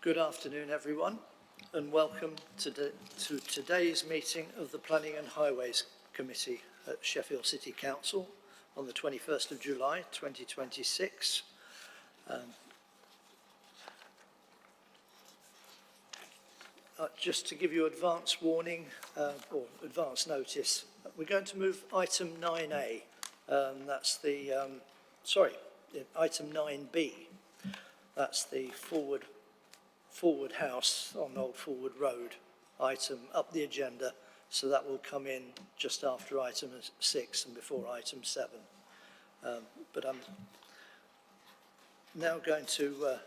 Good afternoon, everyone, and welcome to today's meeting of the Planning and Highways Committee at Sheffield City Council on the 21st of July 2026. Just to give you advance warning or advance notice, we're going to move item 9A. That's the, item 9B. That's the Forward House on Old Forward Road item up the agenda. So that will come in just after item 6 and before item 7. But I'm now going to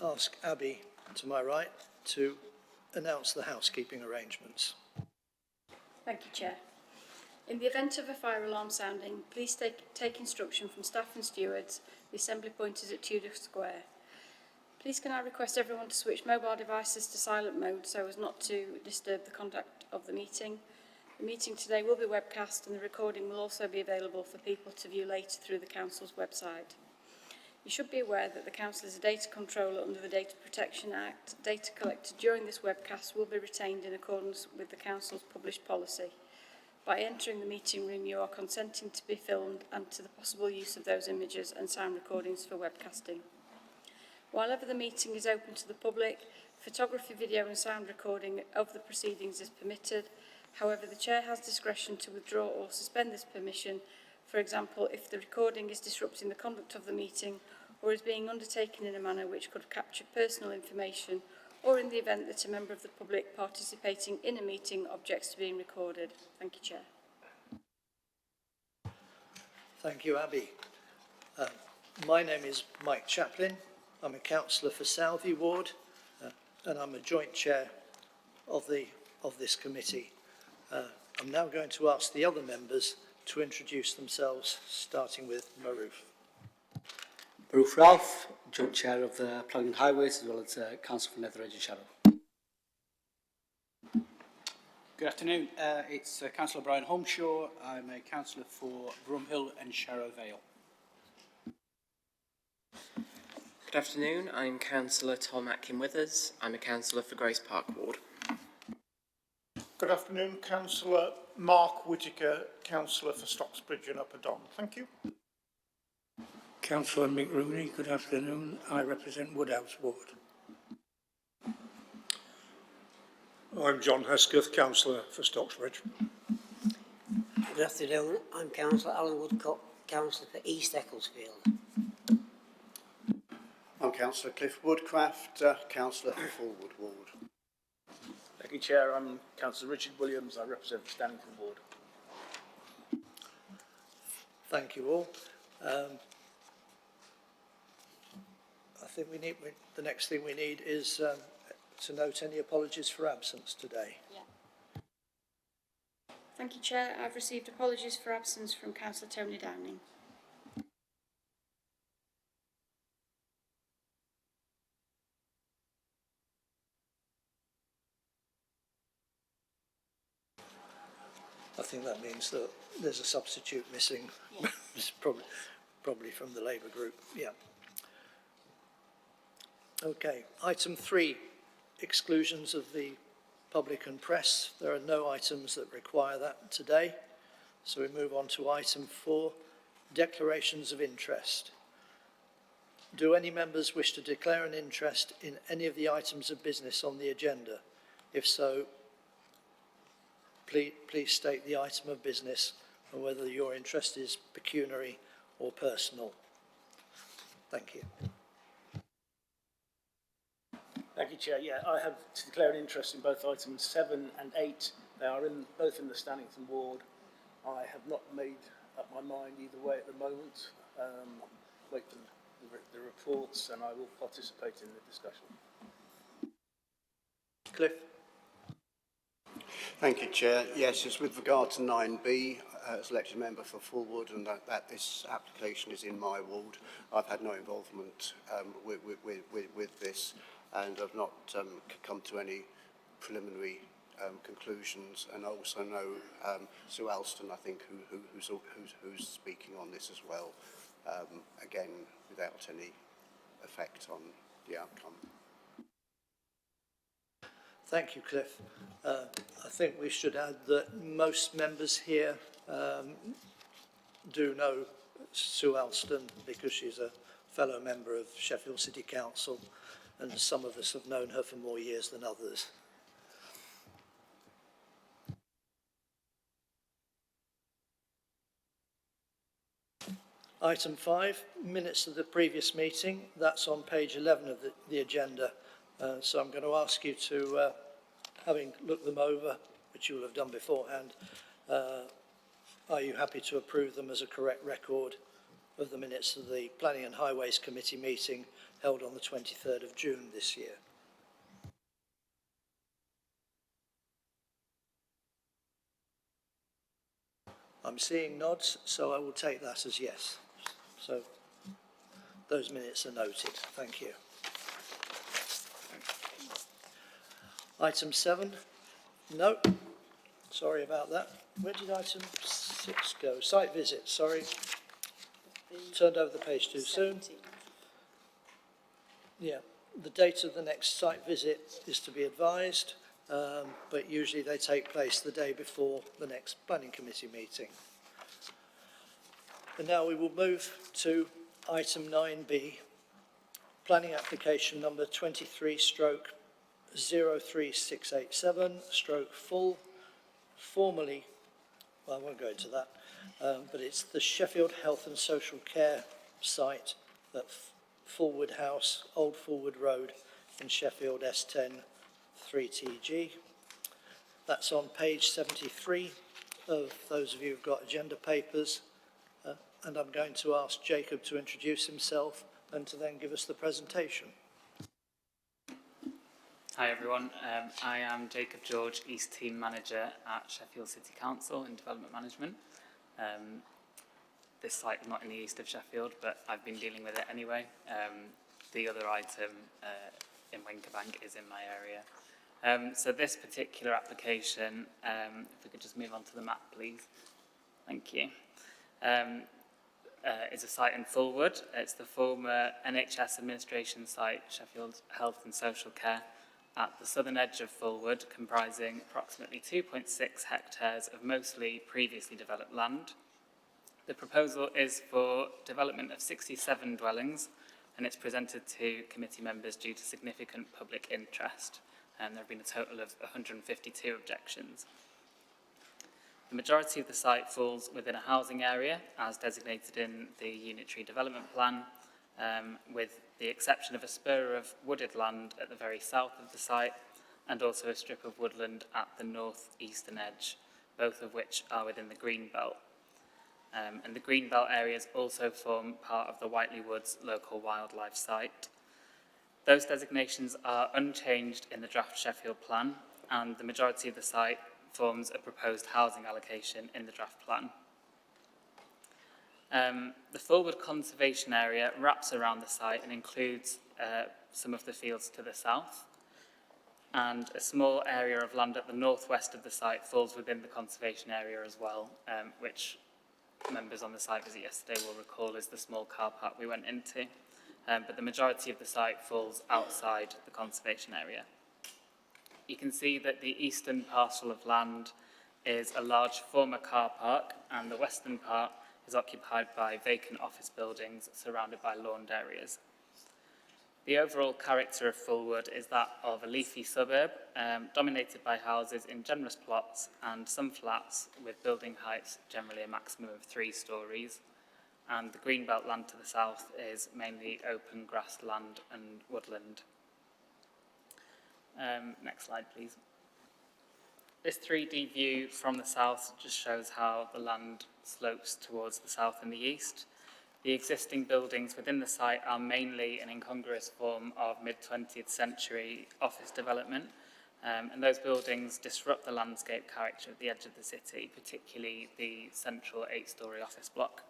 ask Abby, to my right, to announce the housekeeping arrangements. Thank you, Chair. In the event of a fire alarm sounding, please take instruction from staff and stewards. The assembly point is at Tudor Square. Please can I request everyone to switch mobile devices to silent mode so as not to disturb the conduct of the meeting. The meeting today will be webcast and the recording will also be available for people to view later through the Council's website. You should be aware that the Council is a data controller under the Data Protection Act. Data collected during this webcast will be retained in accordance with the Council's published policy. By entering the meeting room, you are consenting to be filmed and to the possible use of those images and sound recordings for webcasting. While ever the meeting is open to the public, photography, video and sound recording of the proceedings is permitted. However, the Chair has discretion to withdraw or suspend this permission, for example, if the recording is disrupting the conduct of the meeting or is being undertaken in a manner which could capture personal information, or in the event that a member of the public participating in a meeting objects to being recorded. Thank you, Chair. Thank you, Abby. My name is Mike Chaplin. I'm a councillor for Southey Ward, and I'm a joint chair of this committee. I'm now going to ask the other members to introduce themselves, starting with Maroof. Maroof Ralph, joint chair of the Planning and Highways, as well as council for Nether Edge and Shadow. Good afternoon. It's Councillor Brian Holmshaw. I'm a councillor for Brumhill and Sharrow Vale. Good afternoon, I'm Councillor Tom Atkin-Withers. I'm a councillor for Grace Park Ward. Good afternoon, Councillor Mark Whittaker, councillor for Stocksbridge and Upper Don. Thank you. Councillor Mick Rooney, good afternoon. I represent Woodhouse Ward. I'm John Hesketh, councillor for Stocksbridge. Good afternoon, I'm Councillor Alan Woodcock, councillor for East Ecclesfield. I'm Councillor Cliffe Woodcraft, councillor for Forward Ward. Thank you, Chair. I'm Councillor Richard Williams. I represent the Stannington Ward. Thank you all. I think the next thing we need is to note any apologies for absence today. Yeah. Thank you, Chair. I've received apologies for absence from Councillor Tony Downing. I think that means that there's a substitute missing. Yeah. It's probably from the Labour group. Yeah. Okay. Item 3, exclusions of the public and press. There are no items that require that today. So we move on to item 4, declarations of interest. Do any members wish to declare an interest in any of the items of business on the agenda? If so, please state the item of business and whether your interest is pecuniary or personal. Thank you. Thank you, Chair. Yeah, I have to declare an interest in both items 7 and 8. They are both in the Stannington Ward. I have not made up my mind either way at the moment. Wait for the reports and I will participate in the discussion. Cliffe. Thank you, Chair. Yes, it's with regard to 9B, as elected member for Fulwood, and that this application is in my ward. I've had no involvement with this, and I've not come to any preliminary conclusions. And I also know Sue Alston, I think, who's speaking on this as well. Again, without any effect on the outcome. Thank you, Cliffe. I think we should add that most members here do know Sue Alston because she's a fellow member of Sheffield City Council, and some of us have known her for more years than others. Item 5, minutes of the previous meeting. That's on page 11 of the agenda. So I'm going to ask you to, having looked them over, which you will have done beforehand, are you happy to approve them as a correct record of the minutes of the Planning and Highways Committee meeting held on the 23rd of June this year? I'm seeing nods, so I will take that as yes. So those minutes are noted. Thank you. Item 7. No. Sorry about that. Where did item 6 go? Site visit, sorry. Turned over the page too soon. Yeah, the date of the next site visit is to be advised, but usually they take place the day before the next planning committee meeting. And now we will move to item 9B, planning application number 23/03687/full, formerly, well, I won't go into that, but it's the Sheffield Health and Social Care site at Fulwood House, Old Fulwood Road in Sheffield, S10 3TG. That's on page 73 of those of you who've got agenda papers. And I'm going to ask Jacob to introduce himself and to then give us the presentation. Hi everyone, I am Jacob George, East Team Manager at Sheffield City Council in Development Management. This site is not in the east of Sheffield, but I've been dealing with it anyway. The other item in Winkerbank is in my area. So this particular application, if we could just move on to the map please. Thank you. Is a site in Fulwood. It's the former NHS administration site, Sheffield Health and Social Care, at the southern edge of Fulwood, comprising approximately 2.6 hectares of mostly previously developed land. The proposal is for development of 67 dwellings, and it's presented to committee members due to significant public interest, and there have been a total of 152 objections. The majority of the site falls within a housing area as designated in the Unitary Development Plan, with the exception of a spur of wooded land at the very south of the site and also a strip of woodland at the north-eastern edge, both of which are within the green belt. And the green belt areas also form part of the Whiteley Woods local wildlife site. Those designations are unchanged in the draft Sheffield Plan, and the majority of the site forms a proposed housing allocation in the draft plan. The Fulwood Conservation Area wraps around the site and includes some of the fields to the south, and a small area of land at the northwest of the site falls within the conservation area as well, which members on the site visit yesterday will recall is the small car park we went into, but the majority of the site falls outside the conservation area. You can see that the eastern parcel of land is a large former car park, and the western part is occupied by vacant office buildings surrounded by lawned areas. The overall character of Fulwood is that of a leafy suburb, dominated by houses in generous plots and some flats with building heights generally a maximum of 3 stories. And the greenbelt land to the south is mainly open grassland and woodland. Next slide, please. This 3D view from the south just shows how the land slopes towards the south and the east. The existing buildings within the site are mainly an incongruous form of mid-20th century office development, and those buildings disrupt the landscape character at the edge of the city, particularly the central 8-storey office block.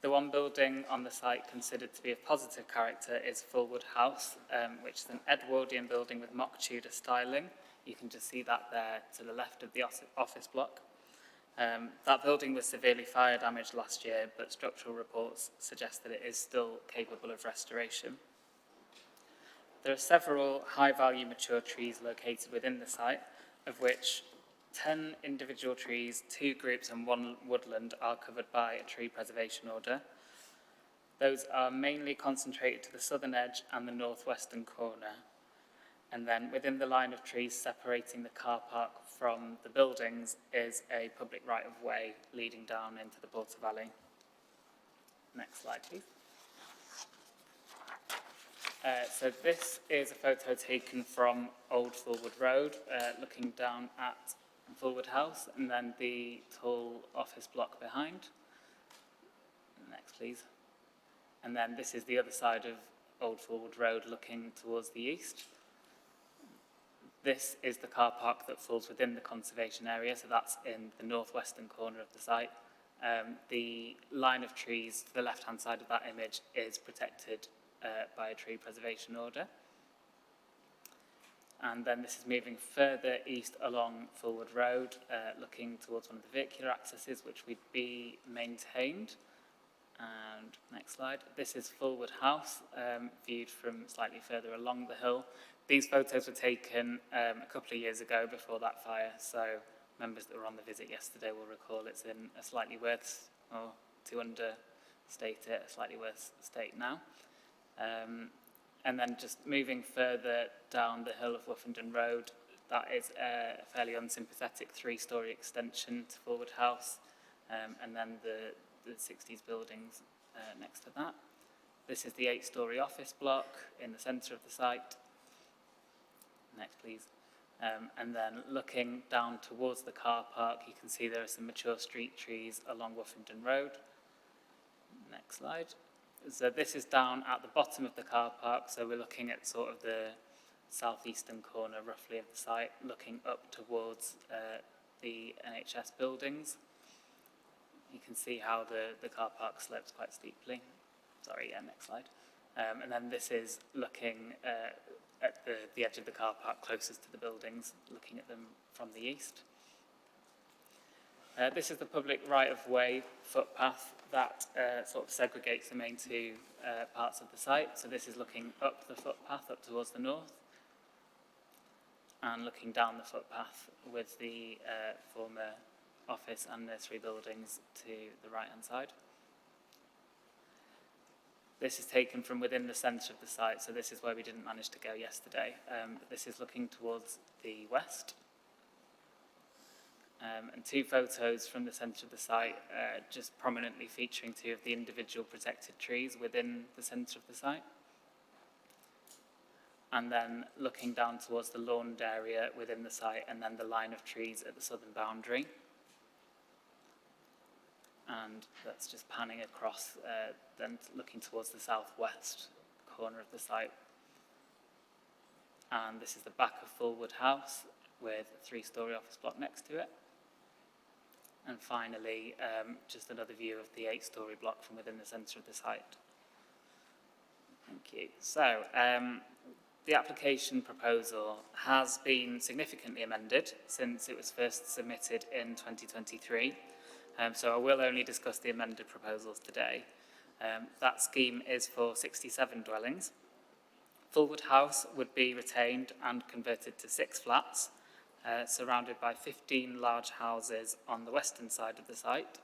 The one building on the site considered to be of positive character is Fulwood House, which is an Edwardian building with mock Tudor styling. You can just see that there to the left of the office block. That building was severely fire damaged last year, but structural reports suggest that it is still capable of restoration. There are several high-value mature trees located within the site, of which 10 individual trees, 2 groups and 1 woodland are covered by a tree preservation order. Those are mainly concentrated to the southern edge and the northwestern corner. And then within the line of trees separating the car park from the buildings is a public right-of-way leading down into the Porter Valley. Next slide, please. So this is a photo taken from Old Fulwood Road, looking down at Fulwood House and then the tall office block behind. Next, please. And then this is the other side of Old Fulwood Road looking towards the east. This is the car park that falls within the conservation area, so that's in the northwestern corner of the site. The line of trees to the left-hand side of that image is protected by a tree preservation order. And then this is moving further east along Fulwood Road, looking towards one of the vehicular accesses, which would be maintained. And next slide. This is Fulwood House, viewed from slightly further along the hill. These photos were taken a couple of years ago before that fire, so members that were on the visit yesterday will recall it's in a slightly worse, or to understate it, a slightly worse state now. And then just moving further down the hill of Wuffenden Road, that is a fairly unsympathetic 3-storey extension to Fulwood House, and then the 60s buildings next to that. This is the 8-storey office block in the centre of the site. Next, please. And then looking down towards the car park, you can see there are some mature street trees along Wuffenden Road. Next slide. So this is down at the bottom of the car park, so we're looking at sort of the southeastern corner, roughly, of the site, looking up towards the NHS buildings. You can see how the car park slopes quite steeply. Sorry, yeah, next slide. And then this is looking at the edge of the car park closest to the buildings, looking at them from the east. This is the public right-of-way footpath that sort of segregates the main 2 parts of the site. So this is looking up the footpath up towards the north and looking down the footpath with the former office and nursery buildings to the right-hand side. This is taken from within the centre of the site, so this is where we didn't manage to go yesterday. But this is looking towards the west. And 2 photos from the centre of the site, just prominently featuring 2 of the individual protected trees within the centre of the site. And then looking down towards the lawned area within the site, and then the line of trees at the southern boundary. And that's just panning across, then looking towards the southwest corner of the site. And this is the back of Fulwood House with a 3-storey office block next to it. And finally, just another view of the 8-storey block from within the centre of the site. Thank you. So, the application proposal has been significantly amended since it was first submitted in 2023. So I will only discuss the amended proposals today. That scheme is for 67 dwellings. Fulwood House would be retained and converted to 6 flats, surrounded by 15 large houses on the western side of the site,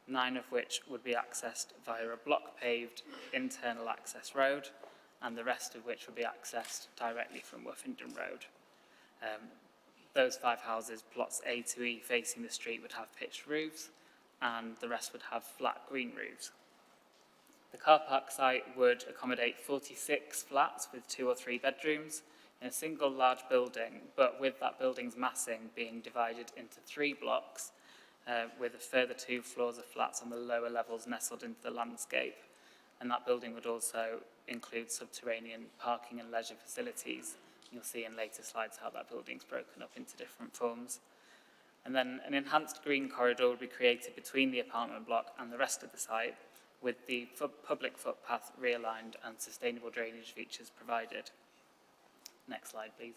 9 of which would be accessed via a block-paved internal access road, and the rest of which would be accessed directly from Wuffenden Road. Those 5 houses, plots A to E facing the street, would have pitched roofs, and the rest would have flat green roofs. The car park site would accommodate 46 flats with 2 or 3 bedrooms in a single large building, but with that building's massing being divided into 3 blocks, with a further 2 floors of flats on the lower levels nestled into the landscape. And that building would also include subterranean parking and leisure facilities. You'll see in later slides how that building's broken up into different forms. And then an enhanced green corridor would be created between the apartment block and the rest of the site, with the public footpath realigned and sustainable drainage features provided. Next slide, please.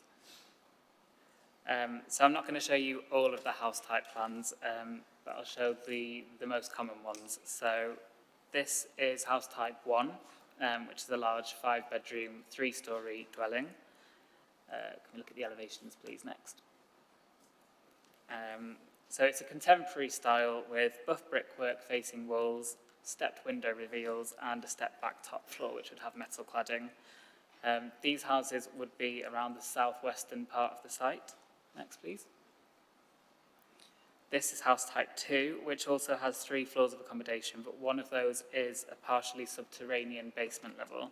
So I'm not going to show you all of the house type plans, but I'll show the most common ones. So this is house type 1, which is a large 5-bedroom, 3-storey dwelling. Can we look at the elevations, please, next? So it's a contemporary style with buff brickwork facing walls, stepped window reveals, and a step-back top floor, which would have metal cladding. These houses would be around the southwestern part of the site. Next, please. This is house type 2, which also has 3 floors of accommodation, but one of those is a partially subterranean basement level.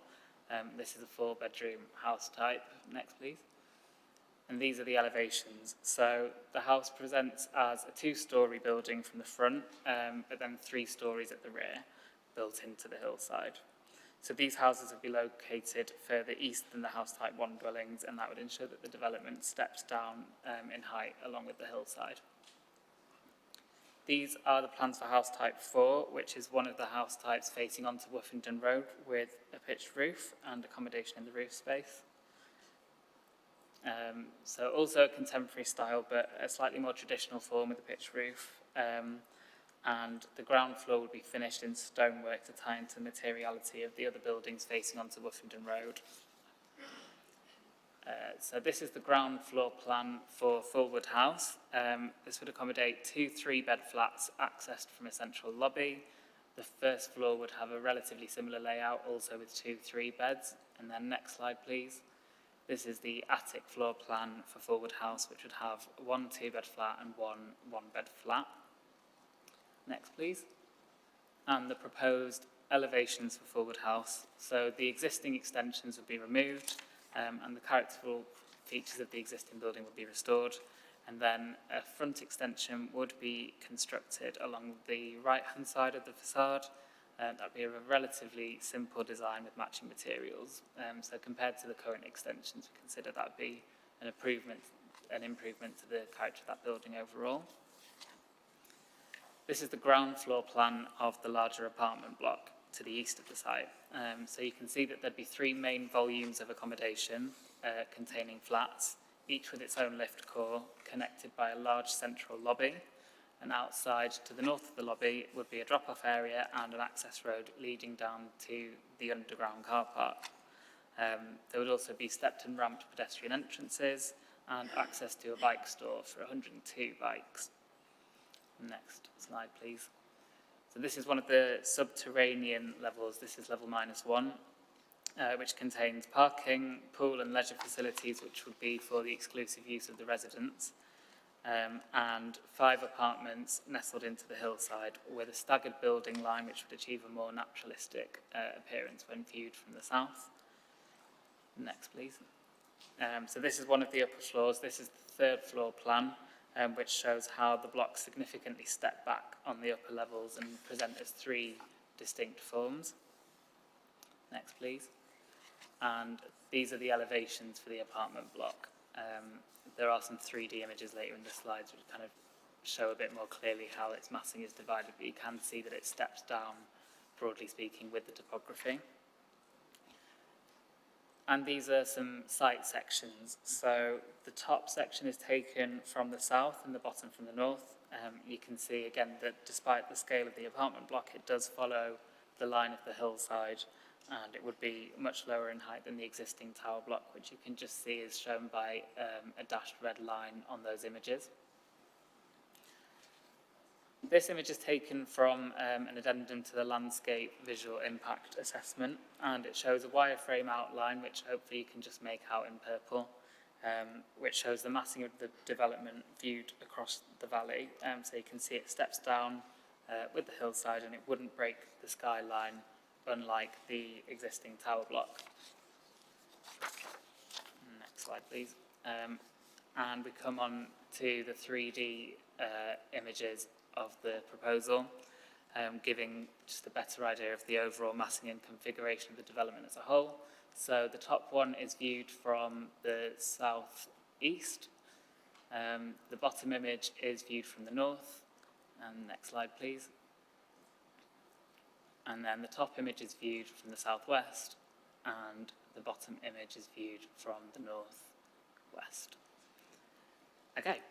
This is a 4-bedroom house type. Next, please. And these are the elevations. So the house presents as a 2-storey building from the front, but then 3 stories at the rear, built into the hillside. So these houses would be located further east than the house type 1 dwellings, and that would ensure that the development steps down in height along with the hillside. These are the plans for house type 4, which is one of the house types facing onto Woofington Road with a pitched roof and accommodation in the roof space. So also a contemporary style, but a slightly more traditional form with a pitched roof. And the ground floor would be finished in stonework to tie into the materiality of the other buildings facing onto Woofington Road. So this is the ground floor plan for Fulwood House. This would accommodate 2 3-bed flats accessed from a central lobby. The first floor would have a relatively similar layout, also with 2 3-beds. And then next slide, please. This is the attic floor plan for Fulwood House, which would have 1 2-bed flat and 1 1-bed flat. Next, please. And the proposed elevations for Fulwood House. So the existing extensions would be removed, and the characteristic features of the existing building would be restored. And then a front extension would be constructed along the right-hand side of the facade. That would be a relatively simple design with matching materials. So compared to the current extensions, we consider that would be an improvement to the character of that building overall. This is the ground floor plan of the larger apartment block to the east of the site. So you can see that there'd be 3 main volumes of accommodation containing flats, each with its own lift core, connected by a large central lobby. And outside to the north of the lobby would be a drop-off area and an access road leading down to the underground car park. There would also be stepped and ramped pedestrian entrances and access to a bike store for 102 bikes. Next slide, please. So this is one of the subterranean levels. This is level -1, which contains parking, pool and leisure facilities, which would be for the exclusive use of the residents, and 5 apartments nestled into the hillside with a staggered building line, which would achieve a more naturalistic appearance when viewed from the south. Next, please. So this is one of the upper floors. This is the 3rd floor plan, which shows how the blocks significantly step back on the upper levels and present as 3 distinct forms. Next, please. And these are the elevations for the apartment block. There are some 3D images later in the slides which kind of show a bit more clearly how its massing is divided, but you can see that it steps down, broadly speaking, with the topography. And these are some site sections. So the top section is taken from the south and the bottom from the north. You can see again that despite the scale of the apartment block, it does follow the line of the hillside, and it would be much lower in height than the existing tower block, which you can just see is shown by a dashed red line on those images. This image is taken from an addendum to the landscape visual impact assessment, and it shows a wireframe outline, which hopefully you can just make out in purple, which shows the massing of the development viewed across the valley. So you can see it steps down with the hillside, and it wouldn't break the skyline, unlike the existing tower block. Next slide, please. And we come on to the 3D images of the proposal, giving just a better idea of the overall massing and configuration of the development as a whole. So the top one is viewed from the south-east. The bottom image is viewed from the north. And next slide, please. And then the top image is viewed from the southwest, and the bottom image is viewed from the northwest. Okay,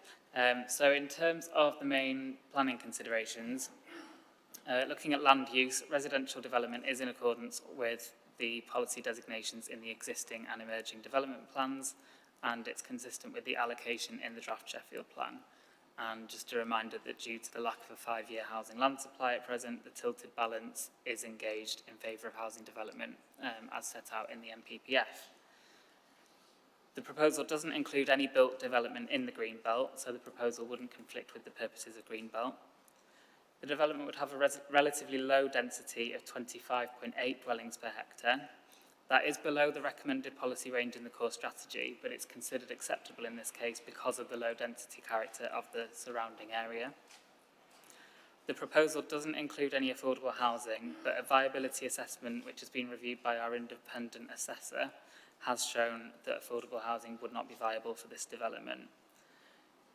so in terms of the main planning considerations, looking at land use, residential development is in accordance with the policy designations in the existing and emerging development plans, and it's consistent with the allocation in the draft Sheffield plan. And just a reminder that due to the lack of a 5-year housing land supply at present, the tilted balance is engaged in favour of housing development as set out in the MPPF. The proposal doesn't include any built development in the green belt, so the proposal wouldn't conflict with the purposes of green belt. The development would have a relatively low density of 25.8 dwellings per hectare. That is below the recommended policy range in the core strategy, but it's considered acceptable in this case because of the low density character of the surrounding area. The proposal doesn't include any affordable housing, but a viability assessment which has been reviewed by our independent assessor has shown that affordable housing would not be viable for this development.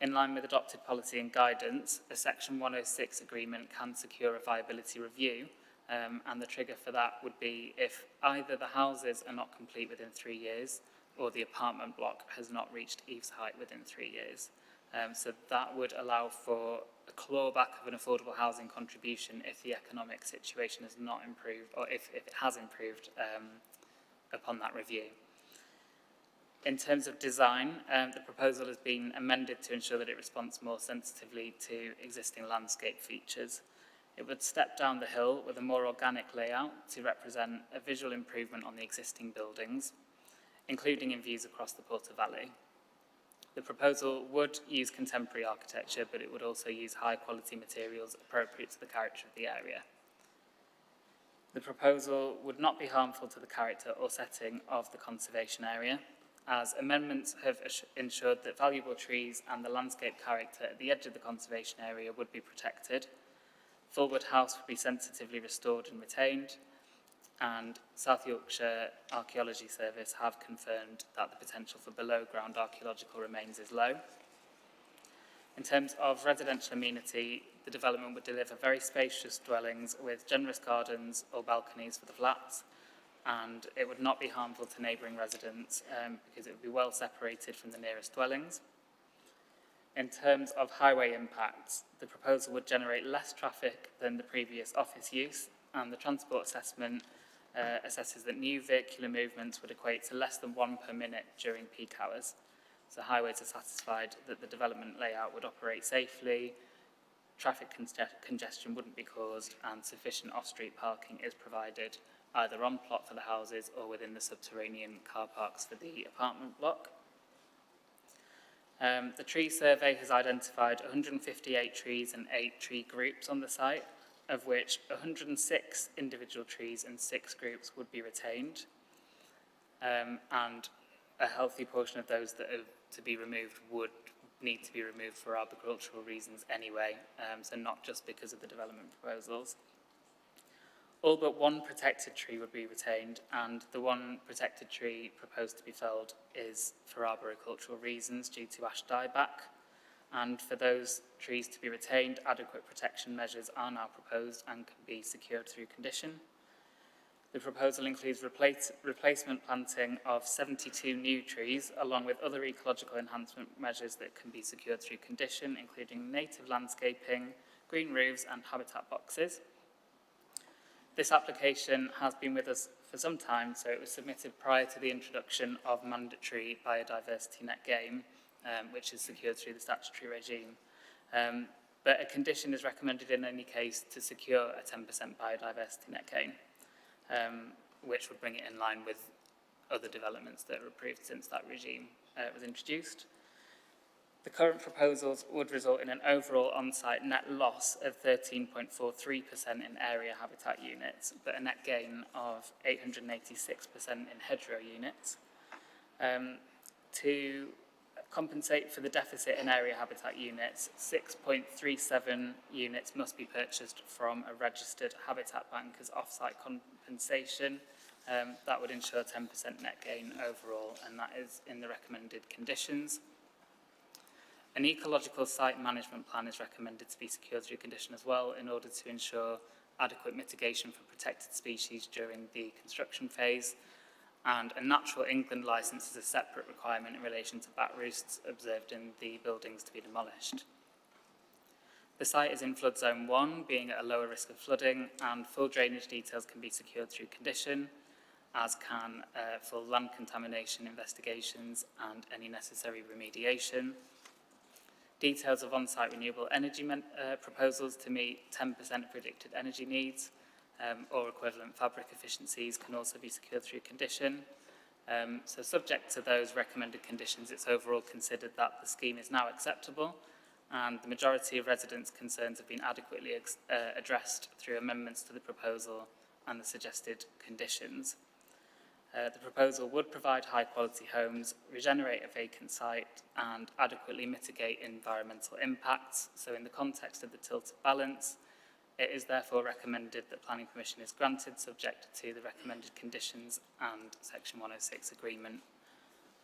In line with adopted policy and guidance, a Section 106 agreement can secure a viability review, and the trigger for that would be if either the houses are not complete within 3 years or the apartment block has not reached eaves height within 3 years. So that would allow for a clawback of an affordable housing contribution if the economic situation has not improved, or if it has improved upon that review. In terms of design, the proposal has been amended to ensure that it responds more sensitively to existing landscape features. It would step down the hill with a more organic layout to represent a visual improvement on the existing buildings, including in views across the Port of Vale. The proposal would use contemporary architecture, but it would also use high-quality materials appropriate to the character of the area. The proposal would not be harmful to the character or setting of the conservation area, as amendments have ensured that valuable trees and the landscape character at the edge of the conservation area would be protected. Fulwood House would be sensitively restored and retained, and South Yorkshire Archaeology Service have confirmed that the potential for below-ground archaeological remains is low. In terms of residential amenity, the development would deliver very spacious dwellings with generous gardens or balconies for the flats, and it would not be harmful to neighbouring residents because it would be well separated from the nearest dwellings. In terms of highway impacts, the proposal would generate less traffic than the previous office use, and the transport assessment assesses that new vehicular movements would equate to less than 1 per minute during peak hours. So highways are satisfied that the development layout would operate safely, traffic congestion wouldn't be caused, and sufficient off-street parking is provided either on plot for the houses or within the subterranean car parks for the apartment block. The tree survey has identified 158 trees and 8 tree groups on the site, of which 106 individual trees and 6 groups would be retained, and a healthy portion of those that are to be removed would need to be removed for arboricultural reasons anyway, so not just because of the development proposals. All but 1 protected tree would be retained, and the 1 protected tree proposed to be felled is for arboricultural reasons due to ash dieback. And for those trees to be retained, adequate protection measures are now proposed and can be secured through condition. The proposal includes replacement planting of 72 new trees, along with other ecological enhancement measures that can be secured through condition, including native landscaping, green roofs and habitat boxes. This application has been with us for some time, so it was submitted prior to the introduction of mandatory biodiversity net gain, which is secured through the statutory regime. But a condition is recommended in any case to secure a 10% biodiversity net gain, which would bring it in line with other developments that were approved since that regime was introduced. The current proposals would result in an overall on-site net loss of 13.43% in area habitat units, but a net gain of 886% in hedgerow units. To compensate for the deficit in area habitat units, 6.37 units must be purchased from a registered habitat bank as off-site compensation. That would ensure 10% net gain overall, and that is in the recommended conditions. An ecological site management plan is recommended to be secured through condition as well in order to ensure adequate mitigation for protected species during the construction phase, and a natural England licence is a separate requirement in relation to bat roosts observed in the buildings to be demolished. The site is in flood zone 1, being at a lower risk of flooding, and full drainage details can be secured through condition, as can full land contamination investigations and any necessary remediation. Details of on-site renewable energy proposals to meet 10% predicted energy needs or equivalent fabric efficiencies can also be secured through condition. So subject to those recommended conditions, it's overall considered that the scheme is now acceptable, and the majority of residents' concerns have been adequately addressed through amendments to the proposal and the suggested conditions. The proposal would provide high-quality homes, regenerate a vacant site, and adequately mitigate environmental impacts. So in the context of the tilted balance, it is therefore recommended that planning permission is granted subject to the recommended conditions and Section 106 agreement.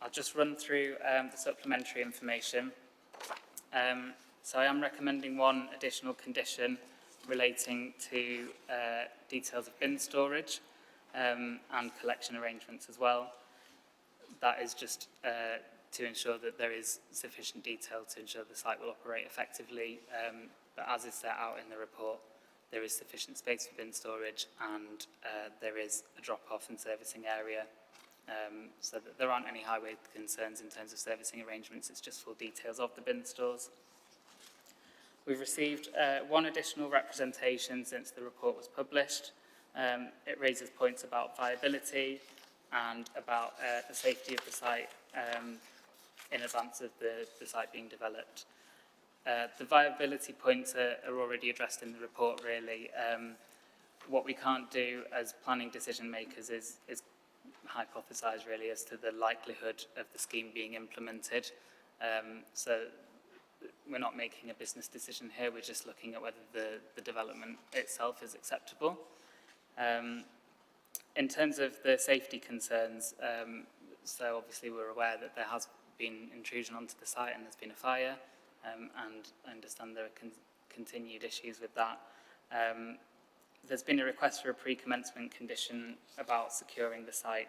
I'll just run through the supplementary information. So I am recommending one additional condition relating to details of bin storage and collection arrangements as well. That is just to ensure that there is sufficient detail to ensure the site will operate effectively, but as is set out in the report, there is sufficient space for bin storage and there is a drop-off and servicing area, so that there aren't any highway concerns in terms of servicing arrangements. It's just full details of the bin stores. We've received one additional representation since the report was published. It raises points about viability and about the safety of the site in advance of the site being developed. The viability points are already addressed in the report, really. What we can't do as planning decision makers is hypothesise, really, as to the likelihood of the scheme being implemented. So we're not making a business decision here, we're just looking at whether the development itself is acceptable. In terms of the safety concerns, so obviously we're aware that there has been intrusion onto the site and there's been a fire, and I understand there are continued issues with that. There's been a request for a pre-commencement condition about securing the site.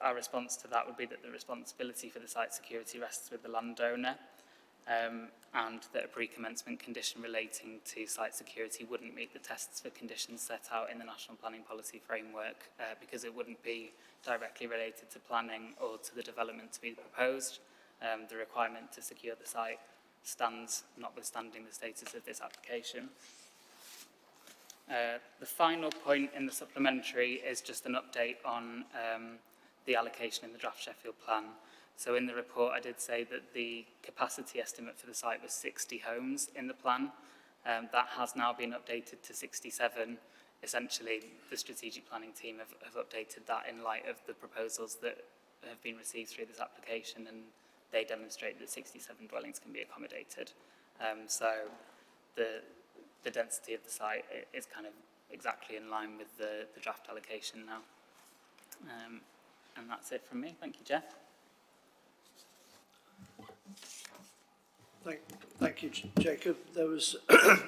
Our response to that would be that the responsibility for the site security rests with the landowner, and that a pre-commencement condition relating to site security wouldn't meet the tests for conditions set out in the National Planning Policy Framework, because it wouldn't be directly related to planning or to the development to be proposed. The requirement to secure the site stands notwithstanding the status of this application. The final point in the supplementary is just an update on the allocation in the draft Sheffield plan. So in the report I did say that the capacity estimate for the site was 60 homes in the plan. That has now been updated to 67. Essentially the strategic planning team have updated that in light of the proposals that have been received through this application, and they demonstrate that 67 dwellings can be accommodated. So the density of the site is kind of exactly in line with the draft allocation now. And that's it from me. Thank you, Jeff. Thank you, Jacob. There was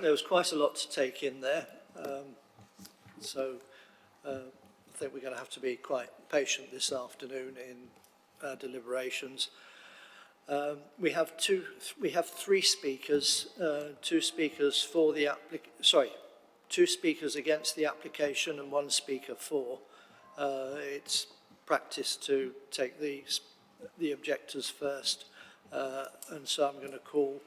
there was quite a lot to take in there, so I think we're going to have to be quite patient this afternoon in our deliberations. We have three speakers, two speakers for the two speakers against the application and one speaker for. It's practice to take the objectors first, and so I'm going to call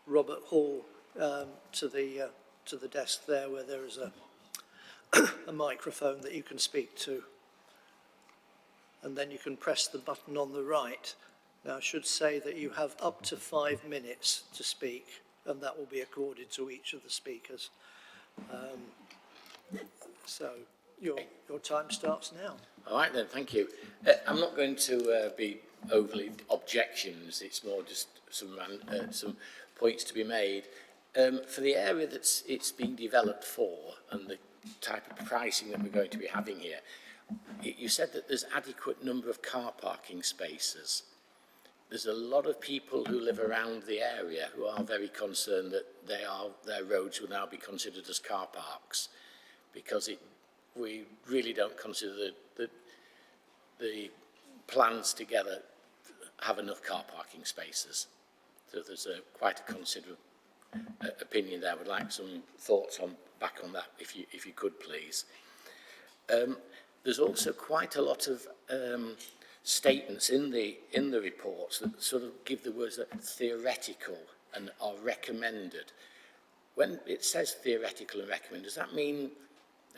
Robert Hall to the desk there, where there is a microphone that you can speak to, and then you can press the button on the right. Now, I should say that you have up to 5 minutes to speak, and that will be accorded to each of the speakers. So your time starts now. All right then, thank you. I'm not going to be overly objections. It's more just some points to be made. For the area that it's being developed for and the type of pricing that we're going to be having here, you said that there's adequate number of car parking spaces. There's a lot of people who live around the area who are very concerned that their roads will now be considered as car parks, because we really don't consider the plans together have enough car parking spaces. So there's quite a considerable opinion there. I would like some thoughts back on that, if you could, please. there's also quite a lot of statements in the reports that sort of give the words that theoretical and are recommended. When it says theoretical and recommended, does that mean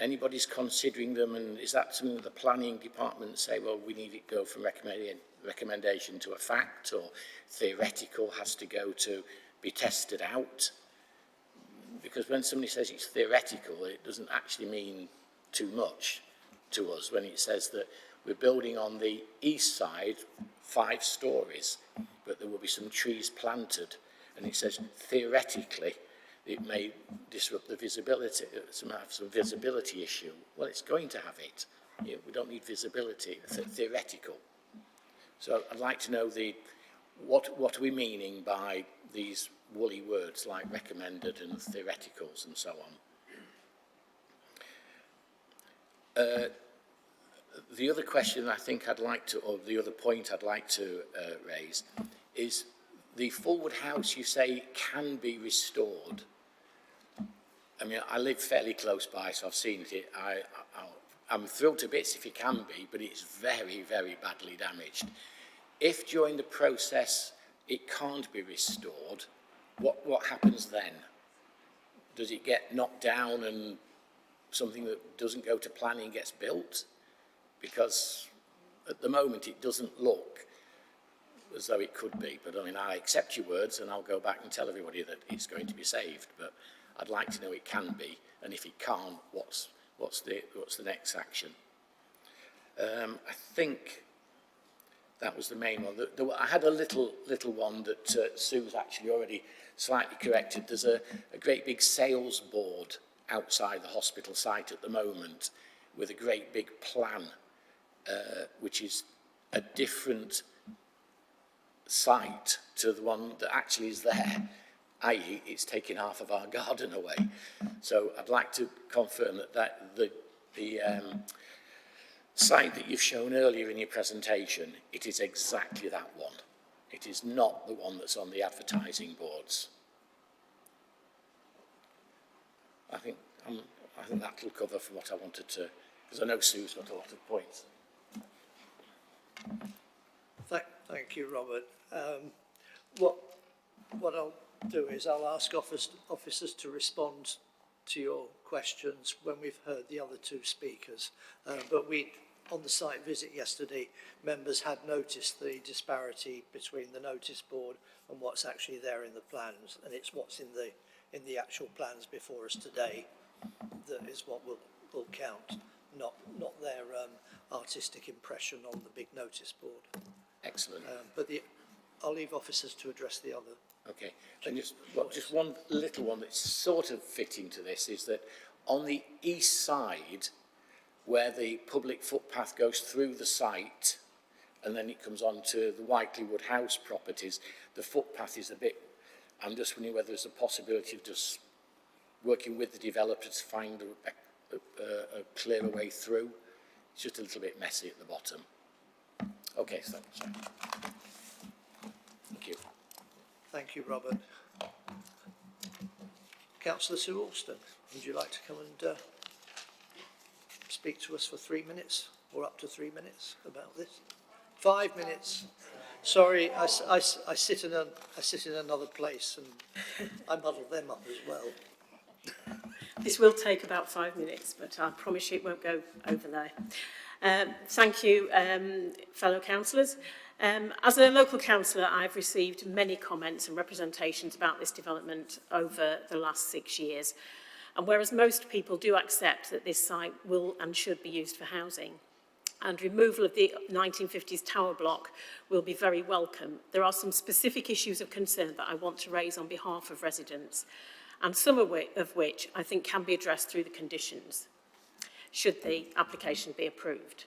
anybody's considering them, and is that something that the planning department say, well, we need it to go from recommendation to a fact, or theoretical has to go to be tested out? Because when somebody says it's theoretical, it doesn't actually mean too much to us when it says that we're building on the east side 5 stories, but there will be some trees planted, and it says theoretically it may disrupt the visibility, have some visibility issue. Well, it's going to have it. We don't need visibility, theoretical. So I'd like to know what are we meaning by these woolly words like recommended and theoreticals and so on. The other question I think I'd like to, or the other point I'd like to raise is the Fulwood house you say can be restored. I mean, I live fairly close by, so I've seen it. I'm thrilled to bits if it can be, but it's very, very badly damaged. If during the process it can't be restored, what happens then? Does it get knocked down and something that doesn't go to planning gets built? Because at the moment it doesn't look as though it could be. But I mean, I accept your words and I'll go back and tell everybody that it's going to be saved. But I'd like to know it can be, and if it can't, what's the next action? I think that was the main one. I had a little one that Sue's actually already slightly corrected. There's a great big sales board outside the hospital site at the moment with a great big plan, which is a different site to the one that actually is there, i.e. it's taking half of our garden away. So I'd like to confirm that the site that you've shown earlier in your presentation, it is exactly that one. It is not the one that's on the advertising boards. I think that'll cover for what I wanted to, because I know Sue's got a lot of points. Thank you, Robert. What I'll do is I'll ask officers to respond to your questions when we've heard the other 2 speakers. But on the site visit yesterday, members had noticed the disparity between the notice board and what's actually there in the plans, and it's what's in the actual plans before us today that is what will count, not their artistic impression on the big notice board. Excellent. But I'll leave officers to address the other. Okay, and just one little one that's sort of fitting to this is that on the east side, where the public footpath goes through the site and then it comes on to the Whiteleywood house properties, the footpath is a bit, I'm just wondering whether there's a possibility of just working with the developer to find a clearer way through. It's just a little bit messy at the bottom. Okay, so sorry. Thank you. Thank you, Robert. Councillor Sue Alston, would you like to come and speak to us for 3 minutes, or up to 3 minutes about this? 5 minutes. Sorry, I sit in another place and I muddle them up as well. This will take about 5 minutes, but I promise you it won't go over there. Thank you, fellow councillors. As a local councillor, I've received many comments and representations about this development over the last 6 years. And whereas most people do accept that this site will and should be used for housing, and removal of the 1950s tower block will be very welcome, there are some specific issues of concern that I want to raise on behalf of residents, and some of which I think can be addressed through the conditions, should the application be approved.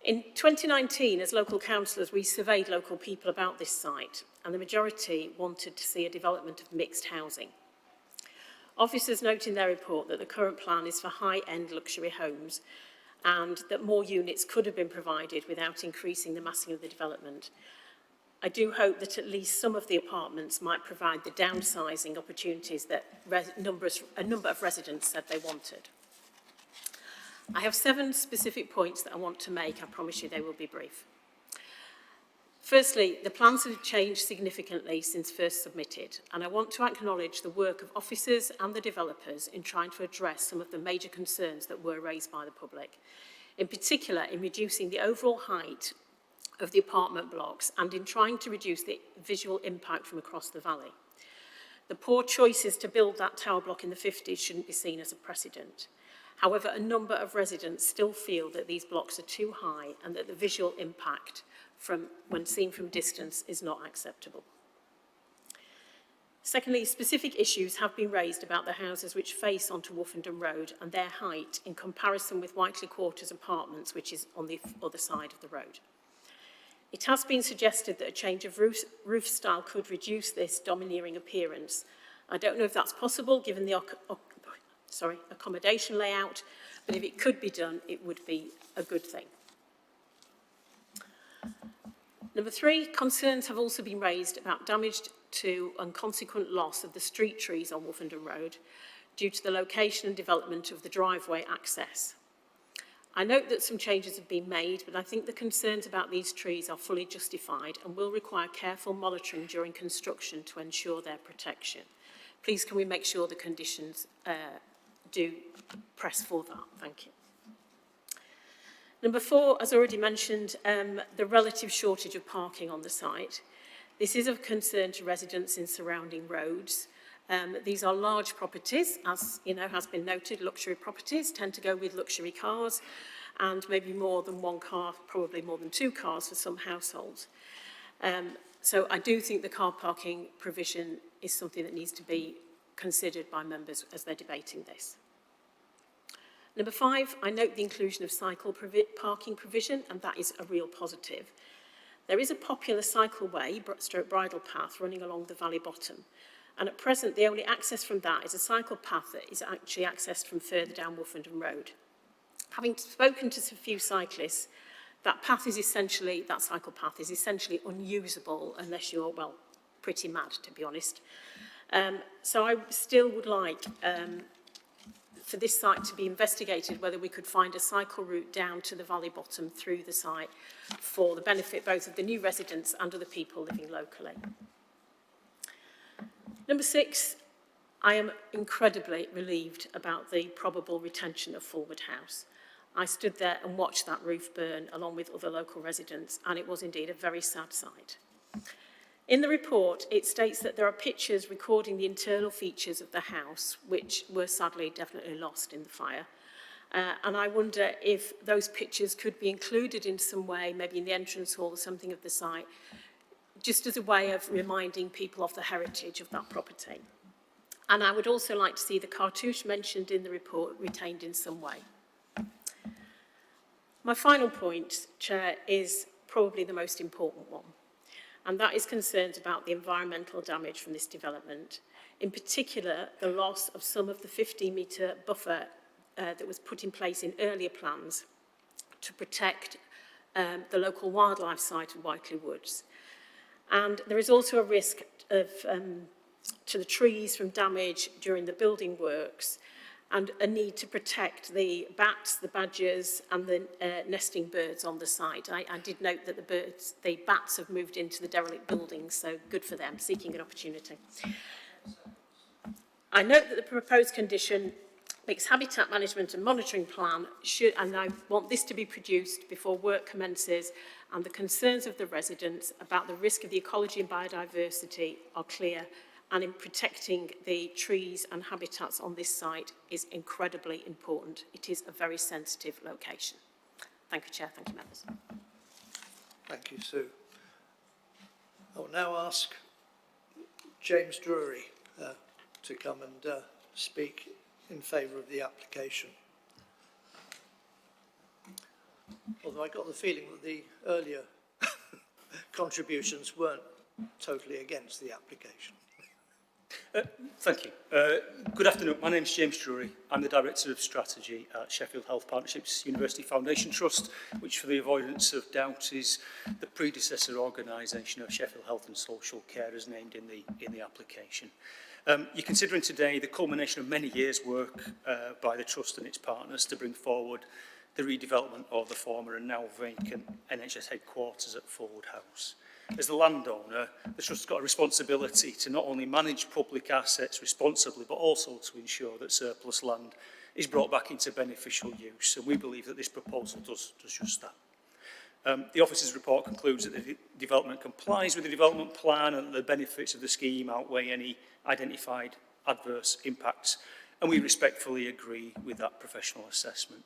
In 2019, as local councillors, we surveyed local people about this site, and the majority wanted to see a development of mixed housing. Officers note in their report that the current plan is for high-end luxury homes and that more units could have been provided without increasing the massing of the development. I do hope that at least some of the apartments might provide the downsizing opportunities that a number of residents said they wanted. I have 7 specific points that I want to make. I promise you they will be brief. Firstly, the plans have changed significantly since first submitted, and I want to acknowledge the work of officers and the developers in trying to address some of the major concerns that were raised by the public, in particular in reducing the overall height of the apartment blocks and in trying to reduce the visual impact from across the valley. The poor choices to build that tower block in the 50s shouldn't be seen as a precedent. However, a number of residents still feel that these blocks are too high and that the visual impact when seen from distance is not acceptable. Secondly, specific issues have been raised about the houses which face onto Woofenden Road and their height in comparison with Whiteley Quarters apartments, which is on the other side of the road. It has been suggested that a change of roof style could reduce this domineering appearance. I don't know if that's possible given the accommodation layout, but if it could be done, it would be a good thing. Number 3, concerns have also been raised about damage to and consequent loss of the street trees on Woofenden Road due to the location and development of the driveway access. I note that some changes have been made, but I think the concerns about these trees are fully justified and will require careful monitoring during construction to ensure their protection. Please can we make sure the conditions do press for that? Thank you. Number 4, as already mentioned, the relative shortage of parking on the site. This is of concern to residents in surrounding roads. These are large properties, as you know has been noted. Luxury properties tend to go with luxury cars, and maybe more than 1 car, probably more than 2 cars for some households. So I do think the car parking provision is something that needs to be considered by members as they're debating this. Number 5, I note the inclusion of cycle parking provision, and that is a real positive. There is a popular cycleway, stroke bridle path, running along the valley bottom, and at present the only access from that is a cycle path that is actually accessed from further down Woofenden Road. Having spoken to a few cyclists, that cycle path is essentially unusable unless you're, well, pretty mad, to be honest. So I still would like for this site to be investigated whether we could find a cycle route down to the valley bottom through the site for the benefit both of the new residents and of the people living locally. Number 6, I am incredibly relieved about the probable retention of Fulwood House. I stood there and watched that roof burn along with other local residents, and it was indeed a very sad sight. In the report, it states that there are pictures recording the internal features of the house, which were sadly definitely lost in the fire. And I wonder if those pictures could be included in some way, maybe in the entrance hall or something of the site, just as a way of reminding people of the heritage of that property. And I would also like to see the cartouche mentioned in the report retained in some way. My final point, Chair, is probably the most important one, and that is concerns about the environmental damage from this development, in particular the loss of some of the 50-metre buffer that was put in place in earlier plans to protect the local wildlife site of Whiteley Woods. And there is also a risk of, to the trees from damage during the building works, and a need to protect the bats, the badgers and the nesting birds on the site. I did note that the bats have moved into the derelict buildings, so good for them, seeking an opportunity. I note that the proposed condition makes habitat management and monitoring plan and I want this to be produced before work commences, and the concerns of the residents about the risk of the ecology and biodiversity are clear, and in protecting the trees and habitats on this site is incredibly important. It is a very sensitive location. Thank you, Chair. Thank you, members. Thank you, Sue. I will now ask James Drury to come and speak in favour of the application. Although I got the feeling that the earlier contributions weren't totally against the application. Thank you. Good afternoon. My name is James Drury. I'm the Director of Strategy at Sheffield Health Partnerships University Foundation Trust, which for the avoidance of doubt is the predecessor organisation of Sheffield Health and Social Care as named in the application. You're considering today the culmination of many years' work by the Trust and its partners to bring forward the redevelopment of the former and now vacant NHS headquarters at Fulwood House. As the landowner, the Trust's got a responsibility to not only manage public assets responsibly, but also to ensure that surplus land is brought back into beneficial use. And we believe that this proposal does just that. The officer's report concludes that the development complies with the development plan and the benefits of the scheme outweigh any identified adverse impacts, and we respectfully agree with that professional assessment.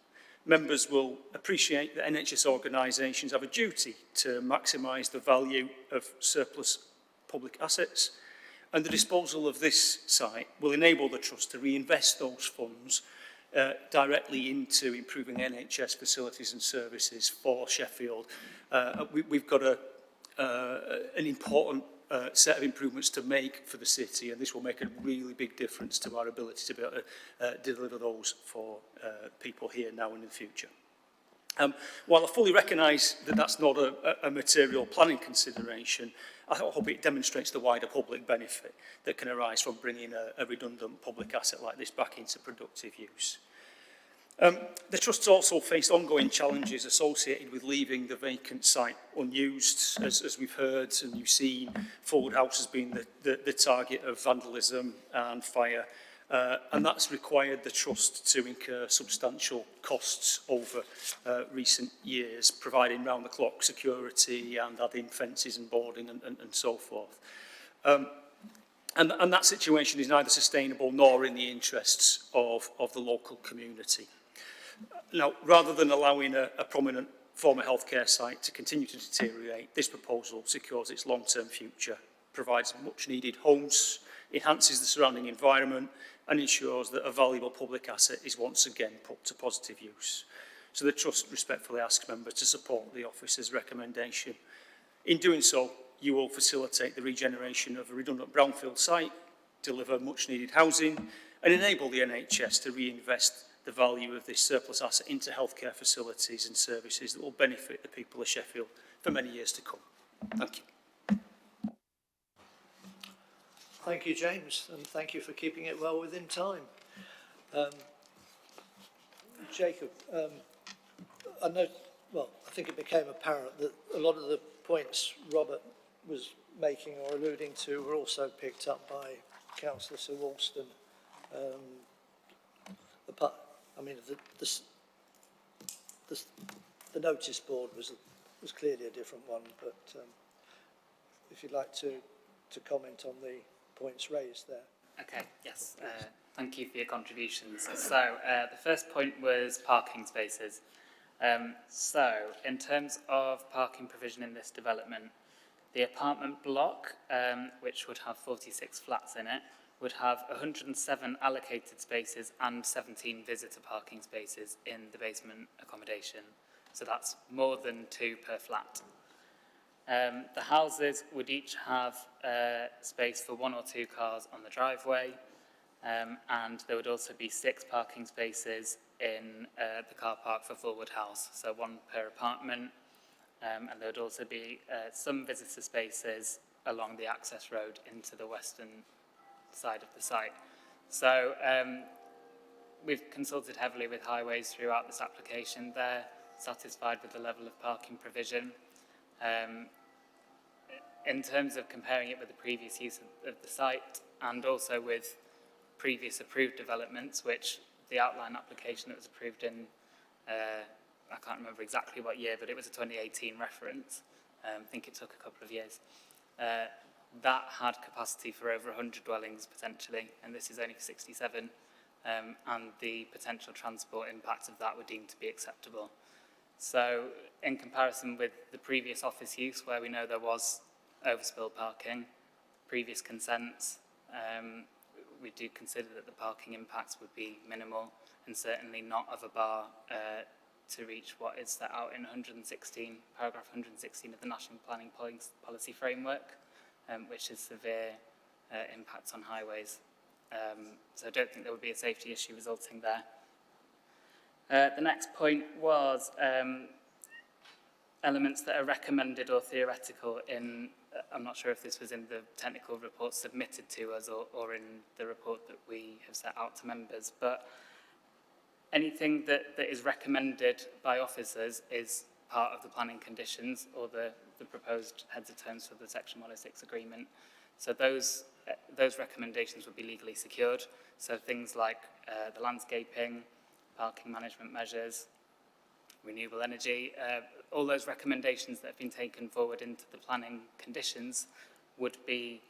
Members will appreciate that NHS organisations have a duty to maximise the value of surplus public assets, and the disposal of this site will enable the Trust to reinvest those funds directly into improving NHS facilities and services for Sheffield. We've got an important set of improvements to make for the city, and this will make a really big difference to our ability to be able to deliver those for people here now and in the future. While I fully recognise that that's not a material planning consideration, I hope it demonstrates the wider public benefit that can arise from bringing a redundant public asset like this back into productive use. The Trust's also faced ongoing challenges associated with leaving the vacant site unused. As we've heard and you've seen, Fulwood House has been the target of vandalism and fire, and that's required the Trust to incur substantial costs over recent years, providing round-the-clock security and adding fences and boarding and so forth. And that situation is neither sustainable nor in the interests of the local community. Now, rather than allowing a prominent former healthcare site to continue to deteriorate, this proposal secures its long-term future, provides much-needed homes, enhances the surrounding environment, and ensures that a valuable public asset is once again put to positive use. So the Trust respectfully asks members to support the officer's recommendation. In doing so, you will facilitate the regeneration of a redundant brownfield site, deliver much-needed housing, and enable the NHS to reinvest the value of this surplus asset into healthcare facilities and services that will benefit the people of Sheffield for many years to come. Thank you. Thank you, James, and thank you for keeping it well within time. Jacob, I think it became apparent that a lot of the points Robert was making or alluding to were also picked up by Councillor Sir Walston. The notice board was clearly a different one, but if you'd like to comment on the points raised there. Okay, yes, thank you for your contributions. So the first point was parking spaces. So in terms of parking provision in this development, the apartment block, which would have 46 flats in it, would have 107 allocated spaces and 17 visitor parking spaces in the basement accommodation. So that's more than 2 per flat. The houses would each have space for 1 or 2 cars on the driveway, and there would also be 6 parking spaces in the car park for Fulwood House, so 1 per apartment, and there would also be some visitor spaces along the access road into the western side of the site. So we've consulted heavily with highways throughout this application. They're satisfied with the level of parking provision. In terms of comparing it with the previous use of the site and also with previous approved developments, which the outline application that was approved in, I can't remember exactly what year, but it was a 2018 reference. I think it took a couple of years. That had capacity for over 100 dwellings potentially, and this is only for 67, and the potential transport impact of that were deemed to be acceptable. So in comparison with the previous office use, where we know there was overspill parking, previous consents, we do consider that the parking impacts would be minimal and certainly not of a bar to reach what is set out in paragraph 116 of the National Planning Policy Framework, which is severe impacts on highways. So I don't think there would be a safety issue resulting there. The next point was elements that are recommended or theoretical in, I'm not sure if this was in the technical report submitted to us or in the report that we have set out to members, but anything that is recommended by officers is part of the planning conditions or the proposed heads of terms for the Section 106 agreement. So those recommendations would be legally secured. So things like the landscaping, parking management measures, renewable energy, all those recommendations that have been taken forward into the planning conditions would be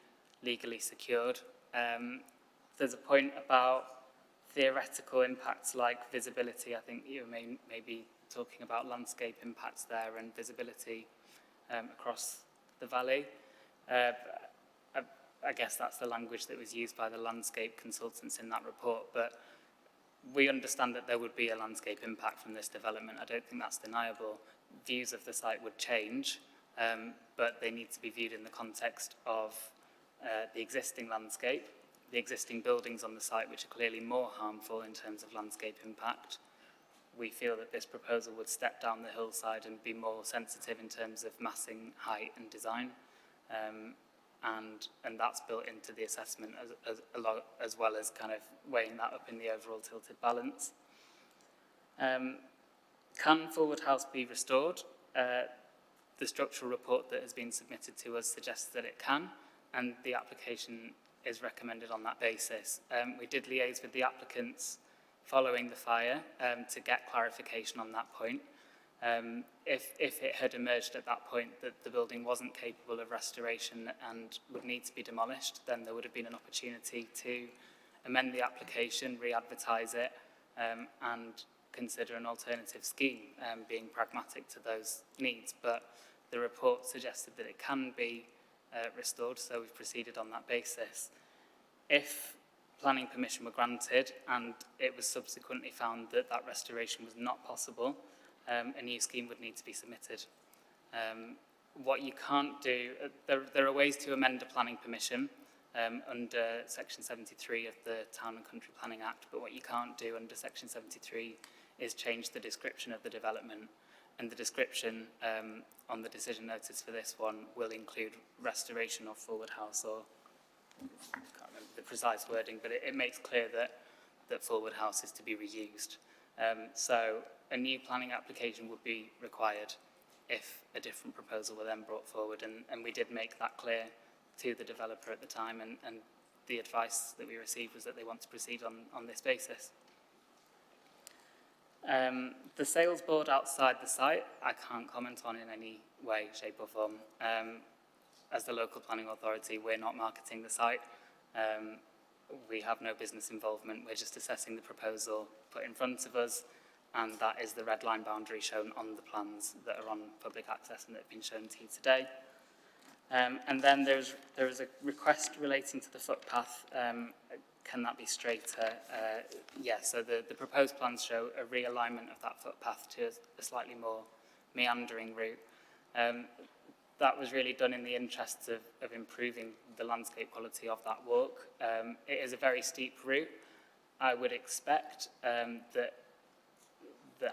legally secured. There's a point about theoretical impacts like visibility. I think you may be talking about landscape impacts there and visibility across the valley. I guess that's the language that was used by the landscape consultants in that report, but we understand that there would be a landscape impact from this development. I don't think that's deniable. Views of the site would change, but they need to be viewed in the context of the existing landscape, the existing buildings on the site, which are clearly more harmful in terms of landscape impact. We feel that this proposal would step down the hillside and be more sensitive in terms of massing, height and design. And that's built into the assessment as well as kind of weighing that up in the overall tilted balance. Can Forward House be restored? The structural report that has been submitted to us suggests that it can, and the application is recommended on that basis. We did liaise with the applicants following the fire to get clarification on that point. If it had emerged at that point that the building wasn't capable of restoration and would need to be demolished, then there would have been an opportunity to amend the application, re-advertise it, and consider an alternative scheme, being pragmatic to those needs. But the report suggested that it can be restored, so we've proceeded on that basis. If planning permission were granted and it was subsequently found that that restoration was not possible, a new scheme would need to be submitted. What you can't do, there are ways to amend a planning permission under Section 73 of the Town and Country Planning Act, but what you can't do under Section 73 is change the description of the development. And the description on the decision notice for this one will include restoration of Forward House, or I can't remember the precise wording, but it makes clear that Forward House is to be reused. So a new planning application would be required if a different proposal were then brought forward, and we did make that clear to the developer at the time, and the advice that we received was that they want to proceed on this basis. The sales board outside the site, I can't comment on in any way, shape or form. As the local planning authority, we're not marketing the site. We have no business involvement. We're just assessing the proposal put in front of us, and that is the red line boundary shown on the plans that are on public access and that have been shown to you today. And then there is a request relating to the footpath. Can that be straighter? Yes, so the proposed plans show a realignment of that footpath to a slightly more meandering route. That was really done in the interests of improving the landscape quality of that walk. It is a very steep route. I would expect that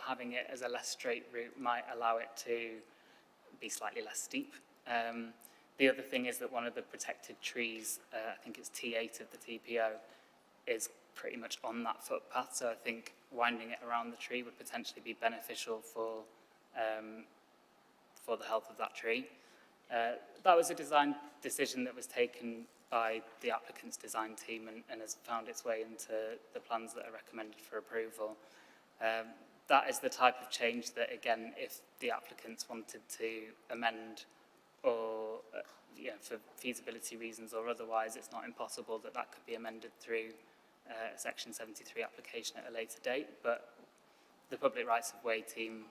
having it as a less straight route might allow it to be slightly less steep. The other thing is that one of the protected trees, I think it's T8 of the TPO, is pretty much on that footpath, so I think winding it around the tree would potentially be beneficial for the health of that tree. That was a design decision that was taken by the applicant's design team and has found its way into the plans that are recommended for approval. That is the type of change that, again, if the applicants wanted to amend or for feasibility reasons or otherwise, it's not impossible that could be amended through a Section 73 application at a later date, but the Public Rights of Way team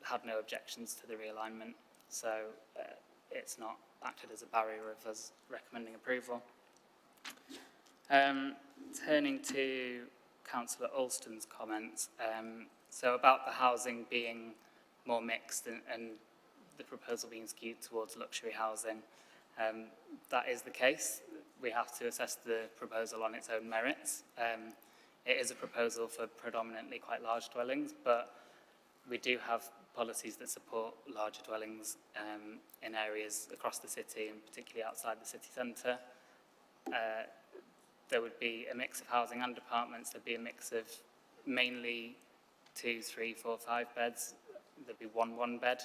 had no objections to the realignment, so it's not acted as a barrier of us recommending approval. Turning to Councillor Alston's comments, so about the housing being more mixed and the proposal being skewed towards luxury housing, that is the case. We have to assess the proposal on its own merits. It is a proposal for predominantly quite large dwellings, but we do have policies that support larger dwellings in areas across the city and particularly outside the city centre. There would be a mix of housing and apartments. There'd be a mix of mainly 2, 3, 4, 5 beds. There'd be one bed.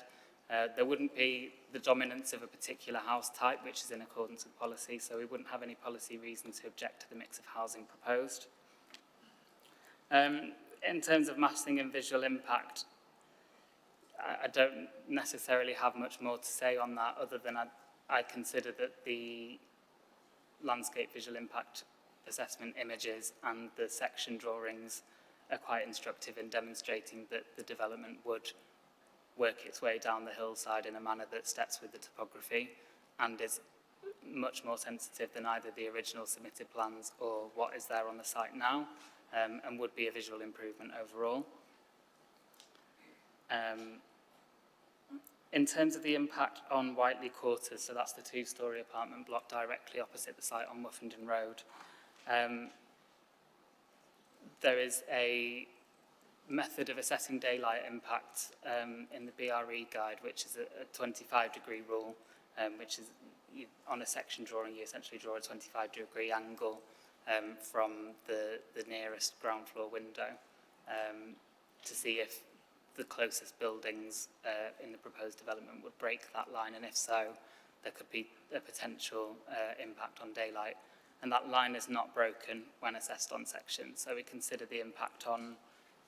There wouldn't be the dominance of a particular house type, which is in accordance with policy, so we wouldn't have any policy reason to object to the mix of housing proposed. In terms of massing and visual impact, I don't necessarily have much more to say on that, other than I consider that the landscape visual impact assessment images and the section drawings are quite instructive in demonstrating that the development would work its way down the hillside in a manner that steps with the topography and is much more sensitive than either the original submitted plans or what is there on the site now, and would be a visual improvement overall. In terms of the impact on Whiteley Quarters, so that's the 2-storey apartment block directly opposite the site on Muffenden Road, there is a method of assessing daylight impacts in the BRE guide, which is a 25-degree rule, which is on a section drawing, you essentially draw a 25-degree angle from the nearest ground floor window to see if the closest buildings in the proposed development would break that line, and if so, there could be a potential impact on daylight. And that line is not broken when assessed on section, so we consider the impact on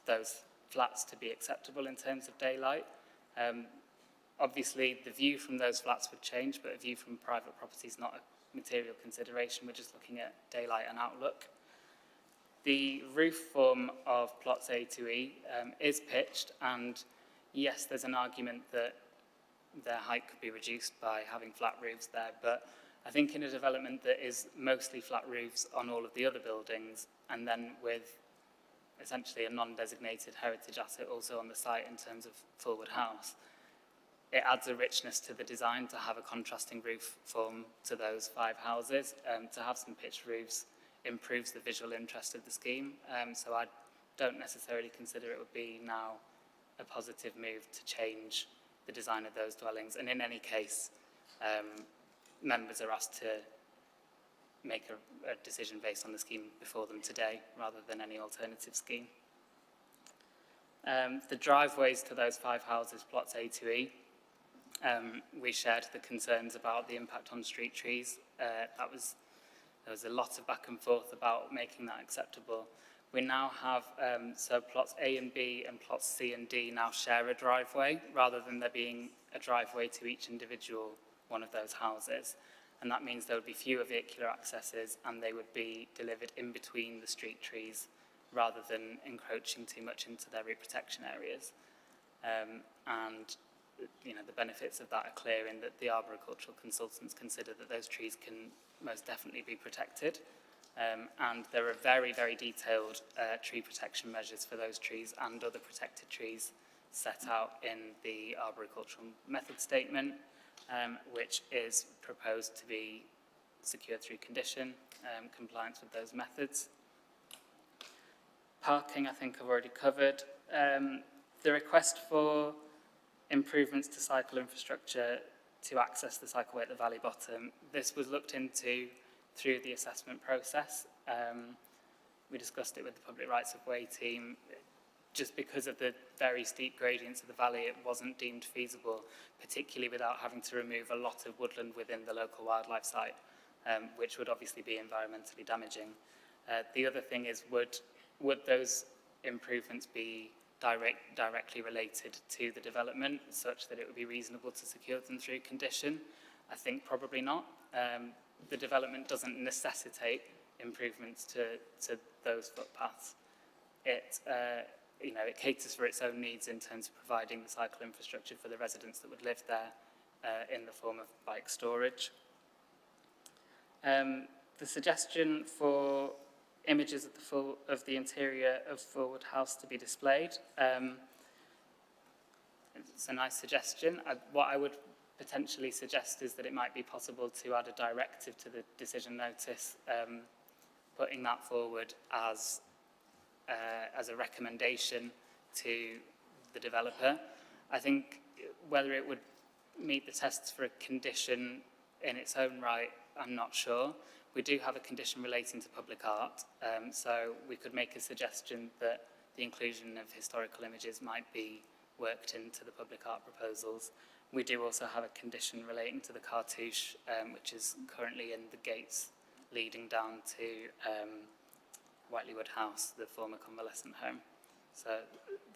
those flats to be acceptable in terms of daylight. Obviously, the view from those flats would change, but a view from private property is not a material consideration. We're just looking at daylight and outlook. The roof form of plots A to E is pitched, and yes, there's an argument that their height could be reduced by having flat roofs there, but I think in a development that is mostly flat roofs on all of the other buildings, and then with essentially a non-designated heritage asset also on the site in terms of Fulwood House, it adds a richness to the design to have a contrasting roof form to those 5 houses. To have some pitched roofs improves the visual interest of the scheme, so I don't necessarily consider it would be now a positive move to change the design of those dwellings. And in any case, members are asked to make a decision based on the scheme before them today, rather than any alternative scheme. The driveways to those 5 houses, plots A to E, we shared the concerns about the impact on street trees. There was a lot of back and forth about making that acceptable. We now have, so plots A and B and plots C and D now share a driveway, rather than there being a driveway to each individual one of those houses. And that means there would be fewer vehicular accesses, and they would be delivered in between the street trees, rather than encroaching too much into their root protection areas. And the benefits of that are clear in that the arboricultural consultants consider that those trees can most definitely be protected. And there are very, very detailed tree protection measures for those trees and other protected trees set out in the arboricultural method statement, which is proposed to be secured through condition, compliance with those methods. Parking, I think I've already covered. The request for improvements to cycle infrastructure to access the cycleway at the valley bottom, this was looked into through the assessment process. We discussed it with the Public Rights of Way team. Just because of the very steep gradients of the valley, it wasn't deemed feasible, particularly without having to remove a lot of woodland within the local wildlife site, which would obviously be environmentally damaging. The other thing is, would those improvements be directly related to the development, such that it would be reasonable to secure them through condition? I think probably not. The development doesn't necessitate improvements to those footpaths. It caters for its own needs in terms of providing the cycle infrastructure for the residents that would live there in the form of bike storage. The suggestion for images of the interior of Fulwood House to be displayed. It's a nice suggestion. What I would potentially suggest is that it might be possible to add a directive to the decision notice, putting that forward as a recommendation to the developer. I think whether it would meet the tests for a condition in its own right, I'm not sure. We do have a condition relating to public art, so we could make a suggestion that the inclusion of historical images might be worked into the public art proposals. We do also have a condition relating to the cartouche, which is currently in the gates leading down to Whiteleywood House, the former convalescent home. So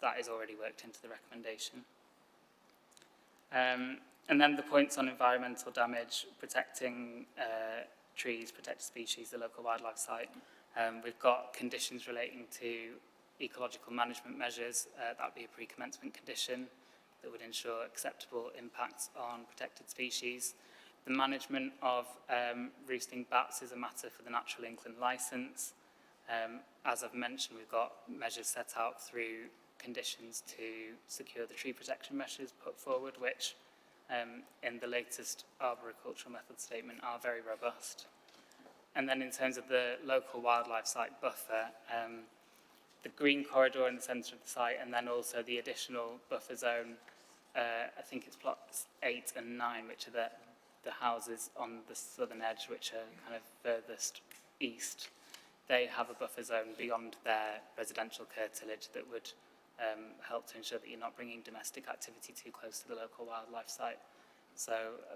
that is already worked into the recommendation. And then the points on environmental damage, protecting trees, protected species, the local wildlife site. We've got conditions relating to ecological management measures. That would be a pre-commencement condition that would ensure acceptable impacts on protected species. The management of roosting bats is a matter for the Natural England licence. As I've mentioned, we've got measures set out through conditions to secure the tree protection measures put forward, which in the latest arboricultural method statement are very robust. And then in terms of the local wildlife site buffer, the green corridor in the centre of the site, and then also the additional buffer zone, I think it's plots 8 and 9, which are the houses on the southern edge, which are kind of furthest east. They have a buffer zone beyond their residential curtilage that would help to ensure that you're not bringing domestic activity too close to the local wildlife site. So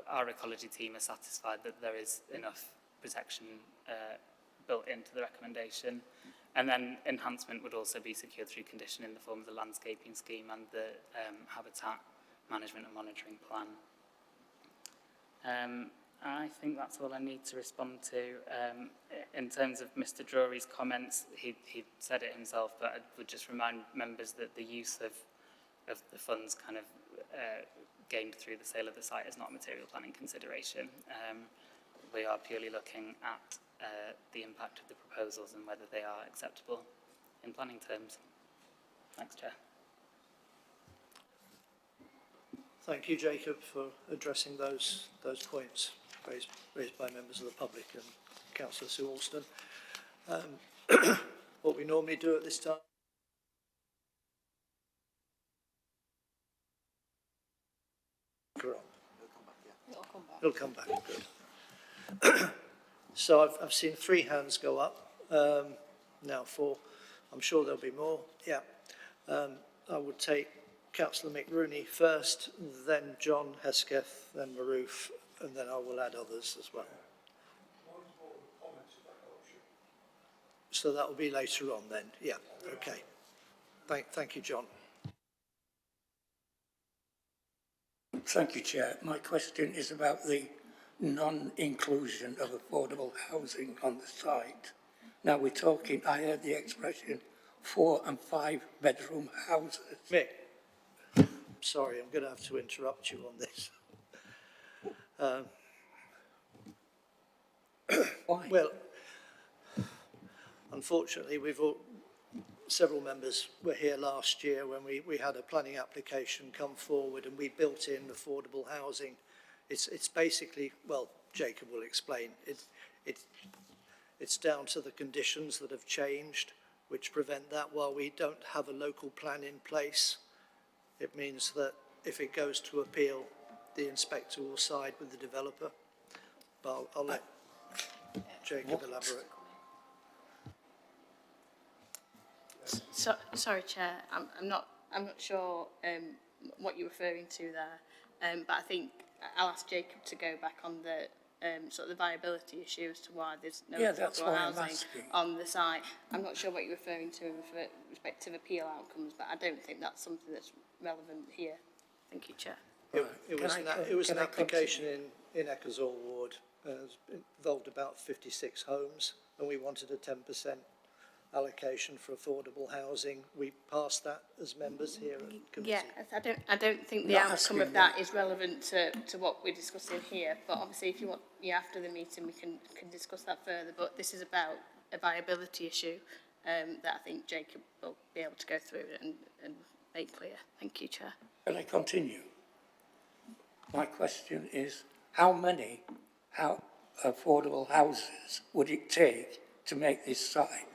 our ecology team are satisfied that there is enough protection built into the recommendation. And then enhancement would also be secured through condition in the form of the landscaping scheme and the habitat management and monitoring plan. I think that's all I need to respond to. In terms of Mr. Drury's comments, he said it himself, but I would just remind members that the use of the funds kind of gained through the sale of the site is not a material planning consideration. We are purely looking at the impact of the proposals and whether they are acceptable in planning terms. Thanks, Chair. Thank you, Jacob, for addressing those points raised by members of the public and Councillor Sue Alston. What we normally do at this time. He'll come back, good. So I've seen 3 hands go up, now 4. I'm sure there'll be more, yeah. I would take Councillor McRooney first, then John Hesketh, then Maroof, and then I will add others as well. So that will be later on then, yeah, okay. Thank you, John. Thank you, Chair. My question is about the non-inclusion of affordable housing on the site. Now we're talking, I heard the expression 4 and 5 bedroom houses. Mick, sorry, I'm going to have to interrupt you on this. Why? Well, unfortunately, several members were here last year when we had a planning application come forward and we built in affordable housing. It's basically, well, Jacob will explain, it's down to the conditions that have changed which prevent that. While we don't have a local plan in place, it means that if it goes to appeal, the inspector will side with the developer. But I'll let Jacob elaborate. Sorry, Chair. I'm not sure what you're referring to there, but I think I'll ask Jacob to go back on the sort of the viability issue as to why there's no affordable housing on the site. I'm not sure what you're referring to in respect of appeal outcomes, but I don't think that's something that's relevant here. Thank you, Chair. It was an application in Eckersall Ward. It involved about 56 homes, and we wanted a 10% allocation for affordable housing. We passed that as members here at committee. Yeah, I don't think the outcome of that is relevant to what we're discussing here. But obviously, if you want, after the meeting, we can discuss that further. But this is about a viability issue that I think Jacob will be able to go through and make clear. Thank you, Chair. Can I continue? My question is, how many affordable houses would it take to make this site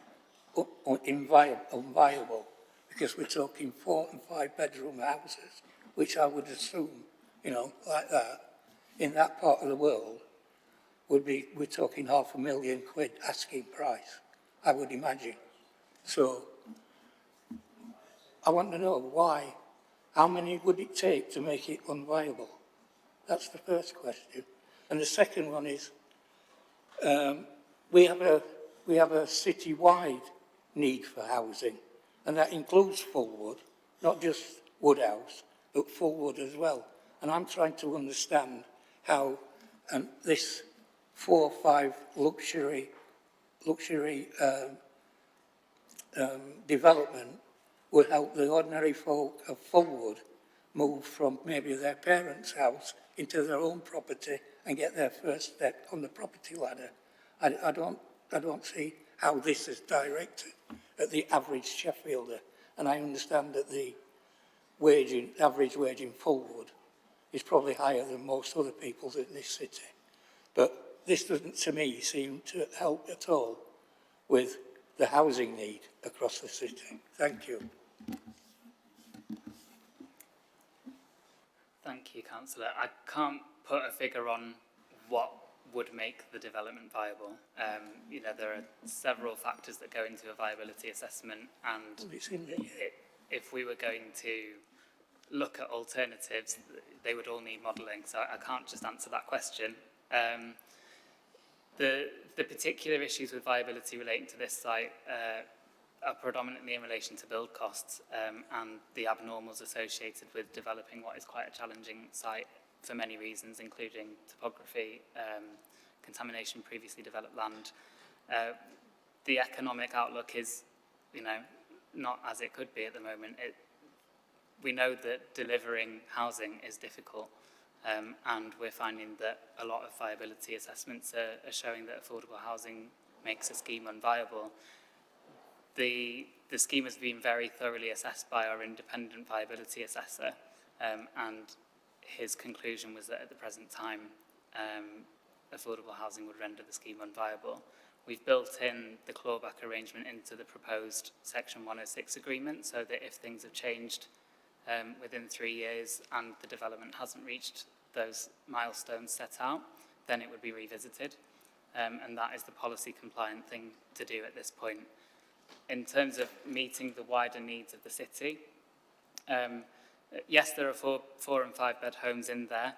unviable? Because we're talking 4 and 5 bedroom houses which I would assume, like that, in that part of the world, we're talking £500,000 asking price, I would imagine. So I want to know why, how many would it take to make it unviable? That's the first question. And the second one is, we have a city-wide need for housing, and that includes Fullwood, not just Woodhouse, but Fullwood as well. And I'm trying to understand how this 4 or 5 luxury development would help the ordinary folk of Fullwood move from maybe their parents' house into their own property and get their first step on the property ladder. I don't see how this is directed at the average Sheffielder, and I understand that the average wage in Fullwood is probably higher than most other people's in this city. But this doesn't, to me, seem to help at all with the housing need across the city. Thank you. Thank you, Councillor. I can't put a figure on what would make the development viable. There are several factors that go into a viability assessment, and if we were going to look at alternatives, they would all need modelling, so I can't just answer that question. The particular issues with viability relating to this site are predominantly in relation to build costs and the abnormals associated with developing what is quite a challenging site for many reasons, including topography, contamination, previously developed land. The economic outlook is, not as it could be at the moment. We know that delivering housing is difficult, and we're finding that a lot of viability assessments are showing that affordable housing makes a scheme unviable. The scheme has been very thoroughly assessed by our independent viability assessor, and his conclusion was that at the present time, affordable housing would render the scheme unviable. We've built in the clawback arrangement into the proposed Section 106 agreement, so that if things have changed within 3 years and the development hasn't reached those milestones set out, then it would be revisited. And that is the policy compliant thing to do at this point. In terms of meeting the wider needs of the city, yes, there are 4 and 5 bed homes in there.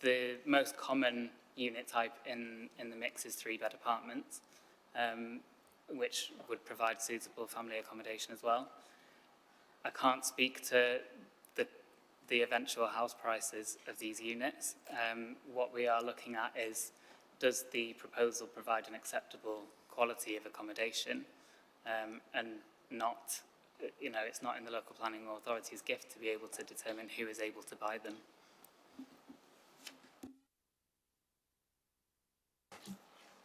The most common unit type in the mix is 3-bed apartments, which would provide suitable family accommodation as well. I can't speak to the eventual house prices of these units. What we are looking at is, does the proposal provide an acceptable quality of accommodation, and not, it's not in the local planning authority's gift to be able to determine who is able to buy them.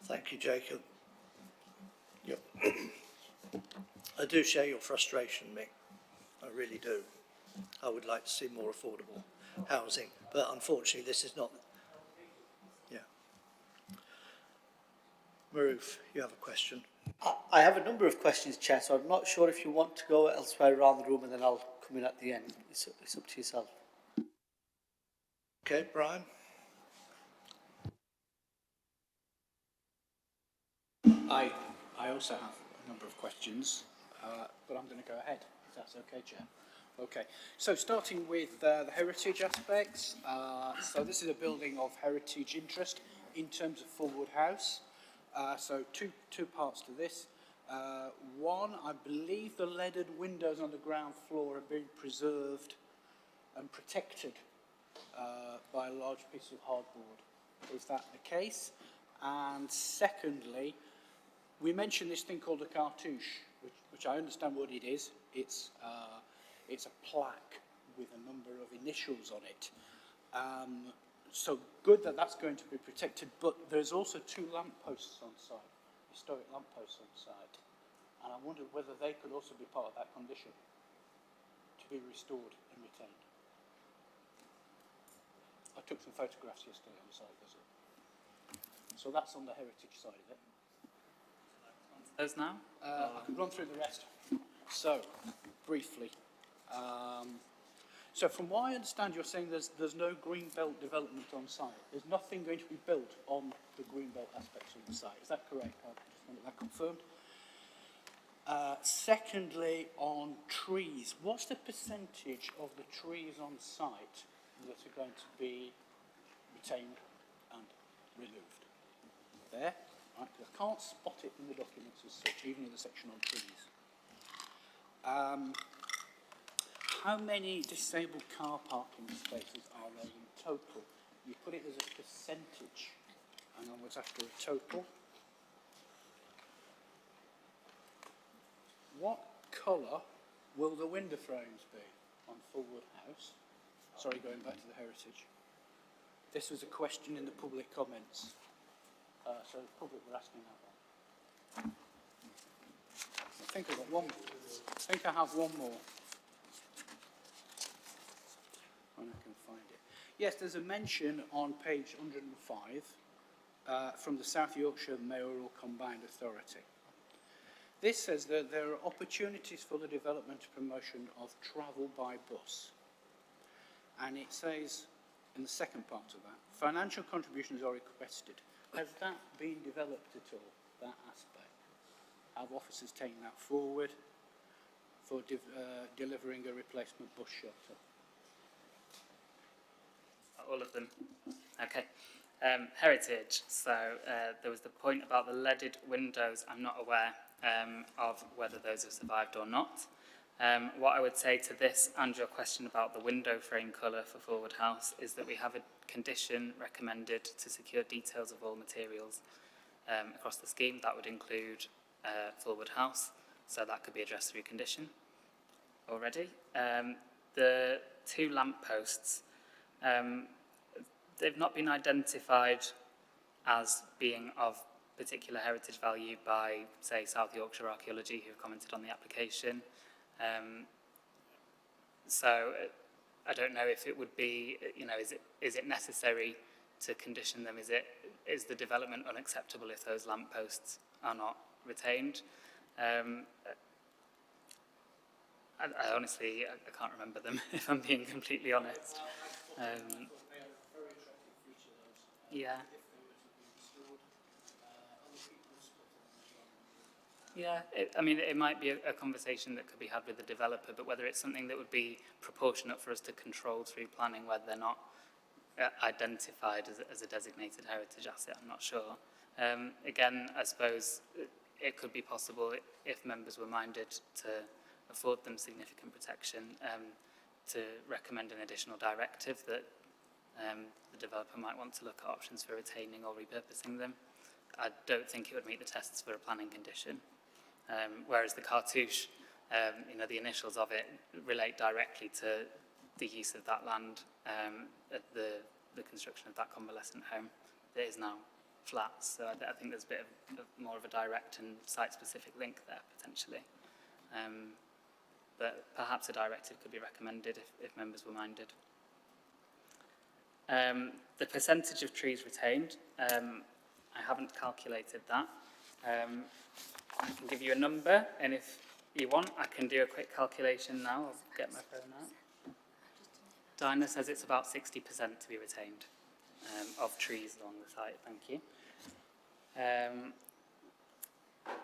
Thank you, Jacob. Yep. I do share your frustration, Mick. I really do. I would like to see more affordable housing, but unfortunately this is not. Yeah. Maroof, you have a question. I have a number of questions, Chair, so I'm not sure if you want to go elsewhere around the room and then I'll come in at the end. It's up to yourself. Okay, Brian. I also have a number of questions, but I'm going to go ahead, if that's okay, Chair. Okay, so starting with the heritage aspects. So this is a building of heritage interest in terms of Fullwood House. So two parts to this. One, I believe the leaded windows on the ground floor are being preserved and protected by a large piece of hardboard. Is that the case? And secondly, we mentioned this thing called a cartouche, which I understand what it is. It's a plaque with a number of initials on it. So good that that's going to be protected, but there's also 2 lampposts on site, historic lampposts on site. And I wondered whether they could also be part of that condition to be restored and retained. I took some photographs yesterday on the site visit. So that's on the heritage side of it. Those now? I can run through the rest. So, briefly, So from what I understand, you're saying there's no greenbelt development on site. There's nothing going to be built on the greenbelt aspects of the site. Is that correct? I just want that confirmed. Secondly, on trees, what's the percentage of the trees on site that are going to be retained and removed? There, right, 'cause I can't spot it in the documents as such, even in the section on trees. How many disabled car parking spaces are there in total? You put it as a percentage, and I was after a total. What colour will the window frames be on Fulwood House? Sorry, going back to the heritage. This was a question in the public comments. So the public were asking that one. I think I've got one. I think I have one more. When I can find it. Yes, there's a mention on page 105 from the South Yorkshire Mayoral Combined Authority. This says that there are opportunities for the development and promotion of travel by bus. And it says, in the second part of that, financial contributions are requested. Has that been developed at all, that aspect? Have officers taken that forward for delivering a replacement bus shelter? All of them. Okay. Heritage. So there was the point about the leaded windows. I'm not aware of whether those have survived or not. What I would say to this and your question about the window frame colour for Fulwood House is that we have a condition recommended to secure details of all materials across the scheme. That would include Fulwood House, so that could be addressed through condition already. The two lampposts, they've not been identified as being of particular heritage value by, say, South Yorkshire Archaeology, who've commented on the application. So I don't know if it would be, is it necessary to condition them? Is the development unacceptable if those lampposts are not retained? I honestly, I can't remember them, if I'm being completely honest. Yeah. Yeah, it might be a conversation that could be had with the developer, but whether it's something that would be proportionate for us to control through planning, whether they're not identified as a designated heritage asset, I'm not sure. Again, I suppose it could be possible if members were minded to afford them significant protection, to recommend an additional directive that the developer might want to look at options for retaining or repurposing them. I don't think it would meet the tests for a planning condition. Whereas the cartouche, the initials of it relate directly to the use of that land at the construction of that convalescent home that is now flats. So I think there's a bit of more of a direct and site-specific link there, potentially. But perhaps a directive could be recommended if members were minded. The percentage of trees retained, I haven't calculated that. I can give you a number, and if you want, I can do a quick calculation now. I'll get my phone out. Dinah says it's about 60% to be retained of trees along the site. Thank you.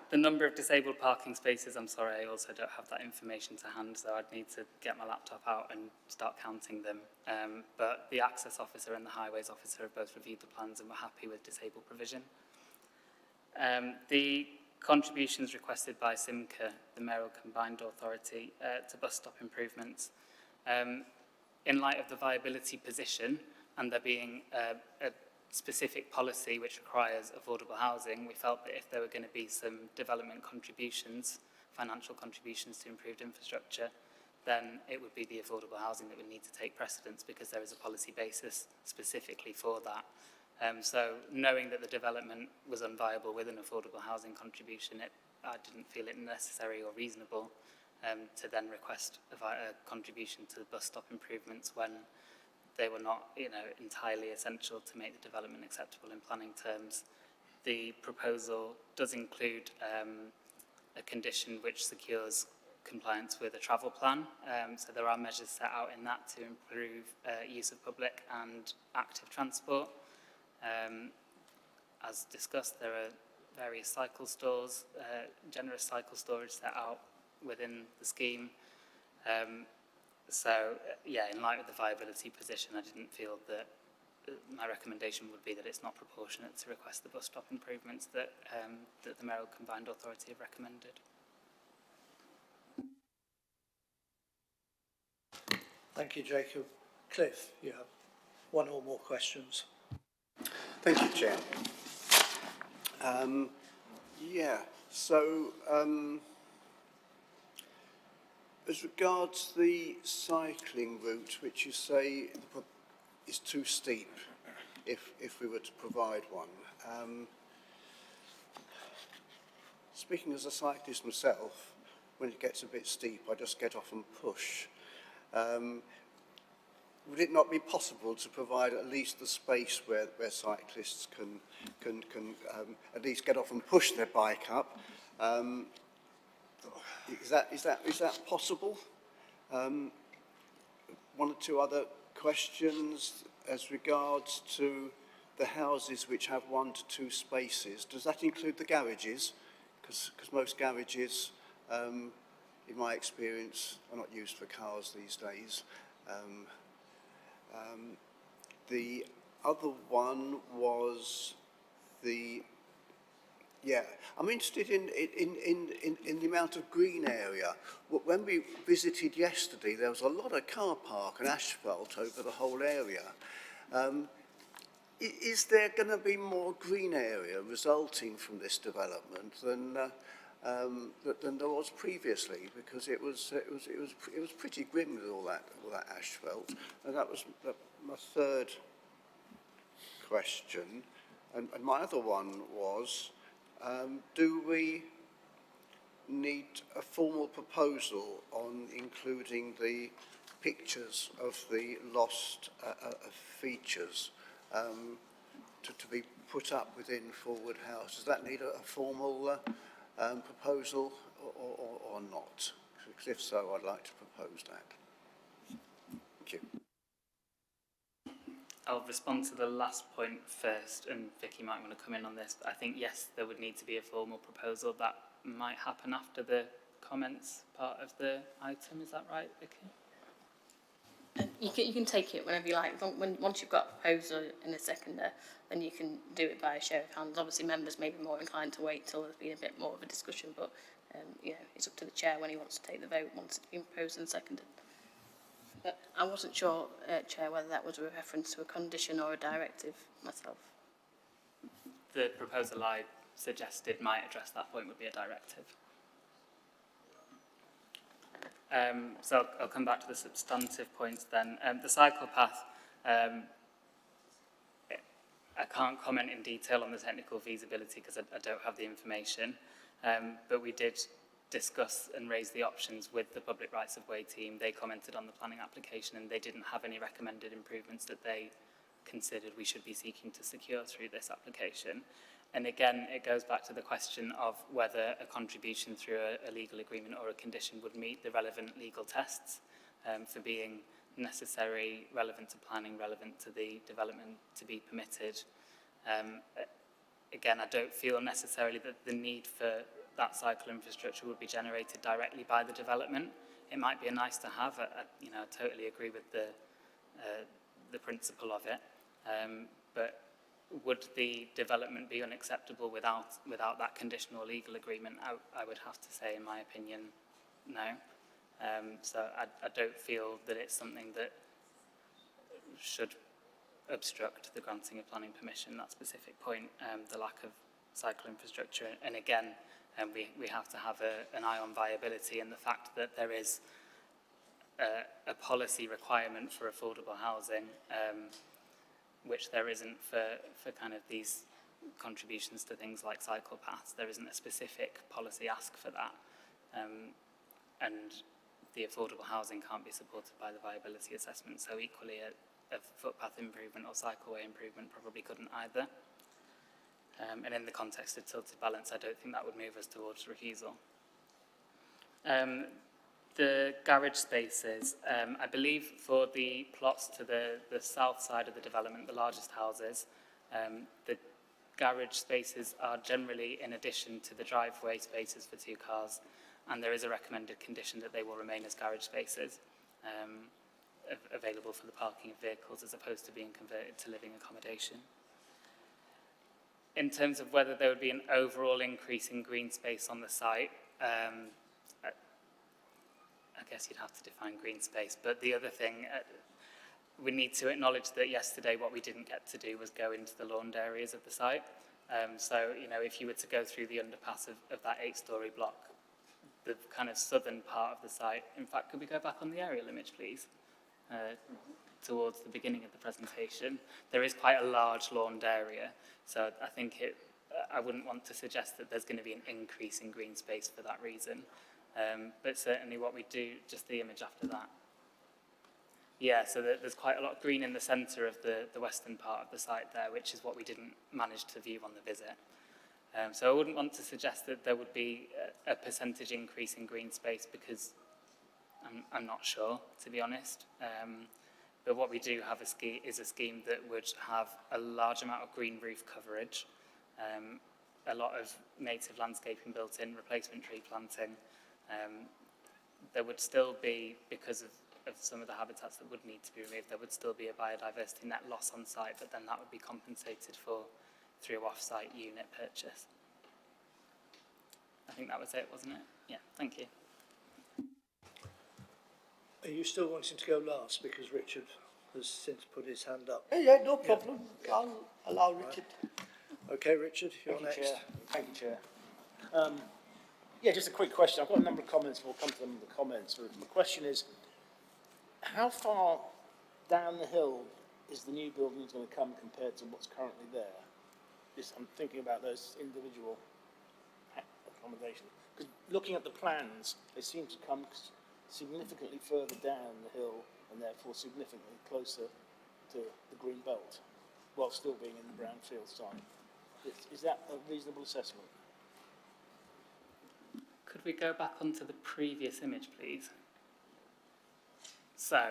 The number of disabled parking spaces, I'm sorry, I also don't have that information to hand, so I'd need to get my laptop out and start counting them. But the access officer and the highways officer have both reviewed the plans and were happy with disabled provision. The contributions requested by SIMCA, the Mayoral Combined Authority, to bus stop improvements. In light of the viability position and there being a specific policy which requires affordable housing, we felt that if there were going to be some development contributions, financial contributions to improved infrastructure, then it would be the affordable housing that would need to take precedence because there is a policy basis specifically for that. So knowing that the development was unviable with an affordable housing contribution, I didn't feel it necessary or reasonable to then request a contribution to the bus stop improvements when they were not, entirely essential to make the development acceptable in planning terms. The proposal does include a condition which secures compliance with a travel plan. So there are measures set out in that to improve use of public and active transport. As discussed, there are various cycle stores, generous cycle storage set out within the scheme. In light of the viability position, I didn't feel that my recommendation would be that it's not proportionate to request the bus stop improvements that the Mayoral Combined Authority have recommended. Thank you, Jacob. Cliffe, you have one or more questions. Thank you, Chair. As regards the cycling route, which you say is too steep if we were to provide one, speaking as a cyclist myself, when it gets a bit steep, I just get off and push. Would it not be possible to provide at least the space where cyclists can at least get off and push their bike up? Is that possible? One or two other questions as regards to the houses which have 1 to 2 spaces. Does that include the garages? Because most garages, in my experience, are not used for cars these days. The other one was I'm interested in the amount of green area. When we visited yesterday, there was a lot of car park and asphalt over the whole area. Is there going to be more green area resulting from this development than there was previously? Because it was pretty grim with all that asphalt. And that was my third question. And my other one was, do we need a formal proposal on including the pictures of the lost features to be put up within Forward House? Does that need a formal proposal or not? Because if so, I'd like to propose that. Thank you. I'll respond to the last point first, and Vicky might want to come in on this, but I think, yes, there would need to be a formal proposal. That might happen after the comments part of the item. Is that right, Vicky? You can take it whenever you like. Once you've got a proposal in a seconder, then you can do it by a show of hands. Obviously, members may be more inclined to wait till there's been a bit more of a discussion, but it's up to the chair when he wants to take the vote once it's been proposed and seconded. But I wasn't sure, Chair, whether that was a reference to a condition or a directive myself. The proposal I suggested might address that point would be a directive. So I'll come back to the substantive points then. The cycle path, I can't comment in detail on the technical feasibility because I don't have the information, but we did discuss and raise the options with the public rights of way team. They commented on the planning application and they didn't have any recommended improvements that they considered we should be seeking to secure through this application. And again, it goes back to the question of whether a contribution through a legal agreement or a condition would meet the relevant legal tests for being necessary, relevant to planning, relevant to the development to be permitted. Again, I don't feel necessarily that the need for that cycle infrastructure would be generated directly by the development. It might be a nice to have. I totally agree with the principle of it. But would the development be unacceptable without that conditional legal agreement? I would have to say, in my opinion, no. So I don't feel that it's something that should obstruct the granting of planning permission, that specific point, the lack of cycle infrastructure. And again, we have to have an eye on viability and the fact that there is a policy requirement for affordable housing, which there isn't for kind of these contributions to things like cycle paths. There isn't a specific policy ask for that. And the affordable housing can't be supported by the viability assessment. So equally, a footpath improvement or cycleway improvement probably couldn't either. And in the context of tilted balance, I don't think that would move us towards refusal. The garage spaces, I believe for the plots to the south side of the development, the largest houses, the garage spaces are generally in addition to the driveway spaces for 2 cars, and there is a recommended condition that they will remain as garage spaces available for the parking of vehicles as opposed to being converted to living accommodation. In terms of whether there would be an overall increase in green space on the site, I guess you'd have to define green space, but the other thing, we need to acknowledge that yesterday what we didn't get to do was go into the lawned areas of the site. So, you know, if you were to go through the underpass of that 8-storey block, the kind of southern part of the site, in fact, could we go back on the aerial image, please? Towards the beginning of the presentation, there is quite a large lawned area, so I think I wouldn't want to suggest that there's going to be an increase in green space for that reason. But certainly what we do, just the image after that. Yeah, so there's quite a lot of green in the centre of the western part of the site there, which is what we didn't manage to view on the visit. So I wouldn't want to suggest that there would be a percentage increase in green space because I'm not sure, to be honest. But what we do have is a scheme that would have a large amount of green roof coverage, a lot of native landscaping built in, replacement tree planting. There would still be, because of some of the habitats that would need to be removed, there would still be a biodiversity net loss on site, but then that would be compensated for through off-site unit purchase. I think that was it, wasn't it? Yeah, thank you. Are you still wanting to go last because Richard has since put his hand up? Yeah, no problem. Yeah. I'll allow Richard. Okay, Richard, you're Thank you, next. Chair. Thank you, Chair. Yeah, just a quick question. I've got a number of comments, we'll come to them in the comments. But the question is, how far down the hill is the new building going to come compared to what's currently there? I'm thinking about those individual accommodations. Because looking at the plans, they seem to come significantly further down the hill and therefore significantly closer to the green belt, while still being in the brownfield site. Is that a reasonable assessment? Could we go back onto the previous image, please? So,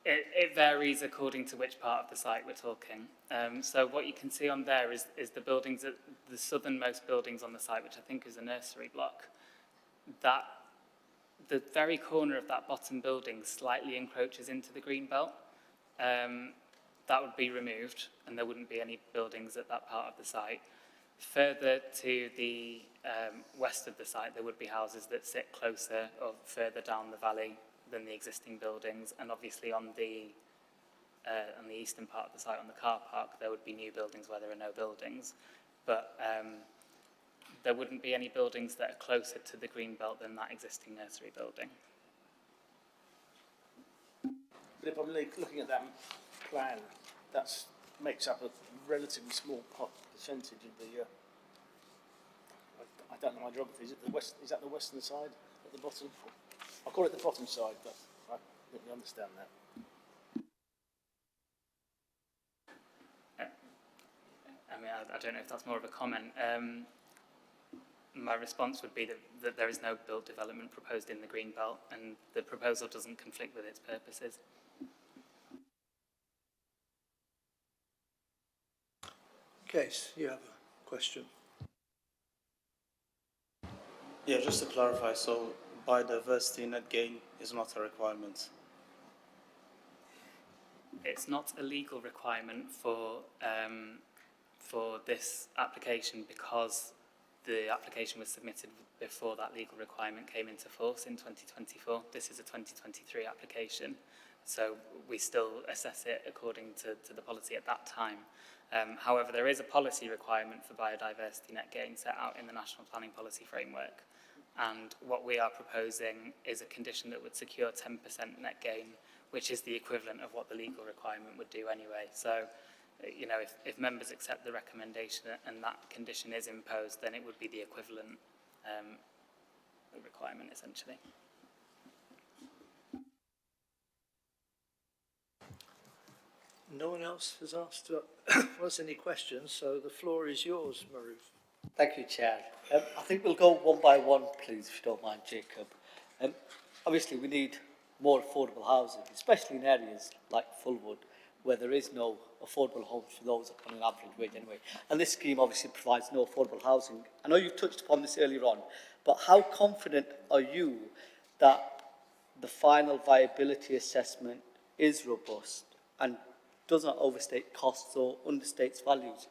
it varies according to which part of the site we're talking. So what you can see on there is the buildings, the southernmost buildings on the site, which I think is a nursery block. The very corner of that bottom building slightly encroaches into the green belt. That would be removed, and there wouldn't be any buildings at that part of the site. Further to the west of the site, there would be houses that sit closer or further down the valley than the existing buildings, and obviously on the eastern part of the site, on the car park, there would be new buildings where there are no buildings. But there wouldn't be any buildings that are closer to the green belt than that existing nursery building. But if I'm looking at that plan, that makes up a relatively small percentage of the. I don't know my geography. Is it the west? Is that the western side at the bottom? I'll call it the bottom side, but I think you understand that. I mean, I don't know if that's more of a comment. My response would be that there is no built development proposed in the green belt, and the proposal doesn't conflict with its purposes. Case, you have a question. Yeah, just to clarify, so biodiversity net gain is not a requirement? It's not a legal requirement for this application because the application was submitted before that legal requirement came into force in 2024. This is a 2023 application, so we still assess it according to the policy at that time. However, there is a policy requirement for biodiversity net gain set out in the National Planning Policy Framework, and what we are proposing is a condition that would secure 10% net gain, which is the equivalent of what the legal requirement would do anyway. So, you know, if members accept the recommendation and that condition is imposed, then it would be the equivalent requirement, essentially. No one else has asked us any questions, so the floor is yours, Maruf. Thank you, Chair. I think we'll go one by one, please, if you don't mind, Jacob. Obviously, we need more affordable housing, especially in areas like Fulwood, where there is no affordable homes for those on an average wage anyway. And this scheme obviously provides no affordable housing. I know you touched upon this earlier on, but how confident are you that the final viability assessment is robust and does not overstate costs or understates values?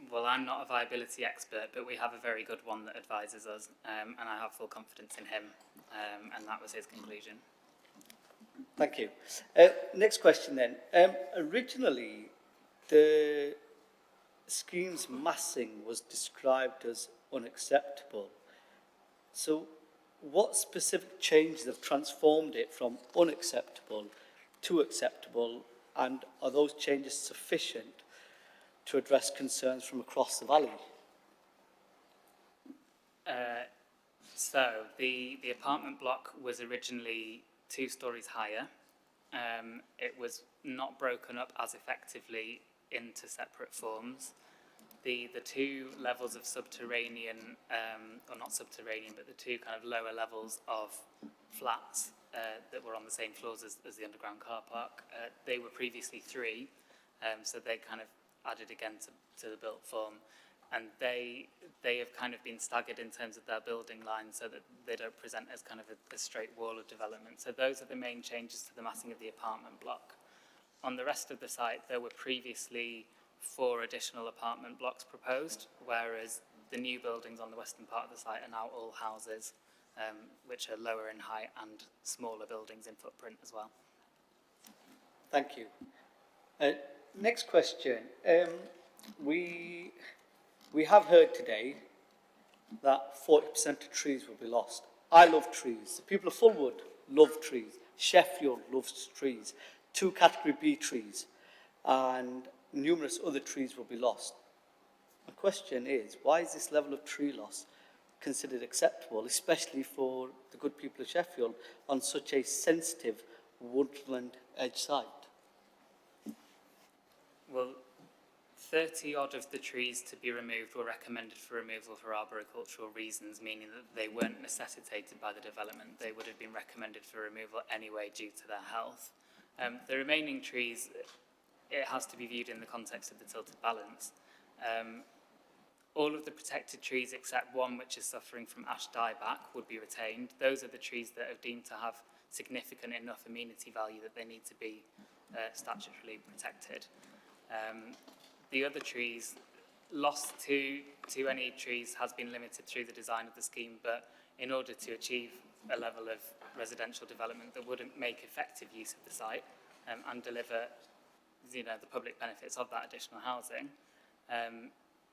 Well, I'm not a viability expert, but we have a very good one that advises us, and I have full confidence in him, and that was his conclusion. Thank you. Next question then. Originally, the scheme's massing was described as unacceptable. So what specific changes have transformed it from unacceptable to acceptable, and are those changes sufficient to address concerns from across the valley? So the apartment block was originally 2 stories higher. It was not broken up as effectively into separate forms. The 2 levels of subterranean, or not subterranean, but the 2 kind of lower levels of flats that were on the same floors as the underground car park, they were previously 3, so they kind of added again to the built form, and they have kind of been staggered in terms of their building lines so that they don't present as kind of a straight wall of development. So those are the main changes to the massing of the apartment block. On the rest of the site, there were previously 4 additional apartment blocks proposed, whereas the new buildings on the western part of the site are now all houses, which are lower in height and smaller buildings in footprint as well. Thank you. Next question. We have heard today that 40% of trees will be lost. I love trees. The people of Fulwood love trees. Sheffield loves trees. 2 category B trees, and numerous other trees will be lost. My question is, why is this level of tree loss considered acceptable, especially for the good people of Sheffield, on such a sensitive woodland edge site? Well, 30 odd of the trees to be removed were recommended for removal for arboricultural reasons, meaning that they weren't necessitated by the development. They would have been recommended for removal anyway due to their health. The remaining trees, it has to be viewed in the context of the tilted balance. All of the protected trees except one which is suffering from ash dieback would be retained. Those are the trees that are deemed to have significant enough amenity value that they need to be statutorily protected. The other trees, loss to any trees has been limited through the design of the scheme, but in order to achieve a level of residential development that wouldn't make effective use of the site and deliver the public benefits of that additional housing,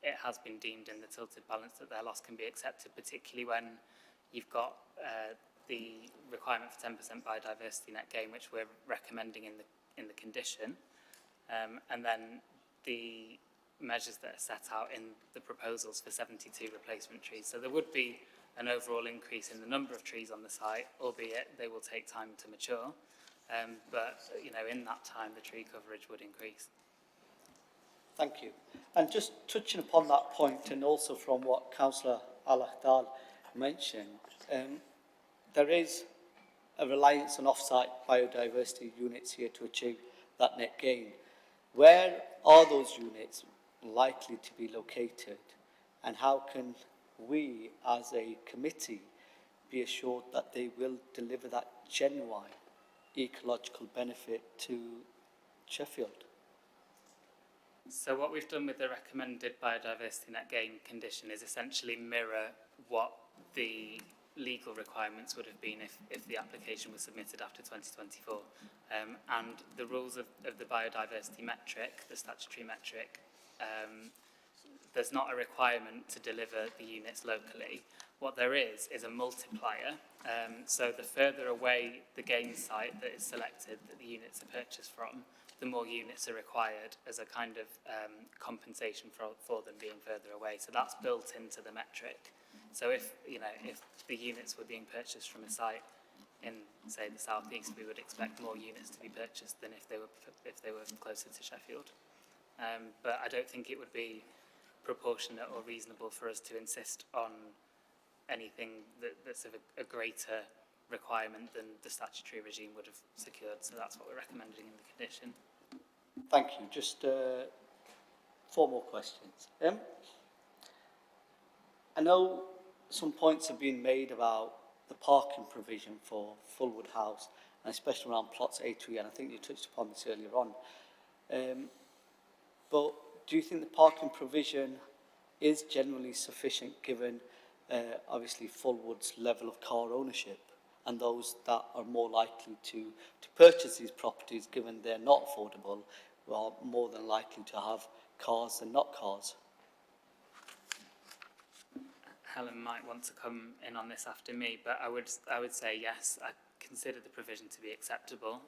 it has been deemed in the tilted balance that their loss can be accepted, particularly when you've got the requirement for 10% biodiversity net gain, which we're recommending in the condition, and then the measures that are set out in the proposals for 72 replacement trees. So there would be an overall increase in the number of trees on the site, albeit they will take time to mature. But in that time, the tree coverage would increase. Thank you. And just touching upon that point, and also from what Councillor Al-Ahdal mentioned, there is a reliance on off-site biodiversity units here to achieve that net gain. Where are those units likely to be located, and how can we as a committee be assured that they will deliver that genuine ecological benefit to Sheffield? So what we've done with the recommended biodiversity net gain condition is essentially mirror what the legal requirements would have been if the application was submitted after 2024. And the rules of the biodiversity metric, the statutory metric, there's not a requirement to deliver the units locally. What there is a multiplier. So the further away the gain site that is selected that the units are purchased from, the more units are required as a kind of compensation for them being further away. So that's built into the metric. So if the units were being purchased from a site in, say, the southeast, we would expect more units to be purchased than if they were closer to Sheffield. But I don't think it would be proportionate or reasonable for us to insist on anything that's of a greater requirement than the statutory regime would have secured. So that's what we're recommending in the condition. Thank you. Just 4 more questions. I know some points have been made about the parking provision for Fulwood House, and especially around plots A to E, and I think you touched upon this earlier on. But do you think the parking provision is generally sufficient given obviously Fulwood's level of car ownership and those that are more likely to purchase these properties given they're not affordable are more than likely to have cars than not cars? Helen might want to come in on this after me, but I would say yes, I consider the provision to be acceptable.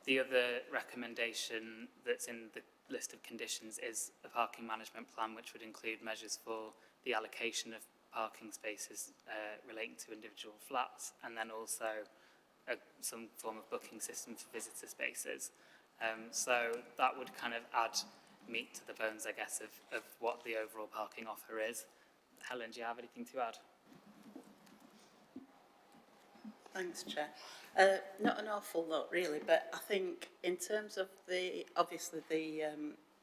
The other recommendation that's in the list of conditions is a parking management plan which would include measures for the allocation of parking spaces relating to individual flats, and then also some form of booking system for visitor spaces. So that would kind of add meat to the bones, I guess, of what the overall parking offer is. Helen, do you have anything to add? Thanks, Chair. Not an awful lot, really, but I think in terms of the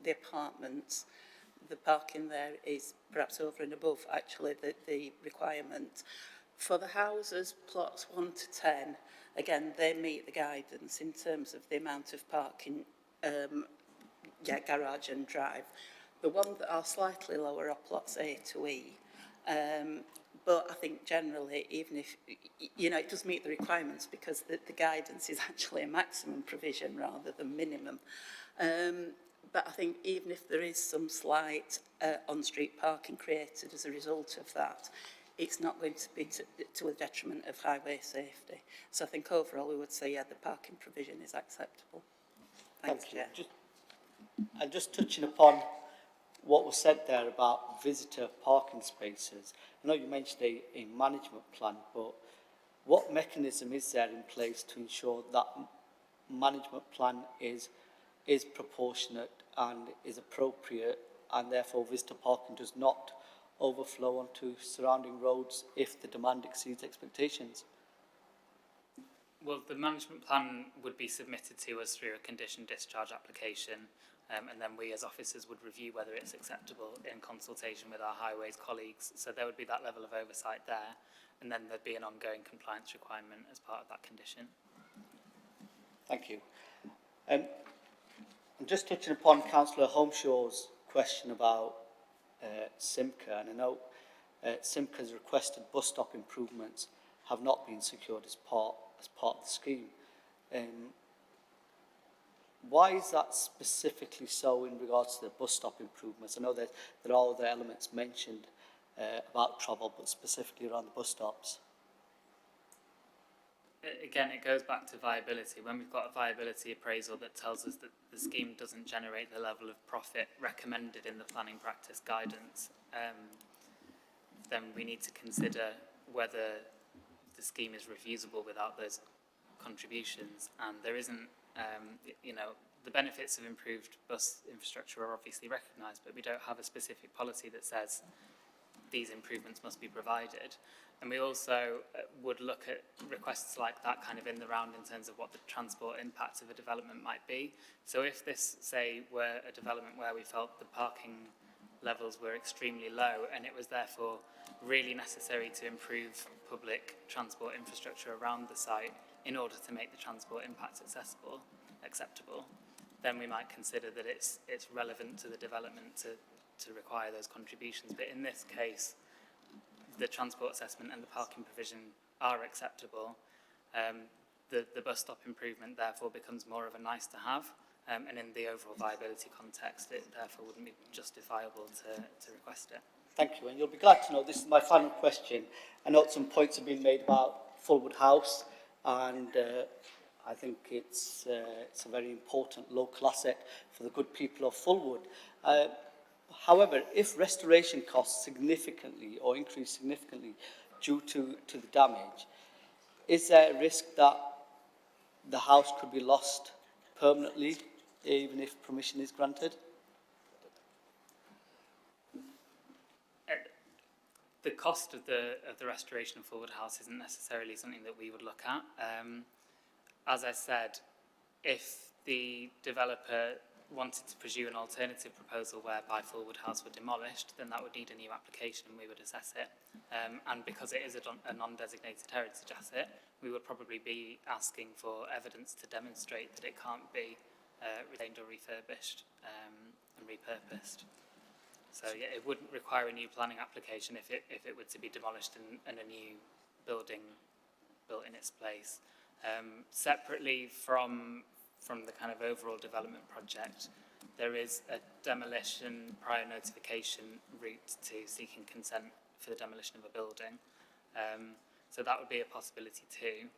apartments, the parking there is perhaps over and above actually the requirement. For the houses, plots 1 to 10, again, they meet the guidance in terms of the amount of parking, garage and drive. The ones that are slightly lower are plots A to E. But I think generally, even if, it does meet the requirements because the guidance is actually a maximum provision rather than minimum. But I think even if there is some slight on-street parking created as a result of that, it's not going to be to a detriment of highway safety. So I think overall we would say, yeah, the parking provision is acceptable. Thanks, Chair. Just touching upon what was said there about visitor parking spaces. I know you mentioned a management plan, but what mechanism is there in place to ensure that management plan is proportionate and is appropriate, and therefore visitor parking does not overflow onto surrounding roads if the demand exceeds expectations? Well, the management plan would be submitted to us through a condition discharge application, and then we as officers would review whether it's acceptable in consultation with our highways colleagues. So there would be that level of oversight there, and then there'd be an ongoing compliance requirement as part of that condition. Thank you. I'm just touching upon Councillor Holmshaw's question about Simca, and I know Simca's requested bus stop improvements have not been secured as part of the scheme. Why is that specifically so in regards to the bus stop improvements? I know that there are other elements mentioned about travel, but specifically around the bus stops. Again, it goes back to viability. When we've got a viability appraisal that tells us that the scheme doesn't generate the level of profit recommended in the planning practice guidance, then we need to consider whether the scheme is refusable without those contributions. And there isn't, the benefits of improved bus infrastructure are obviously recognised, but we don't have a specific policy that says these improvements must be provided. And we also would look at requests like that kind of in the round in terms of what the transport impact of a development might be. So if this, say, were a development where we felt the parking levels were extremely low and it was therefore really necessary to improve public transport infrastructure around the site in order to make the transport impact acceptable, then we might consider that it's relevant to the development to require those contributions. But in this case, the transport assessment and the parking provision are acceptable. The bus stop improvement therefore becomes more of a nice to have, and in the overall viability context, it therefore wouldn't be justifiable to request it. Thank you, and you'll be glad to know this is my final question. I know some points have been made about Fulwood House, and I think it's a very important local asset for the good people of Fulwood. However, if restoration costs significantly or increase significantly due to the damage, is there a risk that the house could be lost permanently, even if permission is granted? the cost of the restoration of Fulwood House isn't necessarily something that we would look at. As I said, if the developer wanted to pursue an alternative proposal whereby Fulwood House were demolished, then that would need a new application and we would assess it. And because it is a non-designated heritage asset, we would probably be asking for evidence to demonstrate that it can't be retained or refurbished and repurposed. So yeah, it wouldn't require a new planning application if it were to be demolished and a new building built in its place. Separately from the kind of overall development project, there is a demolition prior notification route to seeking consent for the demolition of a building. So that would be a possibility too.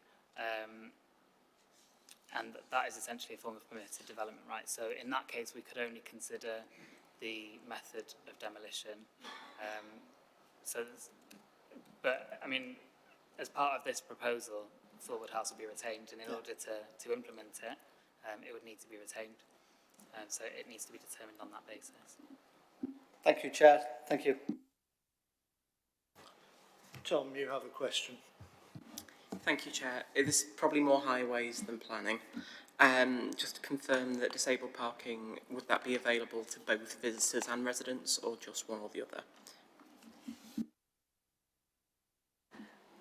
And that is essentially a form of permitted development right. So in that case, we could only consider the method of demolition. But I mean, as part of this proposal, Fulwood House will be retained, and in order to implement it, it would need to be retained. So it needs to be determined on that basis. Thank you, Chair. Thank you. Tom, you have a question. Thank you, Chair. This is probably more highways than planning. Just to confirm that disabled parking, would that be available to both visitors and residents, or just one or the other?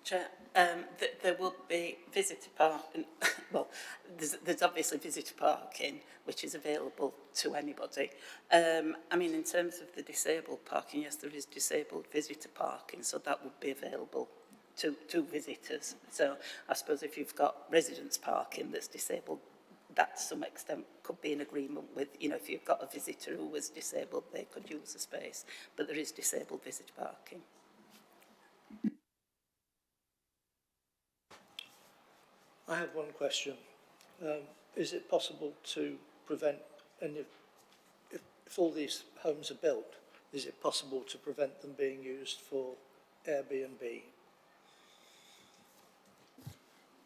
Chair, there will be visitor parking. Well, there's obviously visitor parking, which is available to anybody. I mean, in terms of the disabled parking, yes, there is disabled visitor parking, so that would be available to visitors. So I suppose if you've got residents parking that's disabled, that to some extent could be in agreement with, you know, if you've got a visitor who was disabled, they could use the space, but there is disabled visitor parking. I have one question. Is it possible to prevent any, if all these homes are built, is it possible to prevent them being used for Airbnb?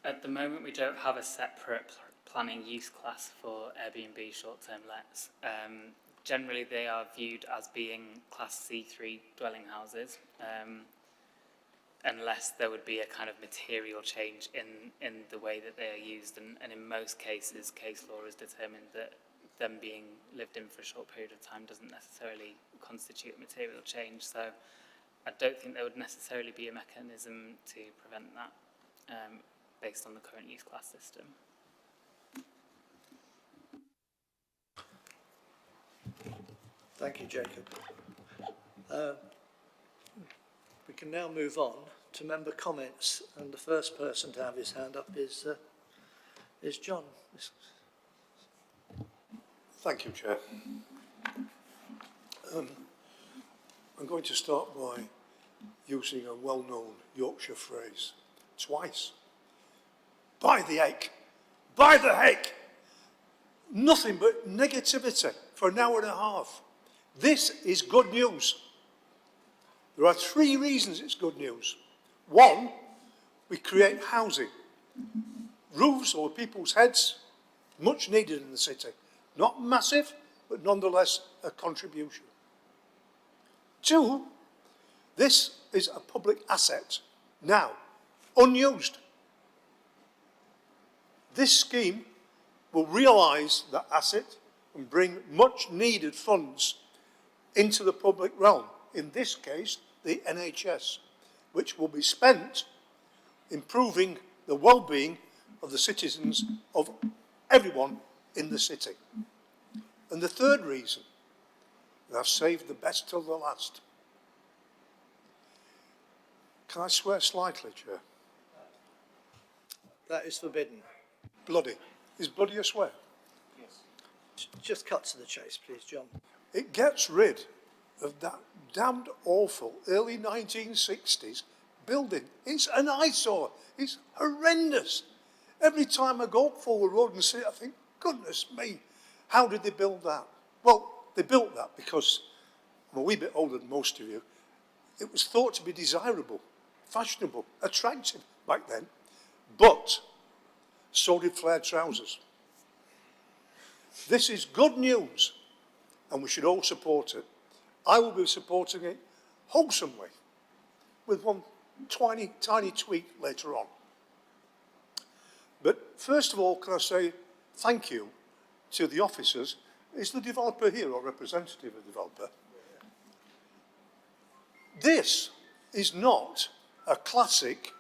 At the moment, we don't have a separate planning use class for Airbnb short-term lets. Generally, they are viewed as being Class C3 dwelling houses, unless there would be a kind of material change in the way that they are used. And in most cases, case law has determined that them being lived in for a short period of time doesn't necessarily constitute a material change. So I don't think there would necessarily be a mechanism to prevent that based on the current use class system. Thank you, Jacob. We can now move on to member comments, and the first person to have his hand up is John. Thank you, Chair. I'm going to start by using a well-known Yorkshire phrase twice. By the ache, by the hake. Nothing but negativity for an hour and a half. This is good news. There are 3 reasons it's good news. 1, we create housing. Roofs over people's heads, much needed in the city. Not massive, but nonetheless a contribution. 2, this is a public asset, now, unused. This scheme will realise that asset and bring much needed funds into the public realm, in this case, the NHS, which will be spent improving the well-being of the citizens of everyone in the city. And the 3rd reason, and I've saved the best till the last. Can I swear slightly, Chair? That is forbidden. Bloody. Is bloody a swear? Yes. Just cut to the chase, please, John. It gets rid of that damned awful early 1960s building. It's an eyesore. It's horrendous. Every time I go up Fulwood Road and see it, I think, goodness me, how did they build that? Well, they built that because, I'm a wee bit older than most of you, it was thought to be desirable, fashionable, attractive back then, but so did flared trousers. This is good news, and we should all support it. I will be supporting it wholesomely. with one tiny tweak later on. But first of all, can I say thank you to the officers. Is the developer here or representative of the developer? This is not a classic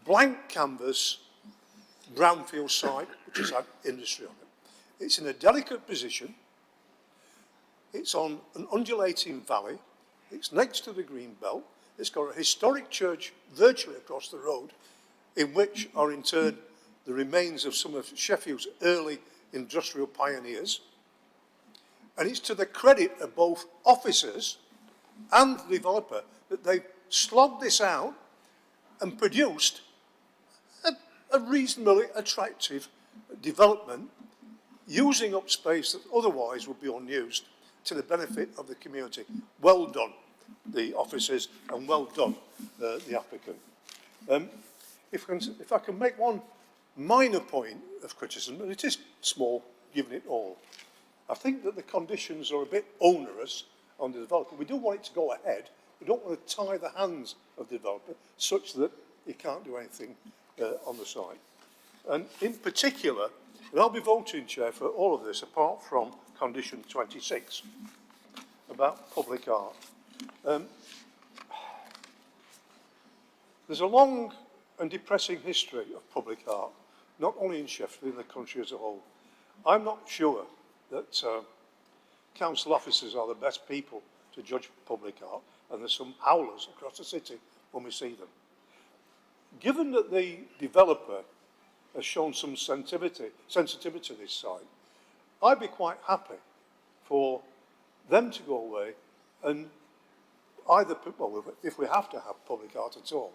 blank canvas brownfield site which has had industry on it. It's in a delicate position. It's on an undulating valley. It's next to the green belt. It's got a historic church virtually across the road, in which are interred the remains of some of Sheffield's early industrial pioneers. And it's to the credit of both officers and the developer that they slogged this out and produced a reasonably attractive development, using up space that otherwise would be unused to the benefit of the community. Well done, the officers, and well done, the applicant. If I can make one minor point of criticism, and it is small, given it all, I think that the conditions are a bit onerous on the developer. We do want it to go ahead. We don't want to tie the hands of the developer such that he can't do anything on the site. And in particular, and I'll be voting, Chair, for all of this, apart from condition 26, about public art. There's a long and depressing history of public art, not only in Sheffield, in the country as a whole. I'm not sure that council officers are the best people to judge public art, and there's some howlers across the city when we see them. Given that the developer has shown some sensitivity to this site, I'd be quite happy for them to go away and either, well, if we have to have public art at all,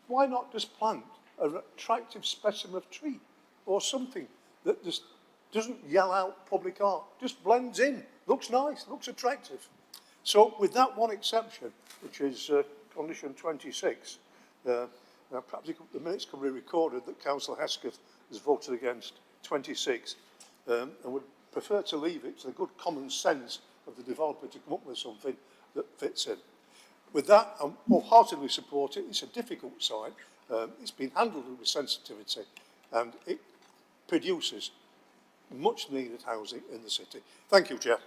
why not just plant an attractive specimen of tree or something that just doesn't yell out public art, just blends in, looks nice, looks attractive. So with that one exception, which is condition 26, perhaps the minutes can be recorded that Councillor Hesketh has voted against 26 and would prefer to leave it to the good common sense of the developer to come up with something that fits in. With that, I wholeheartedly support it. It's a difficult site. It's been handled with sensitivity, and it produces much needed housing in the city. Thank you, Chair.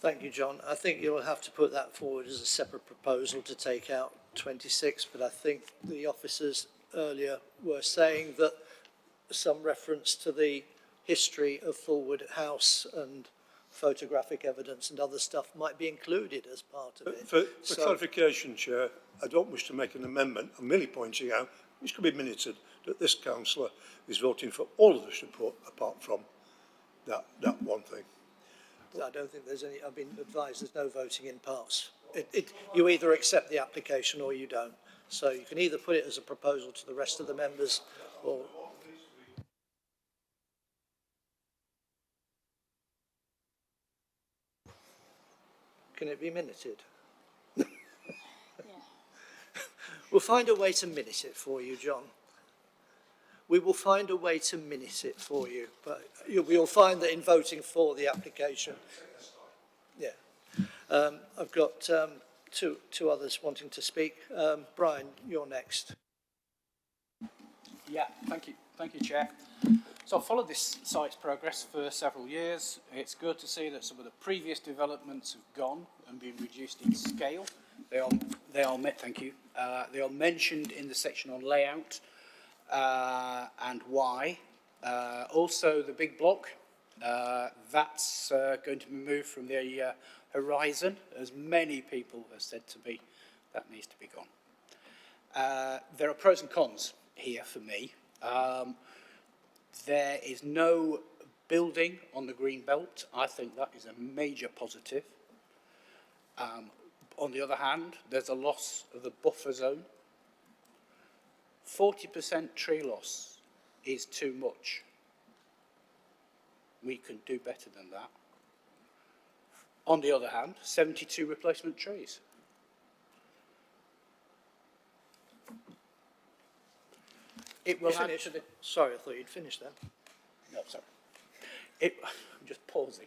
Thank you, John. I think you'll have to put that forward as a separate proposal to take out 26, but I think the officers earlier were saying that some reference to the history of Fulwood House and photographic evidence and other stuff might be included as part of it. For clarification, Chair, I don't wish to make an amendment. I'm merely pointing out, which could be minuted, that this councillor is voting for all of the support apart from that one thing. I don't think there's any, I've been advised there's no voting in parts. You either accept the application or you don't. So you can either put it as a proposal to the rest of the members or... Can it be minuted? Yeah. We'll find a way to minute it for you, John. We will find a way to minute it for you, but you'll find that in voting for the application, yeah. I've got two others wanting to speak. Brian, you're next. Yeah, thank you, Chair. So I've followed this site's progress for several years. It's good to see that some of the previous developments have gone and been reduced in scale. They are mentioned in the section on layout and why. Also, the big block, that's going to be moved from the horizon, as many people have said to me, that needs to be gone. There are pros and cons here for me. There is no building on the green belt. I think that is a major positive. On the other hand, there's a loss of the buffer zone. 40% tree loss is too much. We can do better than that. On the other hand, 72 replacement trees. It will add to the... Sorry, I thought you'd finished then. No, sorry. I'm just pausing.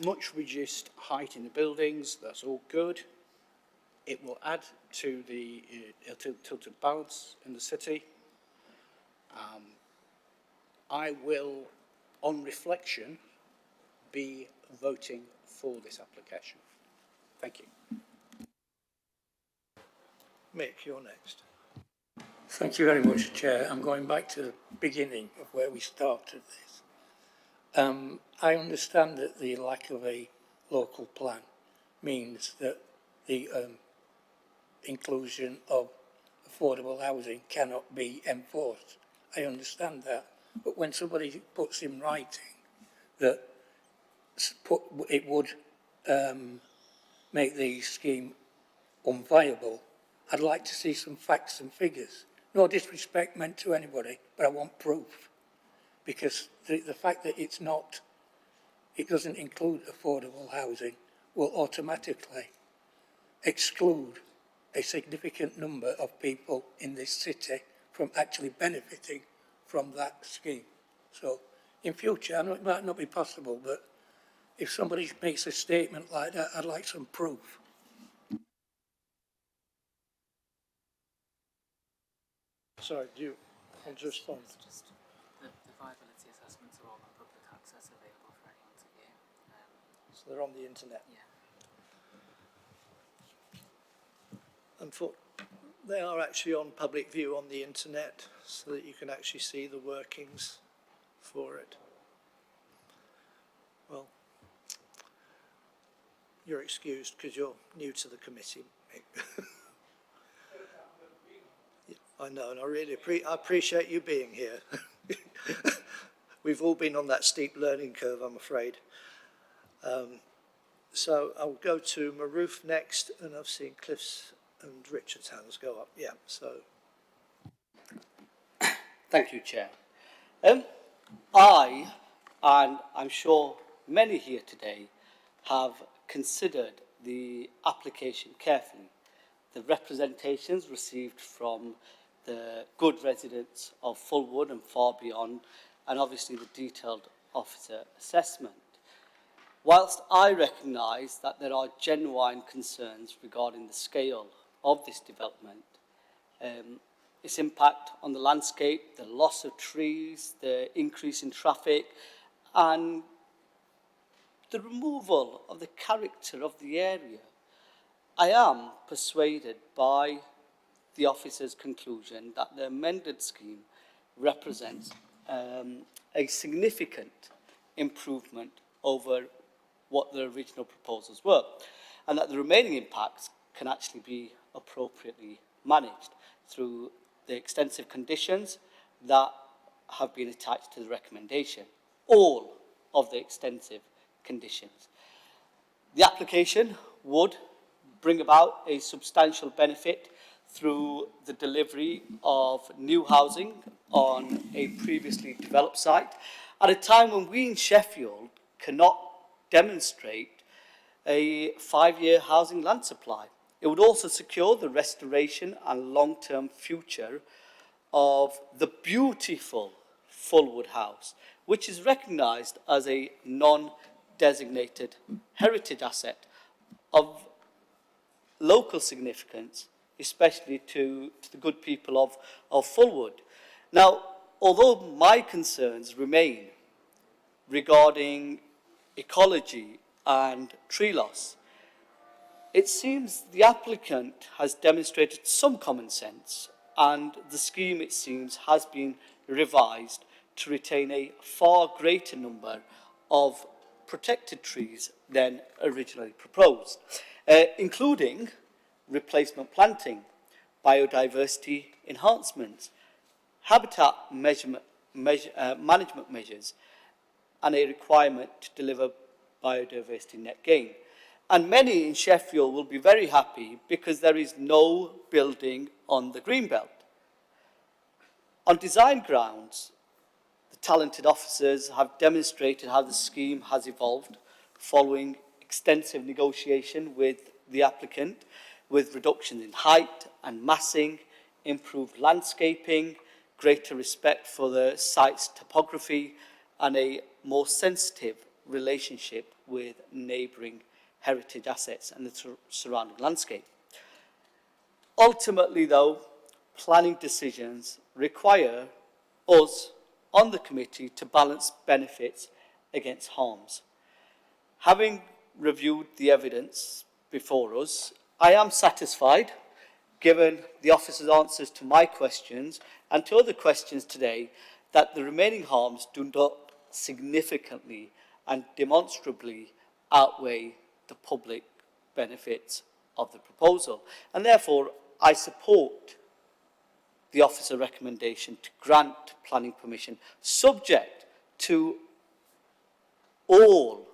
Much reduced height in the buildings, that's all good. It will add to the tilted balance in the city. I will, on reflection, be voting for this application. Thank you. Mick, you're next. Thank you very much, Chair. I'm going back to the beginning of where we started this. I understand that the lack of a local plan means that the inclusion of affordable housing cannot be enforced. I understand that. But when somebody puts in writing that it would make the scheme unviable, I'd like to see some facts and figures. No disrespect meant to anybody, but I want proof. Because the fact that it doesn't include affordable housing will automatically exclude a significant number of people in this city from actually benefiting from that scheme. So in future, I know it might not be possible, but if somebody makes a statement like that, I'd like some proof. Sorry, do you want to respond? It's just the viability assessments are all on public access available for anyone to view. So they're on the internet? Yeah. And they are actually on public view on the internet so that you can actually see the workings for it. Well, you're excused because you're new to the committee, Mick. Yeah, I know, and I really appreciate you being here. We've all been on that steep learning curve, I'm afraid. So I'll go to Maroof next, and I've seen Cliffe's and Richard's hands go up. Yeah, so. Thank you, Chair. I, and I'm sure many here today, have considered the application carefully. The representations received from the good residents of Fulwood and far beyond, and obviously the detailed officer assessment. Whilst I recognise that there are genuine concerns regarding the scale of this development, its impact on the landscape, the loss of trees, the increase in traffic, and the removal of the character of the area, I am persuaded by the officer's conclusion that the amended scheme represents a significant improvement over what the original proposals were, and that the remaining impacts can actually be appropriately managed through the extensive conditions that have been attached to the recommendation, all of the extensive conditions. The application would bring about a substantial benefit through the delivery of new housing on a previously developed site at a time when we in Sheffield cannot demonstrate a 5-year housing land supply. It would also secure the restoration and long-term future of the beautiful Fulwood House, which is recognised as a non-designated heritage asset of local significance, especially to the good people of Fulwood. Now, although my concerns remain regarding ecology and tree loss, it seems the applicant has demonstrated some common sense, and the scheme, it seems, has been revised to retain a far greater number of protected trees than originally proposed, including replacement planting, biodiversity enhancements, habitat management measures, and a requirement to deliver biodiversity net gain. And many in Sheffield will be very happy because there is no building on the greenbelt. On design grounds, the talented officers have demonstrated how the scheme has evolved following extensive negotiation with the applicant, with reductions in height and massing, improved landscaping, greater respect for the site's topography, and a more sensitive relationship with neighbouring heritage assets and the surrounding landscape. Ultimately, though, planning decisions require us on the committee to balance benefits against harms. Having reviewed the evidence before us, I am satisfied, given the officer's answers to my questions and to other questions today, that the remaining harms do not significantly and demonstrably outweigh the public benefits of the proposal. And therefore, I support the officer recommendation to grant planning permission subject to all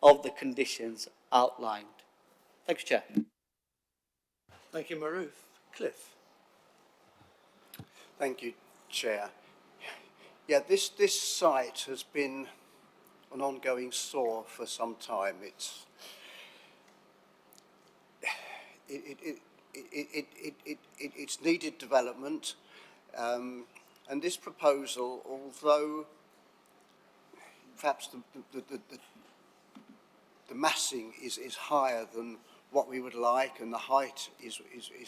of the conditions outlined. Thank you, Chair. Thank you, Maroof. Cliffe. Thank you, Chair. Yeah, this site has been an ongoing sore for some time. It's needed development, and this proposal, although perhaps the massing is higher than what we would like, and the height is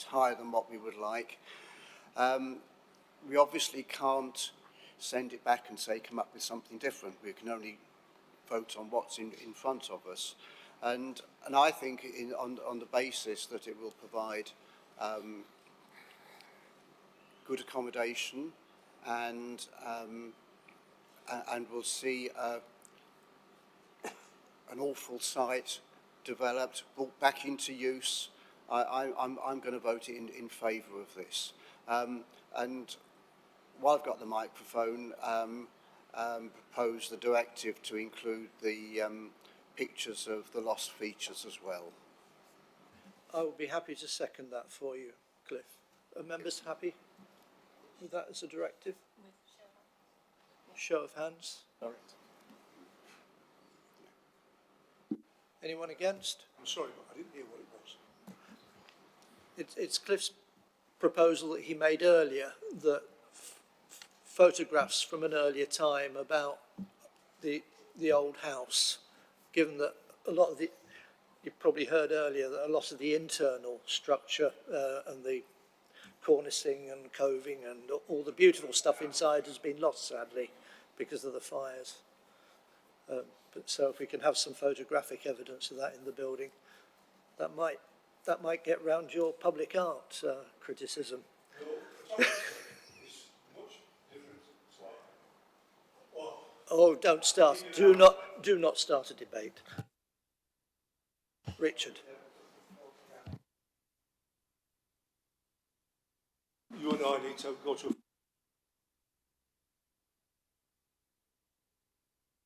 higher than what we would like, we obviously can't send it back and say come up with something different. We can only vote on what's in front of us. And I think on the basis that it will provide good accommodation and we'll see an awful site developed, brought back into use, I'm going to vote in favour of this. And while I've got the microphone, propose the directive to include the pictures of the lost features as well. I will be happy to second that for you, Cliff. Are members happy with that as a directive? Show of hands. Anyone against? I'm sorry, but I didn't hear what it was. It's Cliff's proposal that he made earlier, that photographs from an earlier time about the old house, given that a lot of the, you probably heard earlier that a lot of the internal structure and the cornicing and coving and all the beautiful stuff inside has been lost, sadly, because of the fires. But so if we can have some photographic evidence of that in the building, that might get round your public art criticism. Oh, don't start. Do not start a debate. Richard. You and I need to go to...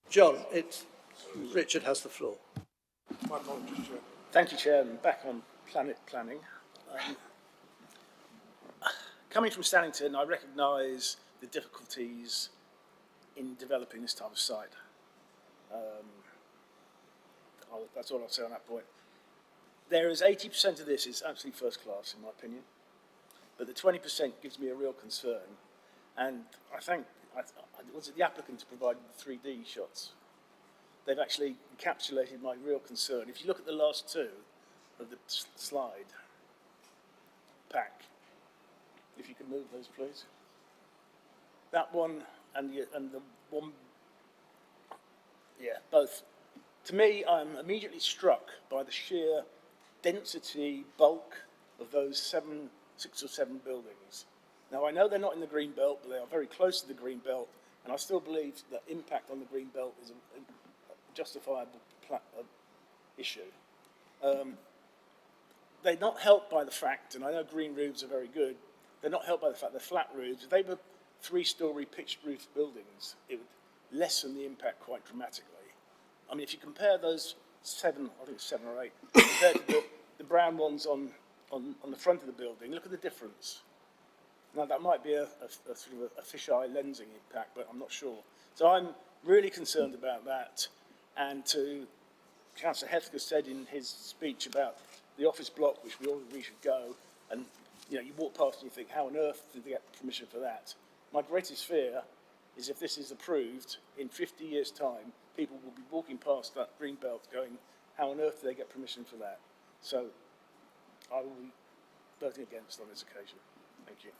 John, Richard has the floor. My apologies, Chair. Thank you, Chairman. Back on planning. Coming from Stannington, I recognise the difficulties in developing this type of site. That's all I'll say on that point. There is 80% of this is absolutely first class, in my opinion, but the 20% gives me a real concern. And I think, was it the applicant who provided the 3D shots? They've actually encapsulated my real concern. If you look at the last two of the slide pack, if you can move those, please. That one and the one, yeah, both. To me, I'm immediately struck by the sheer density, bulk of those 6 or 7 buildings. Now, I know they're not in the green belt, but they are very close to the green belt, and I still believe that impact on the green belt is a justifiable issue. They're not helped by the fact, and I know green roofs are very good, they're not helped by the fact they're flat roofs. If they were 3-storey pitched roof buildings, it would lessen the impact quite dramatically. I mean, if you compare those 7, I think it's 7 or 8, compared to the brown ones on the front of the building, look at the difference. Now, that might be a sort of a fisheye lensing impact, but I'm not sure. So I'm really concerned about that. And to Councillor Hefker said in his speech about the office block, which we all agree should go, and you walk past and you think, how on earth did they get permission for that? My greatest fear is if this is approved, in 50 years' time, people will be walking past that green belt going, how on earth do they get permission for that? So I will be voting against on this occasion. Thank you.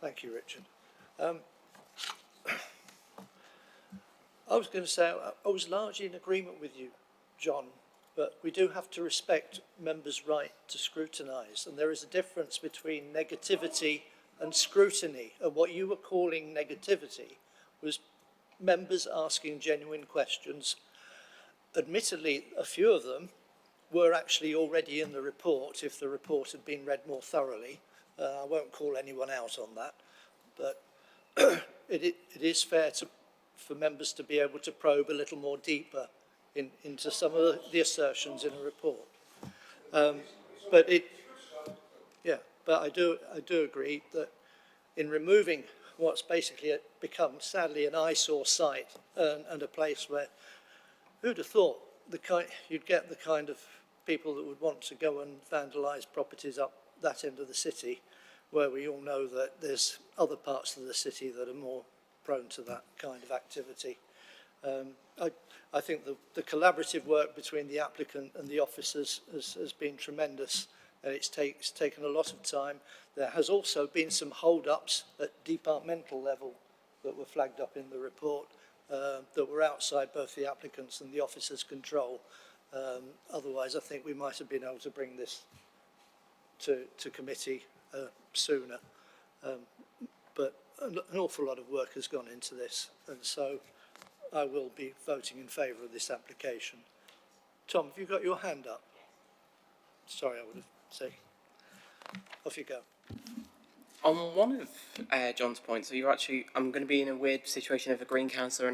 Thank you, Richard. I was going to say I was largely in agreement with you, John, but we do have to respect members' right to scrutinise, and there is a difference between negativity and scrutiny. And what you were calling negativity was members asking genuine questions. Admittedly, a few of them were actually already in the report if the report had been read more thoroughly. I won't call anyone out on that, but it is fair for members to be able to probe a little more deeper into some of the assertions in a report. But I do agree that in removing what's basically become sadly an eyesore site and a place where who'd have thought you'd get the kind of people that would want to go and vandalise properties up that end of the city, where we all know that there's other parts of the city that are more prone to that kind of activity. I think the collaborative work between the applicant and the officers has been tremendous, and it's taken a lot of time. There has also been some hold-ups at departmental level that were flagged up in the report that were outside both the applicants and the officers' control. Otherwise, I think we might have been able to bring this to committee sooner. But an awful lot of work has gone into this, and so I will be voting in favour of this application. Tom, have you got your hand up? Sorry, I would have said. Off you go. On one of John's points, so I'm going to be in a weird situation of a Green councillor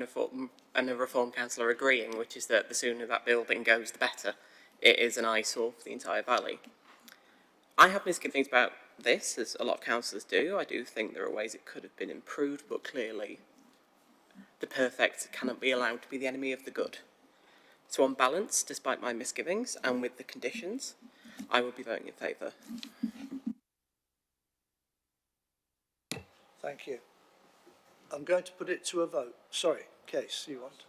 and a Reform councillor agreeing, which is that the sooner that building goes, the better. It is an eyesore for the entire valley. I have misgivings about this, as a lot of councillors do. I do think there are ways it could have been improved, but clearly the perfect cannot be allowed to be the enemy of the good. So on balance, despite my misgivings and with the conditions, I will be voting in favour. Thank you. I'm going to put it to a vote. Sorry, Case, you want?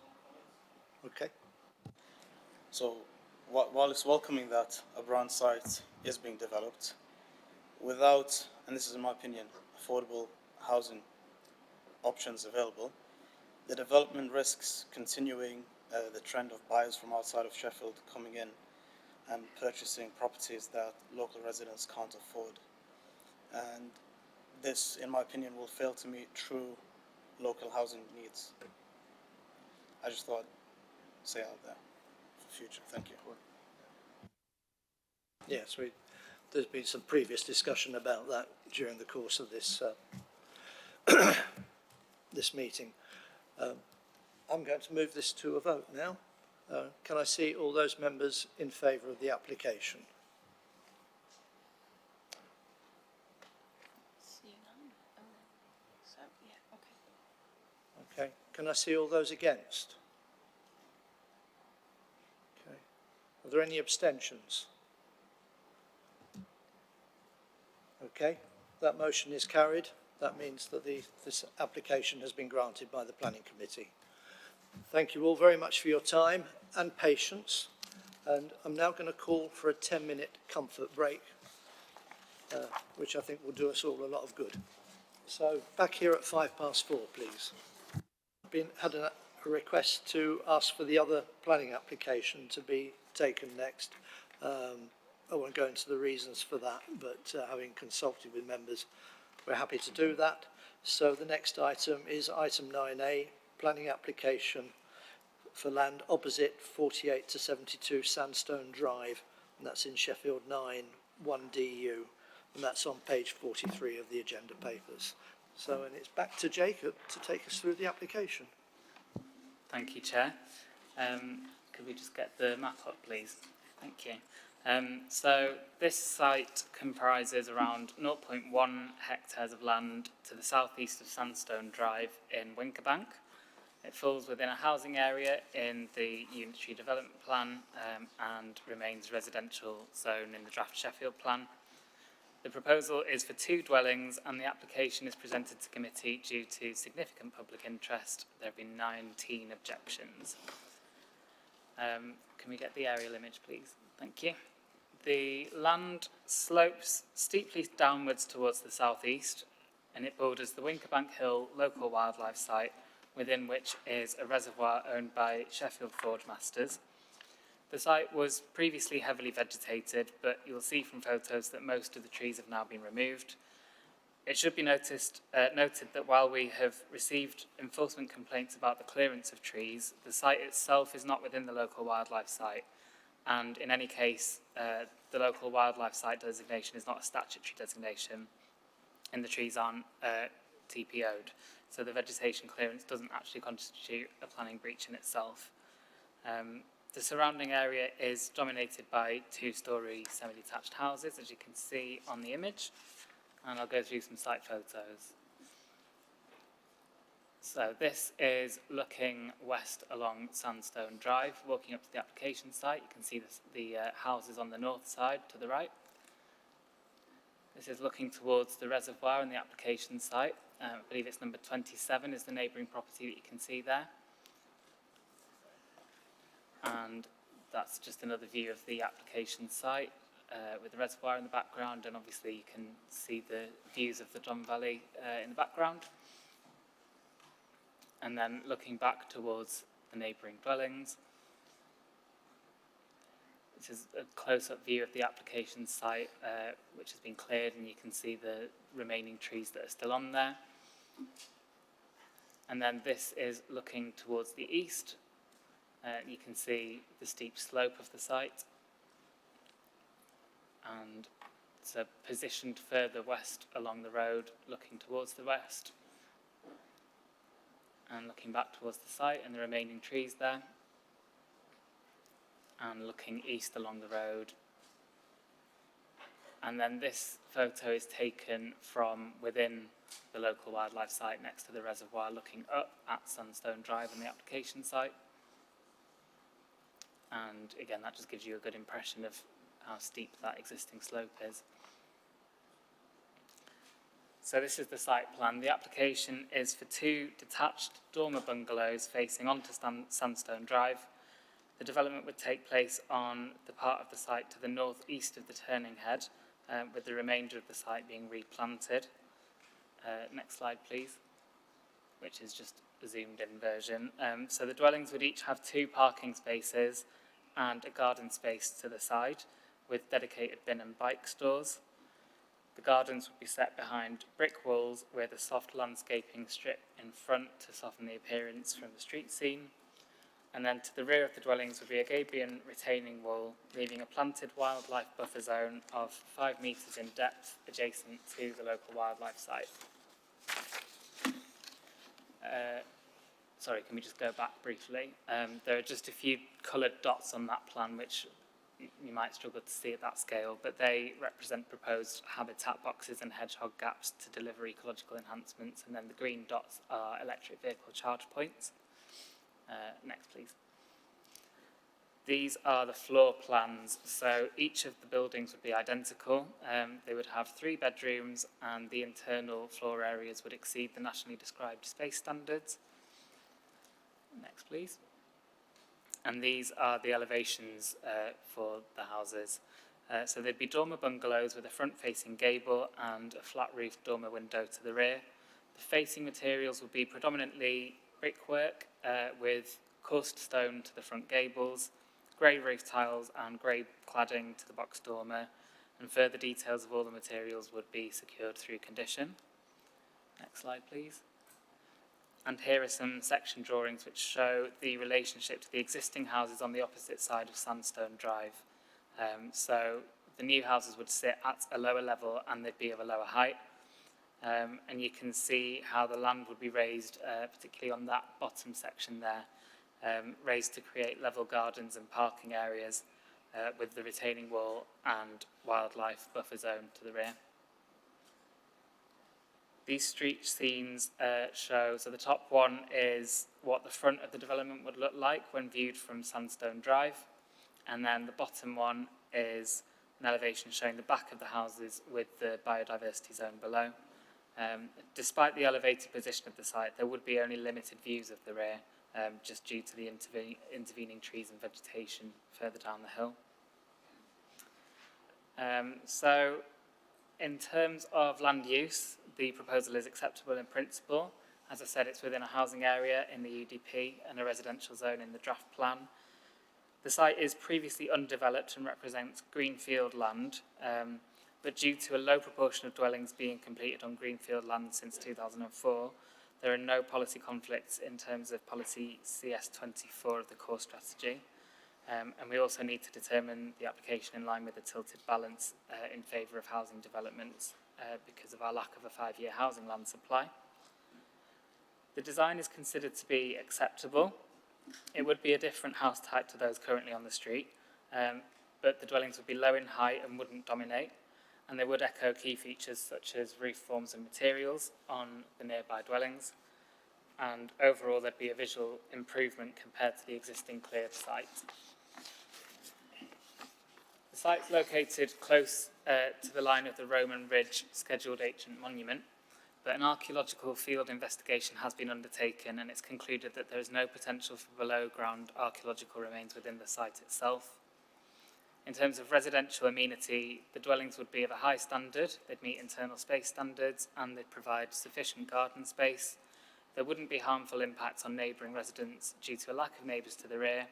Okay. So while it's welcoming that a brown site is being developed, without, and this is in my opinion, affordable housing options available, the development risks continuing the trend of buyers from outside of Sheffield coming in and purchasing properties that local residents can't afford. And this, in my opinion, will fail to meet true local housing needs. I just thought I'd say out there for future. Thank you. Yes, there's been some previous discussion about that during the course of this this meeting. I'm going to move this to a vote now. Can I see all those members in favour of the application? Okay. Can I see all those against? Okay. Are there any abstentions? Okay. That motion is carried. That means that this application has been granted by the Planning Committee. Thank you all very much for your time and patience. And I'm now going to call for a 10-minute comfort break, which I think will do us all a lot of good. So back here at 4:05, please. Had a request to ask for the other planning application to be taken next. I won't go into the reasons for that, but having consulted with members, we're happy to do that. So the next item is item 9A, planning application for land opposite 48 to 72 Sandstone Drive, and that's in Sheffield 9, 1DU, and that's on page 43 of the agenda papers. So, and it's back to Jacob to take us through the application. Thank you, Chair. Could we just get the map up, please? Thank you. So this site comprises around 0.1 hectares of land to the southeast of Sandstone Drive in Winkerbank. It falls within a housing area in the unitary development plan and remains residential zone in the draft Sheffield plan. The proposal is for 2 dwellings and the application is presented to committee due to significant public interest. There have been 19 objections. Can we get the aerial image, please? Thank you. The land slopes steeply downwards towards the southeast and it borders the Winkerbank Hill local wildlife site, within which is a reservoir owned by Sheffield Forge Masters. The site was previously heavily vegetated, but you'll see from photos that most of the trees have now been removed. It should be noted that while we have received enforcement complaints about the clearance of trees, the site itself is not within the local wildlife site, and in any case, the local wildlife site designation is not a statutory designation, and the trees aren't TPO'd. So the vegetation clearance doesn't actually constitute a planning breach in itself. The surrounding area is dominated by 2-storey semi-detached houses, as you can see on the image, and I'll go through some site photos. So this is looking west along Sandstone Drive, walking up to the application site. You can see the houses on the north side to the right. This is looking towards the reservoir and the application site. I believe it's number 27 is the neighbouring property that you can see there. And that's just another view of the application site with the reservoir in the background, and obviously you can see the views of the Don Valley in the background. And then looking back towards the neighbouring dwellings. This is a close-up view of the application site, which has been cleared, and you can see the remaining trees that are still on there. And then this is looking towards the east. You can see the steep slope of the site. And it's positioned further west along the road, looking towards the west. And looking back towards the site and the remaining trees there. And looking east along the road. And then this photo is taken from within the local wildlife site next to the reservoir, looking up at Sandstone Drive and the application site. And again, that just gives you a good impression of how steep that existing slope is. So this is the site plan. The application is for 2 detached dormer bungalows facing onto Sandstone Drive. The development would take place on the part of the site to the northeast of the turning head, with the remainder of the site being replanted. Next slide, please, which is just a zoomed-in version. So the dwellings would each have 2 parking spaces and a garden space to the side, with dedicated bin and bike stores. The gardens would be set behind brick walls with a soft landscaping strip in front to soften the appearance from the street scene. And then to the rear of the dwellings would be a gabion retaining wall, leaving a planted wildlife buffer zone of 5 metres in depth adjacent to the local wildlife site. Sorry, can we just go back briefly? There are just a few coloured dots on that plan which you might struggle to see at that scale, but they represent proposed habitat boxes and hedgehog gaps to deliver ecological enhancements, and then the green dots are electric vehicle charge points. Next, please. These are the floor plans, so each of the buildings would be identical. They would have 3 bedrooms and the internal floor areas would exceed the nationally described space standards. Next, please. And these are the elevations for the houses. So they'd be dormer bungalows with a front-facing gable and a flat-roofed dormer window to the rear. The facing materials would be predominantly brickwork with coursed stone to the front gables, grey roof tiles and grey cladding to the box dormer, and further details of all the materials would be secured through condition. Next slide, please. And here are some section drawings which show the relationship to the existing houses on the opposite side of Sandstone Drive. So the new houses would sit at a lower level and they'd be of a lower height. And you can see how the land would be raised, particularly on that bottom section there, raised to create level gardens and parking areas with the retaining wall and wildlife buffer zone to the rear. These street scenes show, so the top one is what the front of the development would look like when viewed from Sandstone Drive, and then the bottom one is an elevation showing the back of the houses with the biodiversity zone below. Despite the elevated position of the site, there would be only limited views of the rear, just due to the intervening trees and vegetation further down the hill. So in terms of land use, the proposal is acceptable in principle. As I said, it's within a housing area in the UDP and a residential zone in the draft plan. The site is previously undeveloped and represents greenfield land, but due to a low proportion of dwellings being completed on greenfield land since 2004, there are no policy conflicts in terms of policy CS24 of the core strategy. And we also need to determine the application in line with the tilted balance in favour of housing developments because of our lack of a 5-year housing land supply. The design is considered to be acceptable. It would be a different house type to those currently on the street, but the dwellings would be low in height and wouldn't dominate, and they would echo key features such as roof forms and materials on the nearby dwellings, and overall there'd be a visual improvement compared to the existing cleared site. The site's located close to the line of the Roman Ridge Scheduled Ancient Monument, but an archaeological field investigation has been undertaken and it's concluded that there is no potential for below-ground archaeological remains within the site itself. In terms of residential amenity, the dwellings would be of a high standard, they'd meet internal space standards and they'd provide sufficient garden space. There wouldn't be harmful impacts on neighbouring residents due to a lack of neighbours to the rear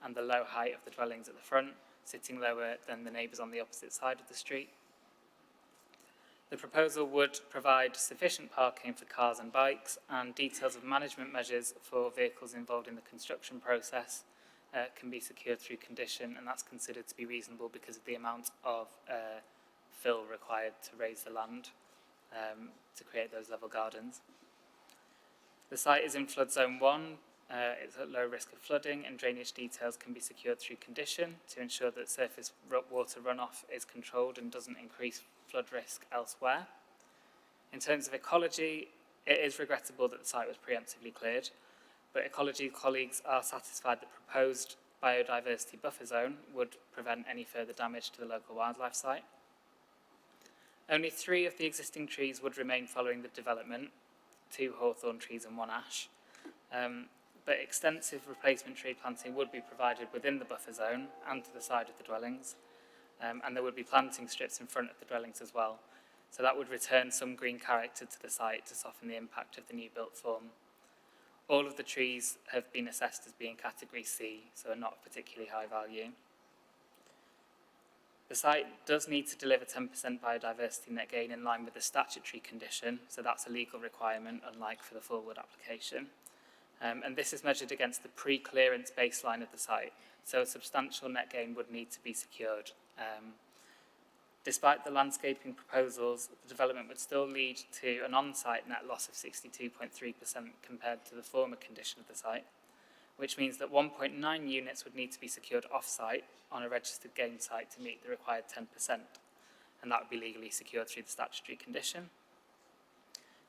and the low height of the dwellings at the front, sitting lower than the neighbours on the opposite side of the street. The proposal would provide sufficient parking for cars and bikes, and details of management measures for vehicles involved in the construction process can be secured through condition, and that's considered to be reasonable because of the amount of fill required to raise the land to create those level gardens. The site is in flood zone 1. It's at low risk of flooding, and drainage details can be secured through condition to ensure that surface water runoff is controlled and doesn't increase flood risk elsewhere. In terms of ecology, it is regrettable that the site was preemptively cleared, but ecology colleagues are satisfied that proposed biodiversity buffer zone would prevent any further damage to the local wildlife site. Only 3 of the existing trees would remain following the development, 2 hawthorn trees and 1 ash. But extensive replacement tree planting would be provided within the buffer zone and to the side of the dwellings, and there would be planting strips in front of the dwellings as well. So that would return some green character to the site to soften the impact of the new built form. All of the trees have been assessed as being category C, so are not particularly high value. The site does need to deliver 10% biodiversity net gain in line with the statutory condition, so that's a legal requirement, unlike for the Fullwood application. And this is measured against the pre-clearance baseline of the site, so a substantial net gain would need to be secured. Despite the landscaping proposals, the development would still lead to an on-site net loss of 62.3% compared to the former condition of the site, which means that 1.9 units would need to be secured off-site on a registered game site to meet the required 10%, and that would be legally secured through the statutory condition.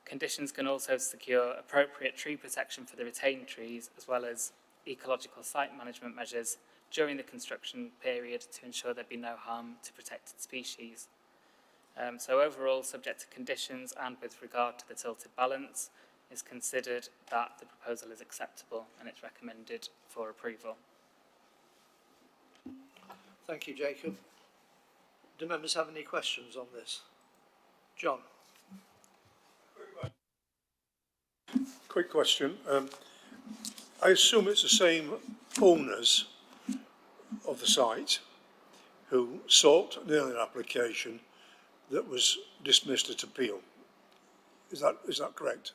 Conditions can also secure appropriate tree protection for the retained trees, as well as ecological site management measures during the construction period to ensure there be no harm to protected species. So overall, subject to conditions and with regard to the tilted balance, is considered that the proposal is acceptable and it's recommended for approval. Thank you, Jacob. Do members have any questions on this? John. Quick question. I assume it's the same owners of the site who sought an earlier application that was dismissed at appeal. Is that correct?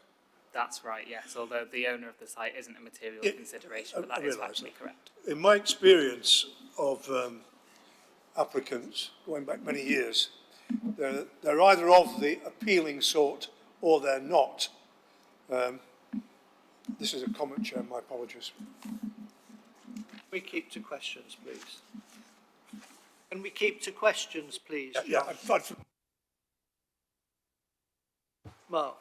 That's right, yes, although the owner of the site isn't a material consideration, but that is actually correct. In my experience of applicants going back many years, they're either of the appealing sort or they're not. This is a comment, Chair, my apologies. We keep to questions, please. Can we keep to questions, please? Yeah, Mark.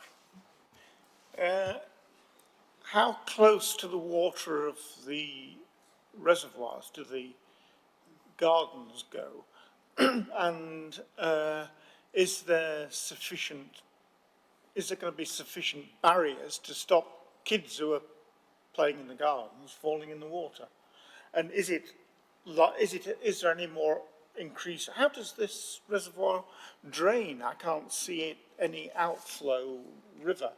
How close to the water of the reservoirs do the gardens go? And is there going to be sufficient barriers to stop kids who are playing in the gardens falling in the water? And is there any more increase? How does this reservoir drain? I can't see any outflow river.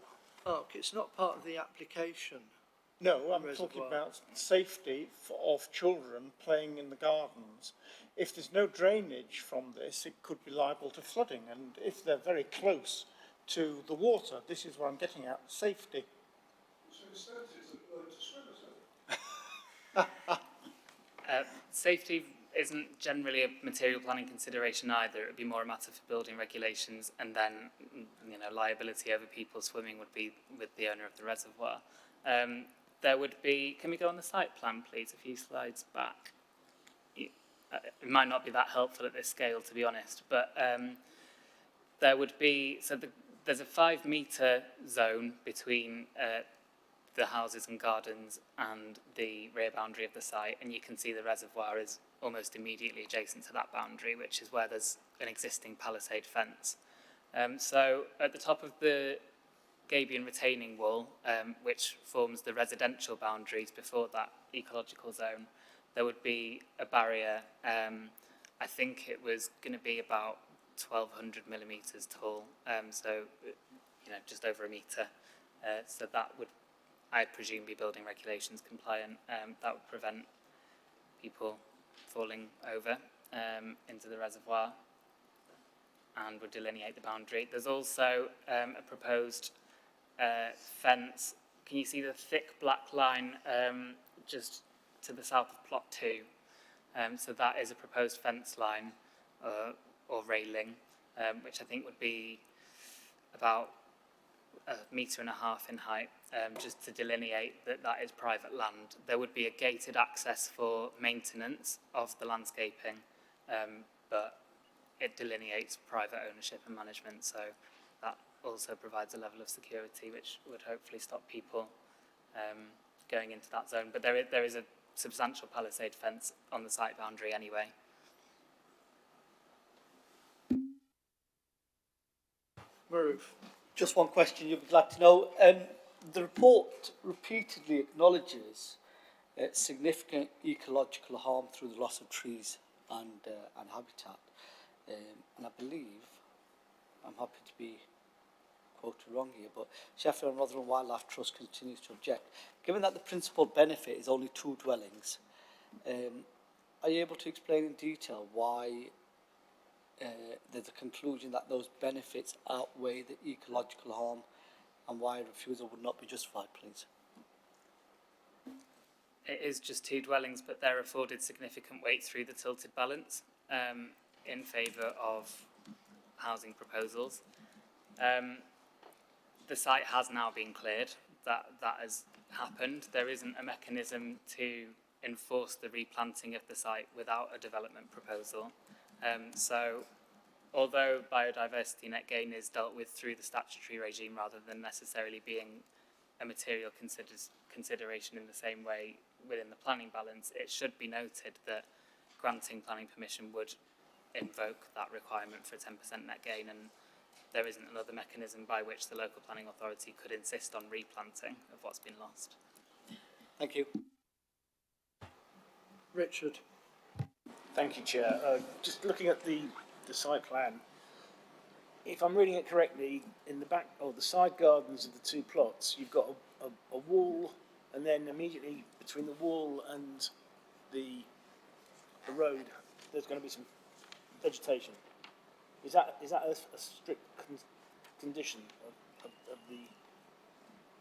Mark, it's not part of the application. No, I'm Reservoir. talking about safety of children playing in the gardens. If there's no drainage from this, it could be liable to flooding. And if they're very close to the water, this is what I'm getting at, safety. Safety isn't generally a material planning consideration either. It would be more a matter for building regulations, and then liability over people swimming would be with the owner of the reservoir. There would be, can we go on the site plan please, a few slides back? It might not be that helpful at this scale, to be honest, but there would be, there's a 5 metre zone between the houses and gardens and the rear boundary of the site, and you can see the reservoir is almost immediately adjacent to that boundary, which is where there's an existing palisade fence. So at the top of the Gabion retaining wall, which forms the residential boundaries before that ecological zone, there would be a barrier. I think it was going to be about 1,200 millimetres tall, so just over a metre. So that would, I presume, be building regulations compliant. That would prevent people falling over into the reservoir and would delineate the boundary. There's also a proposed fence. Can you see the thick black line just to the south of plot 2? So that is a proposed fence line or railing, which I think would be about 1.5 metres in height, just to delineate that that is private land. There would be a gated access for maintenance of the landscaping, but it delineates private ownership and management, so that also provides a level of security which would hopefully stop people going into that zone. But there is a substantial palisade fence on the site boundary anyway. Maruf, just one question you'll be glad to know. The report repeatedly acknowledges significant ecological harm through the loss of trees and habitat. And I believe, I'm happy to be quoted wrong here, but Sheffield and Rotherham Wildlife Trust continues to object. Given that the principal benefit is only 2 dwellings, are you able to explain in detail why there's a conclusion that those benefits outweigh the ecological harm, and why a refusal would not be justified, please? It is just 2 dwellings, but they're afforded significant weight through the tilted balance in favour of housing proposals. The site has now been cleared. That has happened. There isn't a mechanism to enforce the replanting of the site without a development proposal. So although biodiversity net gain is dealt with through the statutory regime rather than necessarily being a material consideration in the same way within the planning balance, it should be noted that granting planning permission would invoke that requirement for 10% net gain, and there isn't another mechanism by which the local planning authority could insist on replanting of what's been lost. Thank you. Richard. Thank you, Chair. Just looking at the site plan, if I'm reading it correctly, in the back or the side gardens of the 2 plots, you've got a wall, and then immediately between the wall and the road, there's going to be some vegetation. Is that a strict condition of the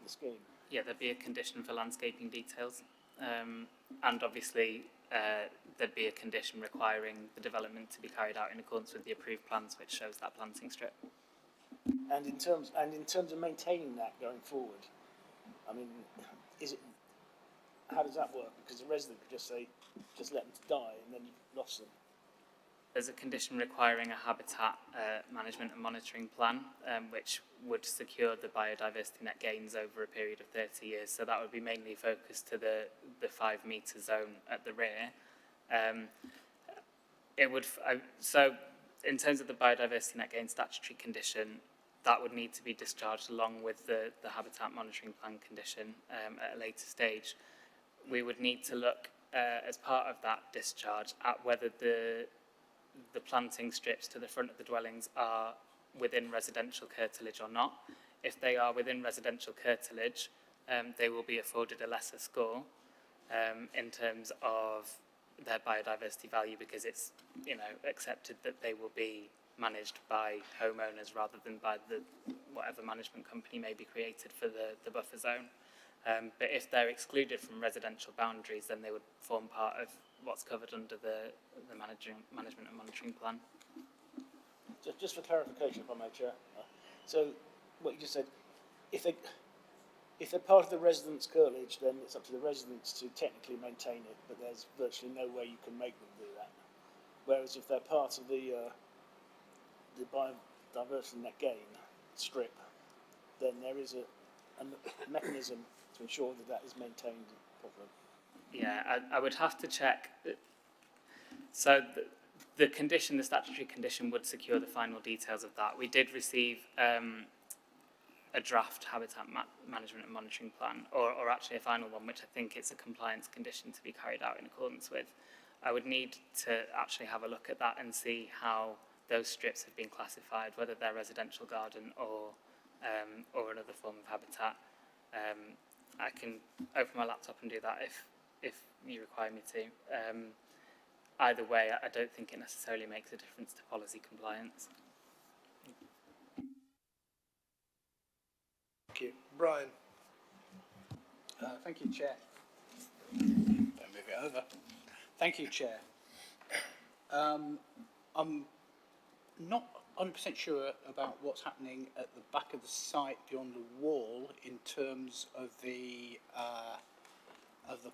scheme? Yeah, there'd be a condition for landscaping details, and obviously there'd be a condition requiring the development to be carried out in accordance with the approved plans, which shows that planting strip. And in terms of maintaining that going forward, I mean, how does that work? Because the resident could just say, just let them die, and then you've lost them. there's a condition requiring a habitat management and monitoring plan, which would secure the biodiversity net gains over a period of 30 years. So that would be mainly focused to the 5 metre zone at the rear. So in terms of the biodiversity net gain statutory condition, that would need to be discharged along with the habitat monitoring plan condition at a later stage. We would need to look as part of that discharge at whether the planting strips to the front of the dwellings are within residential curtilage or not. If they are within residential curtilage, they will be afforded a lesser score in terms of their biodiversity value, because it's, you know, accepted that they will be managed by homeowners rather than by whatever management company may be created for the buffer zone. But if they're excluded from residential boundaries, then they would form part of what's covered under the management and monitoring plan. Just for clarification, if I may, Chair. So, what you just said, if they're part of the residents' curtilage, then it's up to the residents to technically maintain it, but there's virtually no way you can make them do that. Whereas if they're part of the biodiversity net gain strip, then there is a mechanism to ensure that that is maintained properly. Yeah, I would have to check. So the condition, the statutory condition, would secure the final details of that. We did receive a draft habitat management and monitoring plan, or actually a final one, which I think it's a compliance condition to be carried out in accordance with. I would need to actually have a look at that and see how those strips have been classified, whether they're residential garden or another form of habitat. I can open my laptop and do that if you require me to. Either way, I don't think it necessarily makes a difference to policy compliance. Thank you. Brian. Thank you, Chair. Don't move it over. Thank you, Chair. I'm not 100% sure about what's happening at the back of the site beyond the wall in terms of the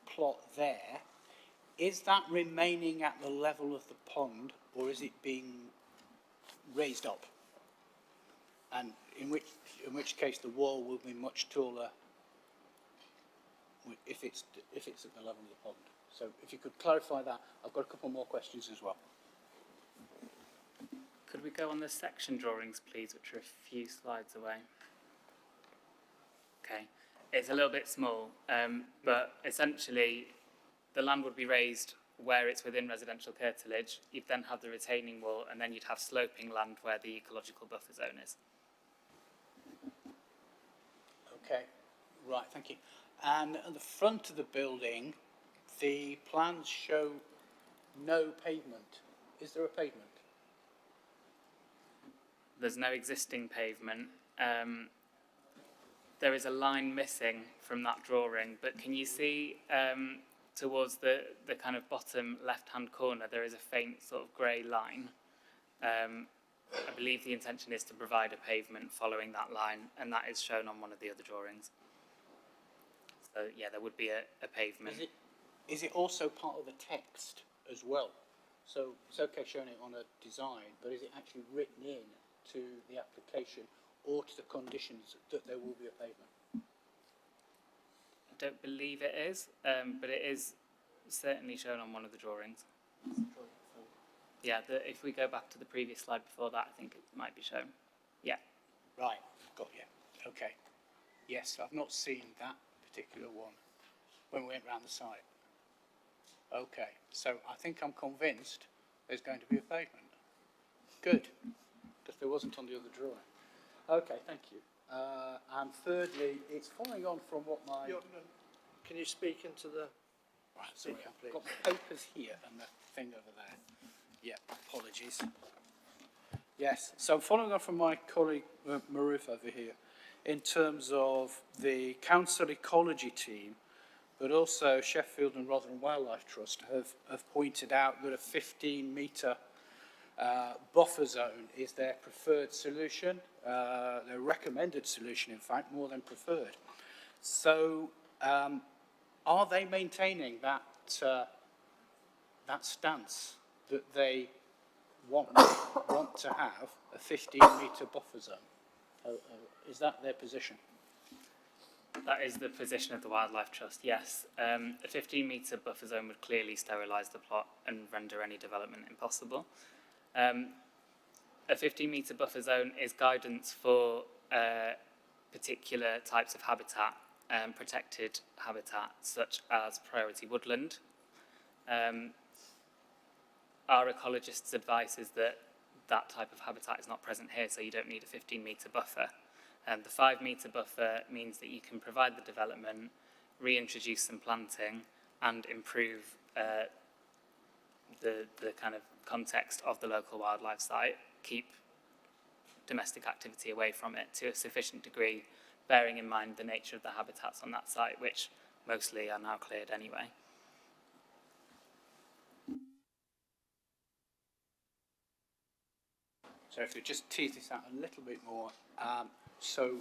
plot there. Is that remaining at the level of the pond, or is it being raised up? And in which case the wall will be much taller if it's at the level of the pond. So if you could clarify that, I've got a couple more questions as well. Could we go on the section drawings, please, which are a few slides away? Okay, it's a little bit small, but essentially the land would be raised where it's within residential curtilage. You'd then have the retaining wall, and then you'd have sloping land where the ecological buffer zone is. Okay, right, thank you. And at the front of the building, the plans show no pavement. Is there a pavement? There's no existing pavement. There is a line missing from that drawing, but can you see towards the kind of bottom left-hand corner, there is a faint sort of grey line. I believe the intention is to provide a pavement following that line, and that is shown on one of the other drawings. So yeah, there would be a pavement. Is it also part of the text as well? So it's okay showing it on a design, but is it actually written in to the application or to the conditions that there will be a pavement? I don't believe it is, but it is certainly shown on one of the drawings. Yeah, if we go back to the previous slide before that, I think it might be shown. Yeah. Right, got you. Okay. Yes, I've not seen that particular one when we went round the site. Okay, so I think I'm convinced there's going to be a pavement. Good, because there wasn't on the other drawing. Okay, thank you. And thirdly, it's following on from what my... Can you speak into the... Right, sorry, I've got the papers here and the thing over there. Yeah, apologies. Yes, so following on from my colleague Maruf over here, in terms of the council ecology team, but also Sheffield and Rotherham Wildlife Trust have pointed out that a 15-metre buffer zone is their preferred solution, their recommended solution, in fact, more than preferred. So are they maintaining that, that stance that they want to have a 15-metre buffer zone. Is that their position? That is the position of the Wildlife Trust, yes. A 15-metre buffer zone would clearly sterilise the plot and render any development impossible. A 15-metre buffer zone is guidance for particular types of habitat, protected habitat, such as priority woodland. Our ecologist's advice is that that type of habitat is not present here, so you don't need a 15-metre buffer. The 5-metre buffer means that you can provide the development, reintroduce some planting, and improve the kind of context of the local wildlife site, keep domestic activity away from it to a sufficient degree, bearing in mind the nature of the habitats on that site, which mostly are now cleared anyway. So if you just tease this out a little bit more, so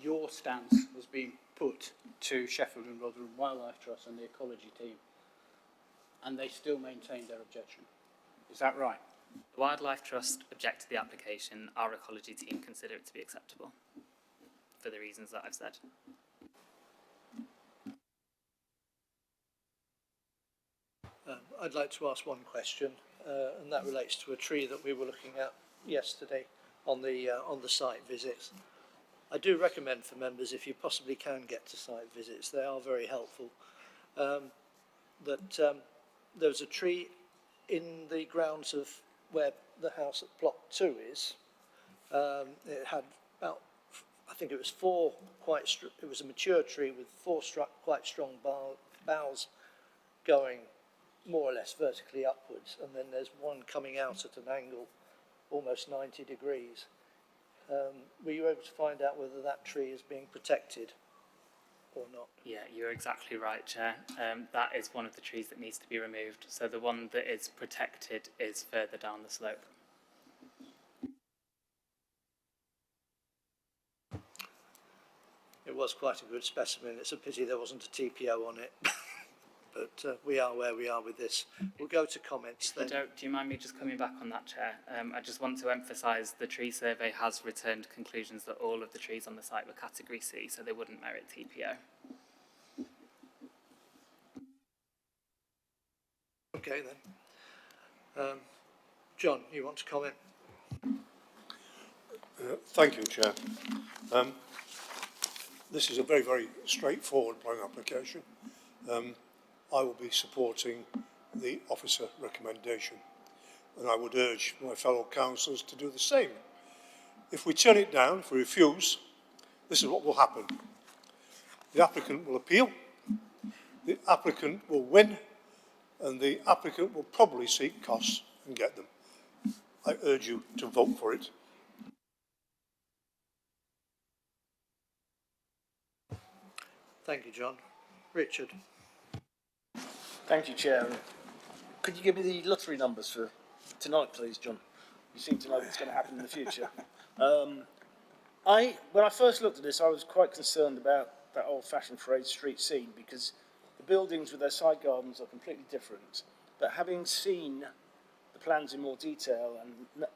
your stance was being put to Sheffield and Rotherham Wildlife Trust and the ecology team, and they still maintained their objection. Is that right? The Wildlife Trust object to the application. Our ecology team consider it to be acceptable for the reasons that I've said. I'd like to ask one question, and that relates to a tree that we were looking at yesterday on the site visits. I do recommend for members, if you possibly can get to site visits, they are very helpful, that there was a tree in the grounds of where the house at plot 2 is. It had about, I think it was it was a mature tree with 4 quite strong boughs going more or less vertically upwards, and then there's one coming out at an angle almost 90 degrees. Were you able to find out whether that tree is being protected or not? Yeah, you're exactly right, Chair. That is one of the trees that needs to be removed. So the one that is protected is further down the slope. It was quite a good specimen. It's a pity there wasn't a TPO on it. But we are where we are with this. We'll go to comments then. Do you mind me just coming back on that, Chair? I just want to emphasise the tree survey has returned conclusions that all of the trees on the site were category C, so they wouldn't merit TPO. Okay then. John, you want to comment? Thank you, Chair. This is a very, very straightforward planning application. I will be supporting the officer recommendation, and I would urge my fellow councillors to do the same. If we turn it down, if we refuse, this is what will happen. The applicant will appeal, the applicant will win, and the applicant will probably seek costs and get them. I urge you to vote for it. Thank you, John. Richard. Thank you, Chair. Could you give me the lottery numbers for tonight, please, John? You seem to know what's going to happen in the future. When I first looked at this, I was quite concerned about that old-fashioned phrase street scene, because the buildings with their side gardens are completely different. But having seen the plans in more detail,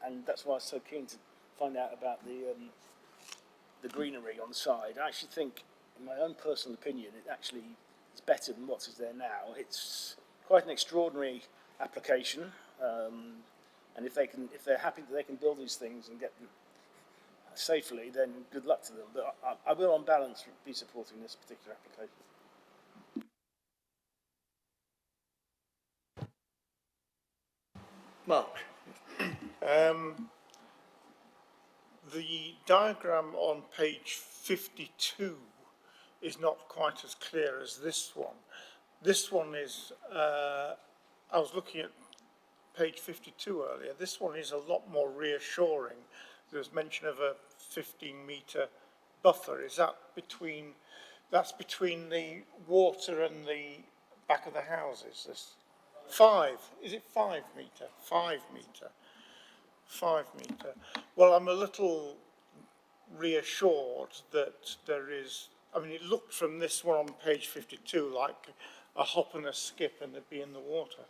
and that's why I was so keen to find out about the greenery on the side, I actually think, in my own personal opinion, it actually is better than what is there now. It's quite an extraordinary application, and if they're happy that they can build these things and get them safely, then good luck to them. But I will, on balance, be supporting this particular application. Mark. The diagram on page 52 is not quite as clear as this one. This one is, I was looking at page 52 earlier, this one is a lot more reassuring. There was mention of a 15-metre buffer. Is that that's between the water and the back of the houses? Is it 5 metre? 5 metre. 5 metre. Well, I'm a little reassured that there is, I mean, it looked from this one on page 52 like a hop and a skip and they'd be in the water.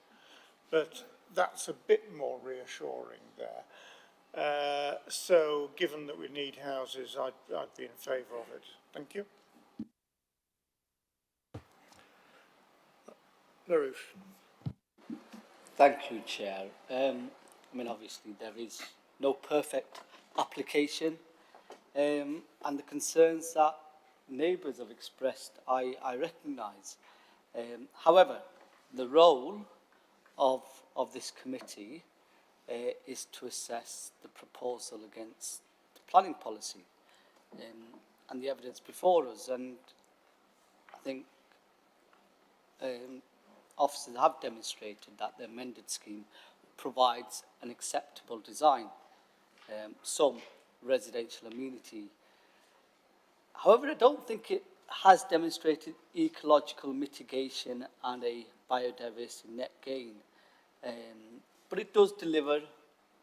But that's a bit more reassuring there. So given that we need houses, I'd be in favour of it. Thank you. Maroof. Thank you, Chair. I mean, obviously there is no perfect application, and the concerns that neighbours have expressed, I recognise. However, the role of this committee is to assess the proposal against the planning policy and the evidence before us, and I think officers have demonstrated that the amended scheme provides an acceptable design, some residential amenity. However, I don't think it has demonstrated ecological mitigation and a biodiversity net gain, but it does deliver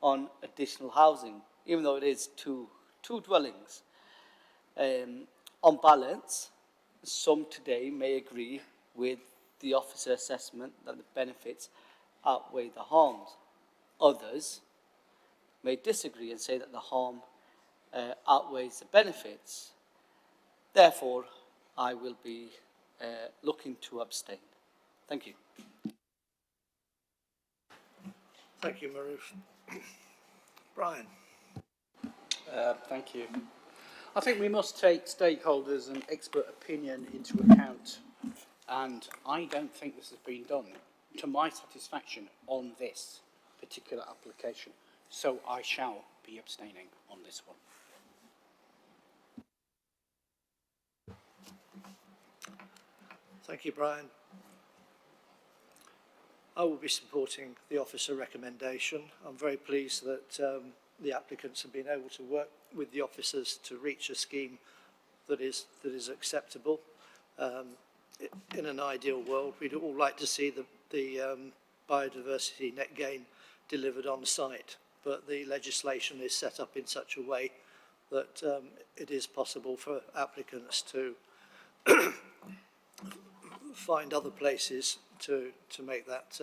on additional housing, even though it is two dwellings. On balance, some today may agree with the officer assessment that the benefits outweigh the harms. Others may disagree and say that the harm outweighs the benefits. Therefore, I will be looking to abstain. Thank you. Thank you, Maroof. Brian. Thank you. I think we must take stakeholders and expert opinion into account, and I don't think this has been done to my satisfaction on this particular application, so I shall be abstaining on this one. Thank you, Brian. I will be supporting the officer recommendation. I'm very pleased that the applicants have been able to work with the officers to reach a scheme that is acceptable. In an ideal world, we'd all like to see the biodiversity net gain delivered on site, but the legislation is set up in such a way that it is possible for applicants to find other places to make that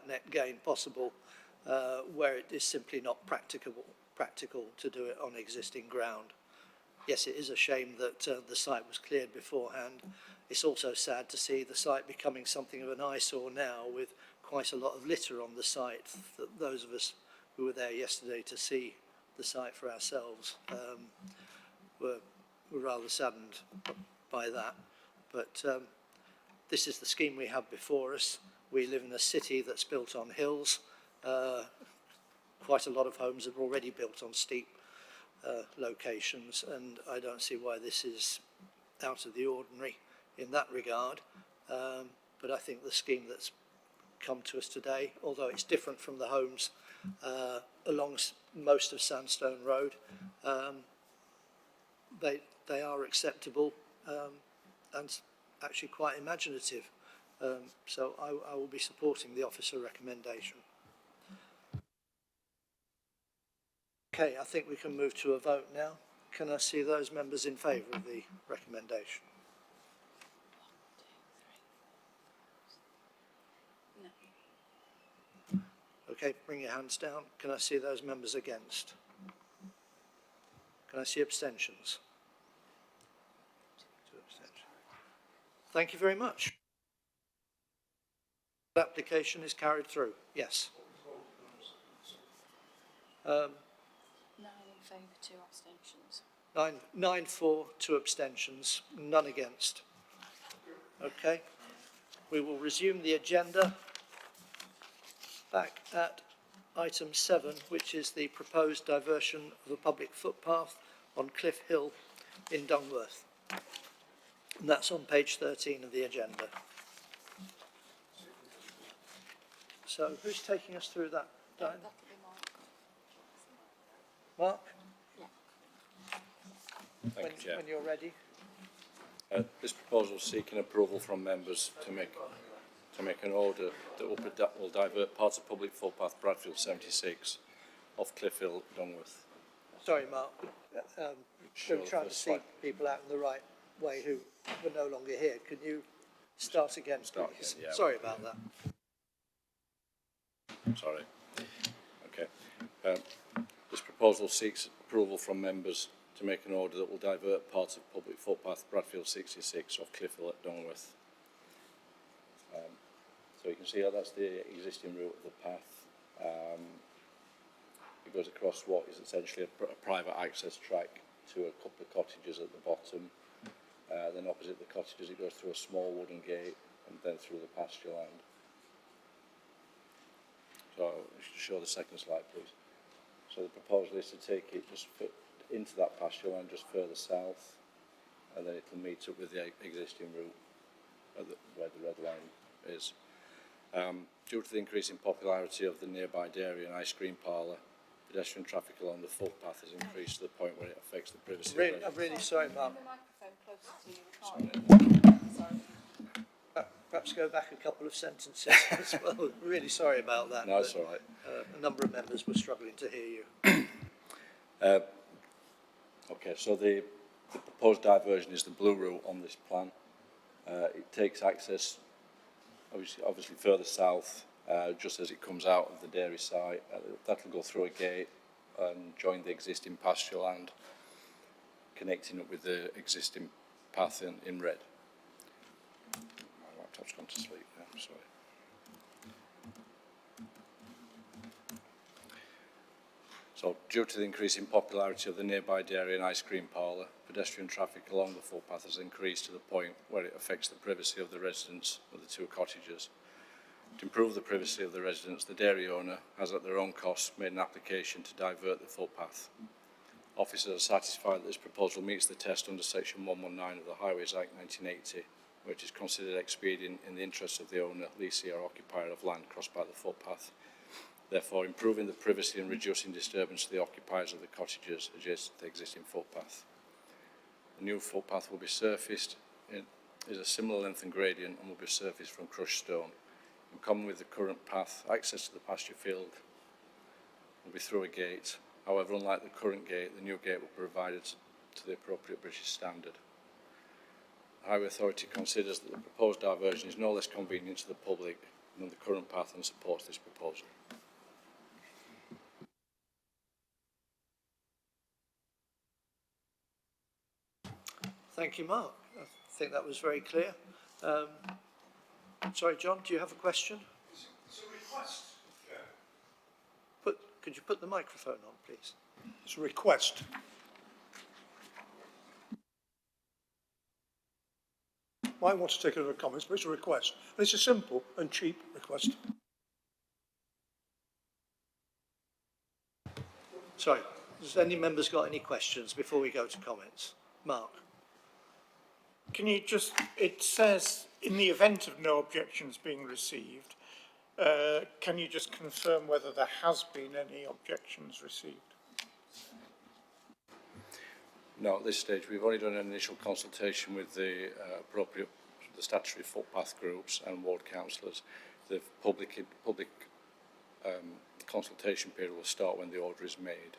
net gain possible, where it is simply not practical to do it on existing ground. Yes, it is a shame that the site was cleared beforehand. It's also sad to see the site becoming something of an eyesore now, with quite a lot of litter on the site. Those of us who were there yesterday to see the site for ourselves were rather saddened by that. But this is the scheme we have before us. We live in a city that's built on hills. Quite a lot of homes are already built on steep locations, and I don't see why this is out of the ordinary in that regard. But I think the scheme that's come to us today, although it's different from the homes along most of Sandstone Road, they are acceptable and actually quite imaginative. So I will be supporting the officer recommendation. Okay, I think we can move to a vote now. Can I see those members in favour of the recommendation? No. Okay, bring your hands down. Can I see those members against? Can I see abstentions? 2 abstentions. Thank you very much. The application is carried through. Yes. 9 in favour, 2 abstentions. 9 for, 2 abstentions, none against. Okay. We will resume the agenda back at item 7, which is the proposed diversion of a public footpath on Cliffe Hill in Dungworth. And that's on page 13 of the agenda. So who's taking us through that, Diane? Mark? Thank you, Chair. When you're ready. This proposal is seeking approval from members to make an order that will divert parts of public footpath Bradfield 76 off Cliffe Hill, Dungworth. Sorry, Mark. Sure, we're trying to see people out in the right way who were no longer here. Can you start again, please? Yeah. Sorry about that. Sorry. Okay. This proposal seeks approval from members to make an order that will divert parts of public footpath Bradfield 66 off Cliffe at Dungworth. So you can see how that's the existing route of the path. It goes across what is essentially a private access track to a couple of cottages at the bottom. Then opposite the cottages it goes through a small wooden gate and then through the pasture land. So you should show the second slide, please. So the proposal is to take it just into that pasture land just further south, and then it will meet up with the existing route where the red line is. Due to the increasing popularity of the nearby dairy and ice cream parlour, pedestrian traffic along the footpath has increased to the point where it affects the privacy. I'm really sorry, Mark. Perhaps go back a couple of sentences as well. Really sorry about that. No, it's all right. A number of members were struggling to hear you. Okay, so the proposed diversion is the blue route on this plan. It takes access obviously further south, just as it comes out of the dairy site. That'll go through a gate and join the existing pasture land, connecting up with the existing path in red. My laptop's gone to sleep now, I'm sorry. So, due to the increasing popularity of the nearby dairy and ice cream parlour, pedestrian traffic along the footpath has increased to the point where it affects the privacy of the residents of the two cottages. To improve the privacy of the residents, the dairy owner has at their own cost made an application to divert the footpath. Officers are satisfied that this proposal meets the test under section 119 of the Highways Act 1980, which is considered expedient in the interests of the owner, lessee or occupier of land crossed by the footpath, therefore improving the privacy and reducing disturbance to the occupiers of the cottages adjacent to the existing footpath. The new footpath will be surfaced, it is a similar length and gradient and will be surfaced from crushed stone. In common with the current path, access to the pasture field will be through a gate. However, unlike the current gate, the new gate will be provided to the appropriate British standard. The Highway Authority considers that the proposed diversion is no less convenient to the public than the current path and supports this proposal. Thank you, Mark. I think that was very clear. Sorry, John, do you have a question? It's a request. Could you put the microphone on, please? It's a request. Might want to take it over comments, but it's a request. And it's a simple and cheap request. Sorry, has any members got any questions before we go to comments? Mark? Can you just, it says, in the event of no objections being received, can you just confirm whether there has been any objections received? No, at this stage we've only done an initial consultation with the the statutory footpath groups and ward councillors. The public consultation period will start when the order is made.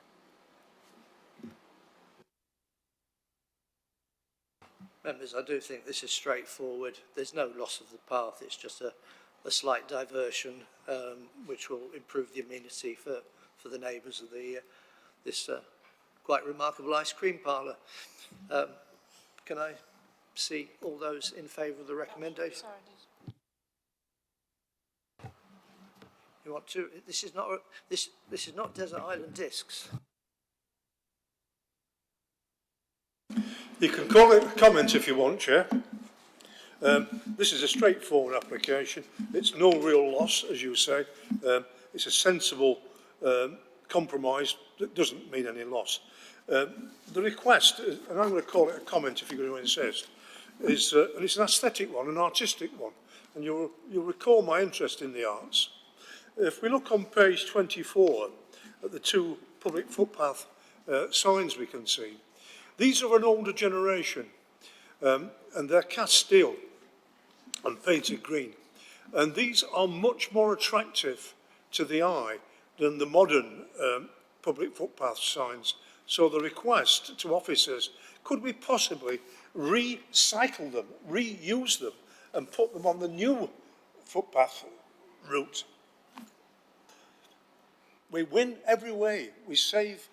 Members, I do think this is straightforward. There's no loss of the path. It's just a slight diversion, which will improve the amenity for the neighbours of this quite remarkable ice cream parlour. Can I see all those in favour of the recommendation? You want to? This is not Desert Island Discs. You can call it a comment if you want, Chair. This is a straightforward application. It's no real loss, as you say. It's a sensible compromise that doesn't mean any loss. The request, and I'm going to call it a comment if you're going to insist, is, and it's an aesthetic one, an artistic one, and you'll recall my interest in the arts. If we look on page 24 at the two public footpath signs we can see, these are an older generation, and they're cast steel and painted green. And these are much more attractive to the eye than the modern public footpath signs. So the request to officers, could we possibly recycle them, reuse them, and put them on the new footpath route? We win every way. We save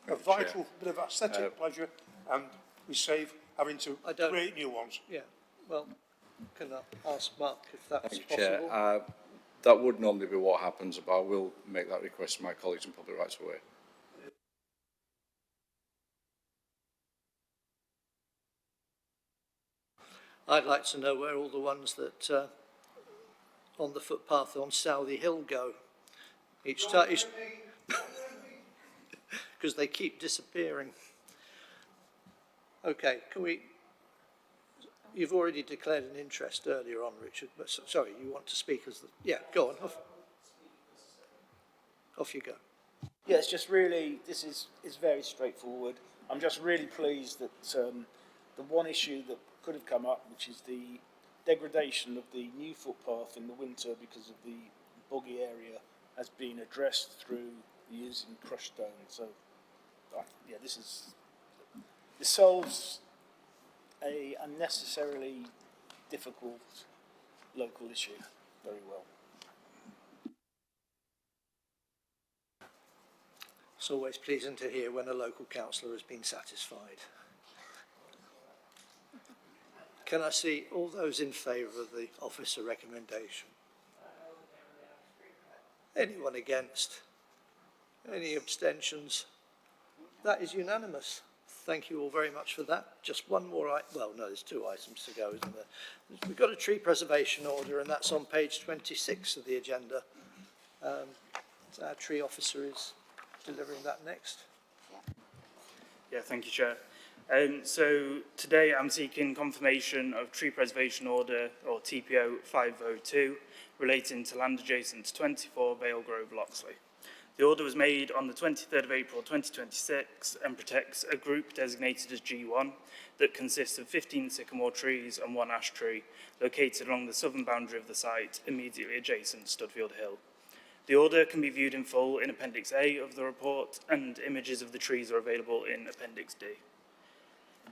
a vital bit of aesthetic pleasure, and we save having to create new ones. Yeah, well, can I ask Mark if that's Thank you, possible? Chair. That would normally be what happens, but I will make that request to my colleagues in Public Rights Away. I'd like to know where all the ones that on the footpath on Southey Hill go. Each time, because they keep disappearing. Okay, can we? You've already declared an interest earlier on, Richard. But sorry, you want to speak as the? Yeah, go on. Off you go. Yeah, it's just really, this is very straightforward. I'm just really pleased that the one issue that could have come up, which is the degradation of the new footpath in the winter because of the boggy area, has been addressed through using crushed stone. So, yeah, this solves a unnecessarily difficult local issue very well. It's always pleasing to hear when a local councillor has been satisfied. Can I see all those in favour of the officer recommendation? Anyone against? Any abstentions? That is unanimous. Thank you all very much for that. Just one more well, no, there's 2 items to go, isn't there? We've got a tree preservation order, and that's on page 26 of the agenda. Our tree officer is delivering that next. Yeah, thank you, Chair. So today I'm seeking confirmation of Tree Preservation Order, or TPO 502, relating to land adjacent to 24 Vale Grove, Loxley. The order was made on the 23rd of April 2026 and protects a group designated as G1 that consists of 15 sycamore trees and 1 ash tree located along the southern boundary of the site immediately adjacent to Studfield Hill. The order can be viewed in full in Appendix A of the report, and images of the trees are available in Appendix D.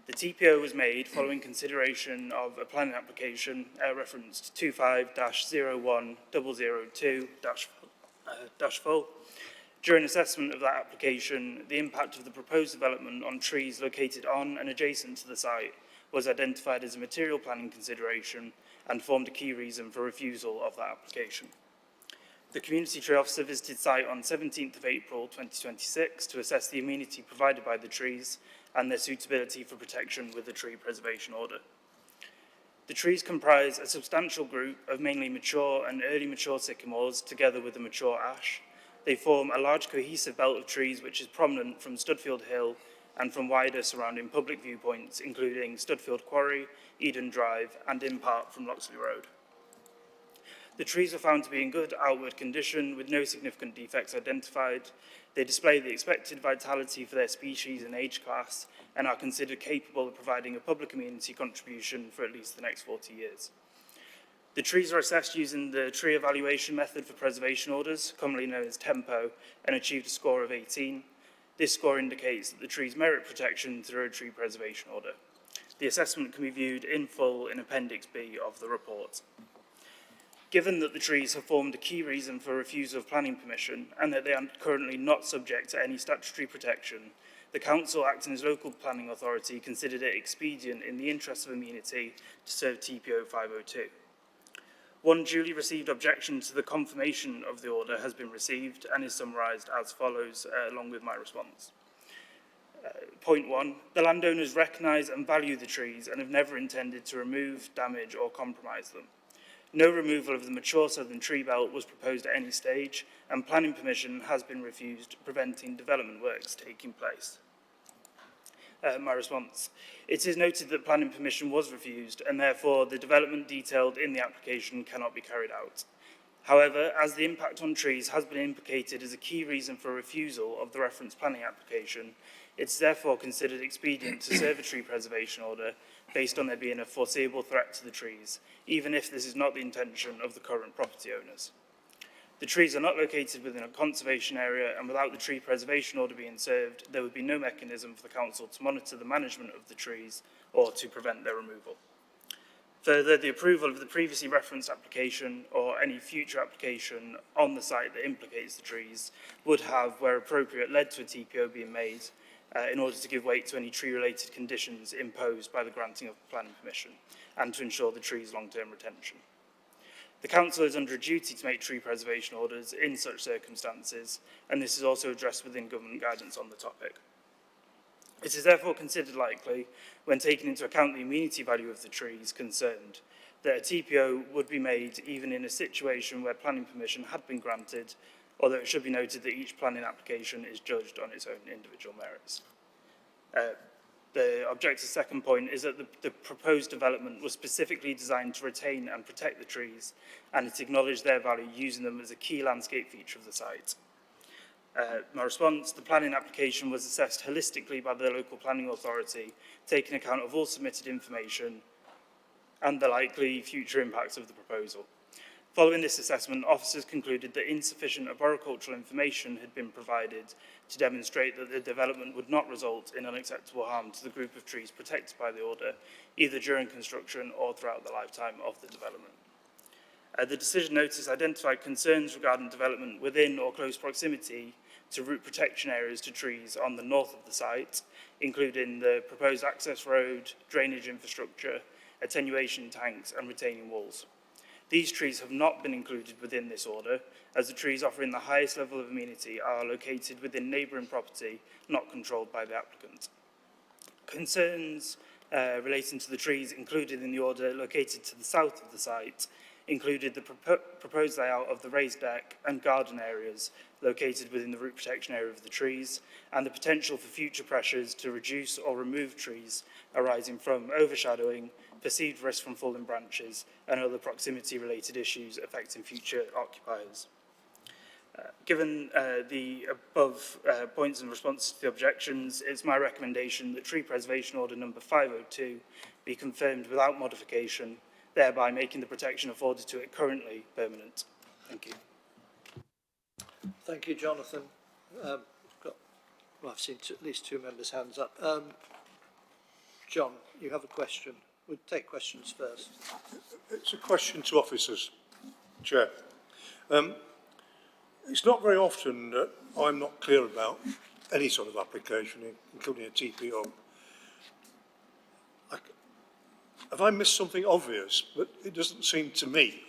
The TPO was made following consideration of a planning application referenced 25-01002-full. During assessment of that application, the impact of the proposed development on trees located on and adjacent to the site was identified as a material planning consideration and formed a key reason for refusal of that application. The Community Tree Officer visited site on 17th of April 2026 to assess the amenity provided by the trees and their suitability for protection with the Tree Preservation Order. The trees comprise a substantial group of mainly mature and early mature sycamores together with a mature ash. They form a large cohesive belt of trees which is prominent from Studfield Hill and from wider surrounding public viewpoints including Studfield Quarry, Eden Drive and in part from Loxley Road. The trees were found to be in good outward condition with no significant defects identified. They display the expected vitality for their species and age class and are considered capable of providing a public amenity contribution for at least the next 40 years. The trees are assessed using the tree evaluation method for preservation orders, commonly known as TEMPO, and achieved a score of 18. This score indicates that the trees merit protection through a tree preservation order. The assessment can be viewed in full in Appendix B of the report. Given that the trees have formed a key reason for refusal of planning permission and that they are currently not subject to any statutory protection, the Council, acting as local planning authority, considered it expedient in the interest of amenity to serve TPO 502. One duly received objection to the confirmation of the order has been received and is summarised as follows, along with my response. Point 1, the landowners recognise and value the trees and have never intended to remove, damage or compromise them. No removal of the mature southern tree belt was proposed at any stage, and planning permission has been refused, preventing development works taking place. My response. It is noted that planning permission was refused, and therefore the development detailed in the application cannot be carried out. However, as the impact on trees has been implicated as a key reason for refusal of the reference planning application, it is therefore considered expedient to serve a tree preservation order based on there being a foreseeable threat to the trees, even if this is not the intention of the current property owners. The trees are not located within a conservation area, and without the tree preservation order being served, there would be no mechanism for the council to monitor the management of the trees or to prevent their removal. Further, the approval of the previously referenced application or any future application on the site that implicates the trees would have, where appropriate, led to a TPO being made in order to give weight to any tree-related conditions imposed by the granting of planning permission and to ensure the tree's long-term retention. The Council is under a duty to make tree preservation orders in such circumstances, and this is also addressed within government guidance on the topic. It is therefore considered likely, when taking into account the amenity value of the trees concerned, that a TPO would be made even in a situation where planning permission had been granted, although it should be noted that each planning application is judged on its own individual merits. The objective's second point is that the proposed development was specifically designed to retain and protect the trees, and it acknowledged their value using them as a key landscape feature of the site. My response, the planning application was assessed holistically by the local planning authority, taking account of all submitted information and the likely future impacts of the proposal. Following this assessment, officers concluded that insufficient arboricultural information had been provided to demonstrate that the development would not result in unacceptable harm to the group of trees protected by the order, either during construction or throughout the lifetime of the development. The decision notice identified concerns regarding development within or close proximity to root protection areas to trees on the north of the site, including the proposed access road, drainage infrastructure, attenuation tanks and retaining walls. These trees have not been included within this order, as the trees offering the highest level of amenity are located within neighbouring property not controlled by the applicant. Concerns relating to the trees included in the order located to the south of the site included the proposed layout of the raised deck and garden areas located within the root protection area of the trees, and the potential for future pressures to reduce or remove trees arising from overshadowing, perceived risk from fallen branches, and other proximity-related issues affecting future occupiers. Given the above points in response to the objections, it's my recommendation that Tree Preservation Order number 502 be confirmed without modification, thereby making the protection afforded to it currently permanent. Thank you. Thank you, Jonathan. I've seen at least two members' hands up. John, you have a question. We'll take questions first. It's a question to officers, Chair. It's not very often that I'm not clear about any sort of application, including a TPO. Have I missed something obvious? But it doesn't seem to me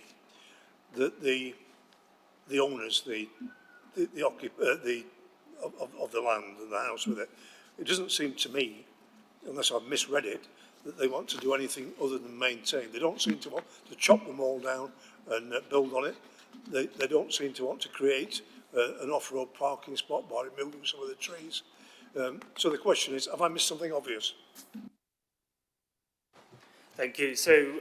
that the owners, of the land and the house with it, it doesn't seem to me, unless I've misread it, that they want to do anything other than maintain. They don't seem to want to chop them all down and build on it. They don't seem to want to create an off-road parking spot by removing some of the trees. So the question is, have I missed something obvious? Thank you. So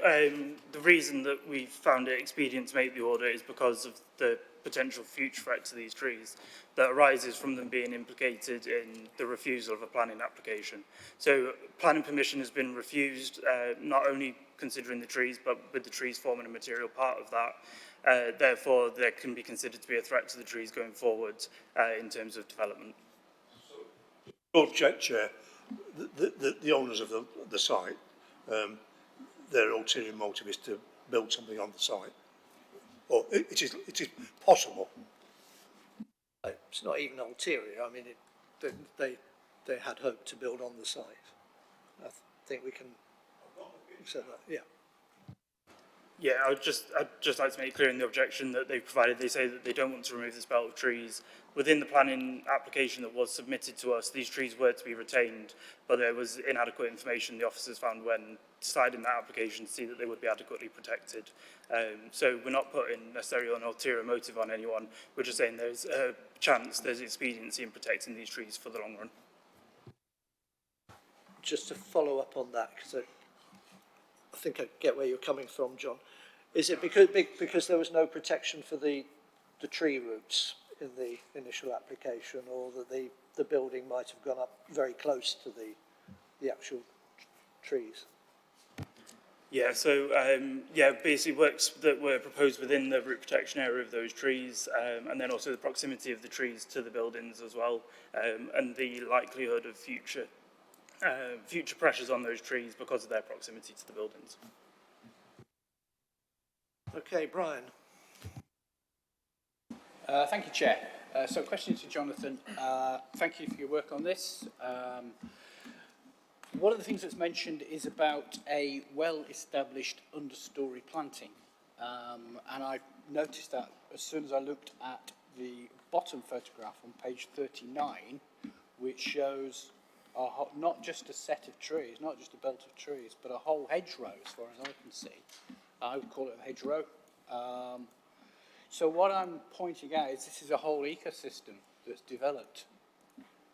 the reason that we found it expedient to make the order is because of the potential future threat to these trees that arises from them being implicated in the refusal of a planning application. So planning permission has been refused, not only considering the trees, but with the trees forming a material part of that. Therefore, there can be considered to be a threat to the trees going forward in terms of development. Lord Chair, the owners of the site, their ulterior motive is to build something on the site. Or it is possible. It's not even ulterior. I mean, they had hoped to build on the site. I think we can accept that. Yeah. Yeah, I'd just like to make clear in the objection that they've provided. They say that they don't want to remove this belt of trees. Within the planning application that was submitted to us, these trees were to be retained, but there was inadequate information the officers found when deciding that application to see that they would be adequately protected. So we're not putting necessarily an ulterior motive on anyone. We're just saying there's a chance, there's expediency in protecting these trees for the long run. Just to follow up on that, because I think I get where you're coming from, John. Is it because there was no protection for the tree roots in the initial application, or that the building might have gone up very close to the actual trees? Yeah, so basically works that were proposed within the root protection area of those trees, and then also the proximity of the trees to the buildings as well, and the likelihood of future pressures on those trees because of their proximity to the buildings. Okay, Brian. Thank you, Chair. So question to Jonathan. Thank you for your work on this. One of the things that's mentioned is about a well-established understory planting. And I noticed that as soon as I looked at the bottom photograph on page 39, which shows not just a set of trees, not just a belt of trees, but a whole hedgerow as far as I can see. I would call it a hedgerow. So what I'm pointing out is this is a whole ecosystem that's developed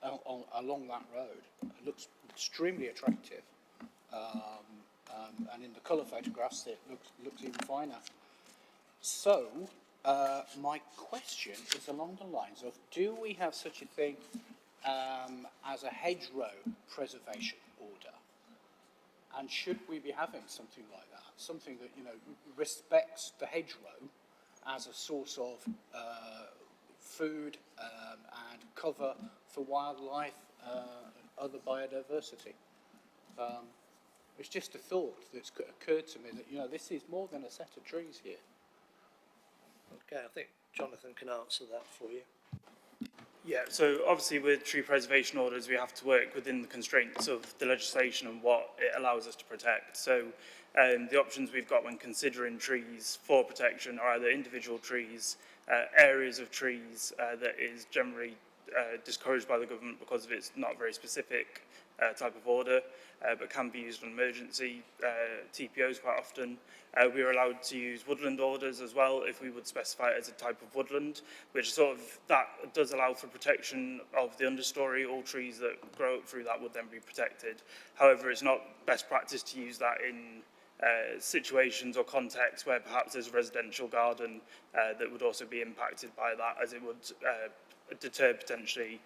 along that road. It looks extremely attractive. And in the colour photographs, it looks even finer. So my question is along the lines of, do we have such a thing as a hedgerow preservation order? And should we be having something like that? Something that, you know, respects the hedgerow as a source of food and cover for wildlife and other biodiversity. It's just a thought that's occurred to me that, you know, this is more than a set of trees here. Okay, I think Jonathan can answer that for you. Yeah, so obviously with tree preservation orders, we have to work within the constraints of the legislation and what it allows us to protect. So the options we've got when considering trees for protection are either individual trees, areas of trees that is generally discouraged by the government because of its not very specific type of order, but can be used on emergency TPOs quite often. We are allowed to use woodland orders as well if we would specify it as a type of woodland, which sort of, that does allow for protection of the understory. All trees that grow up through that would then be protected. However, it's not best practice to use that in situations or contexts where perhaps there's a residential garden that would also be impacted by that, as it would deter potentially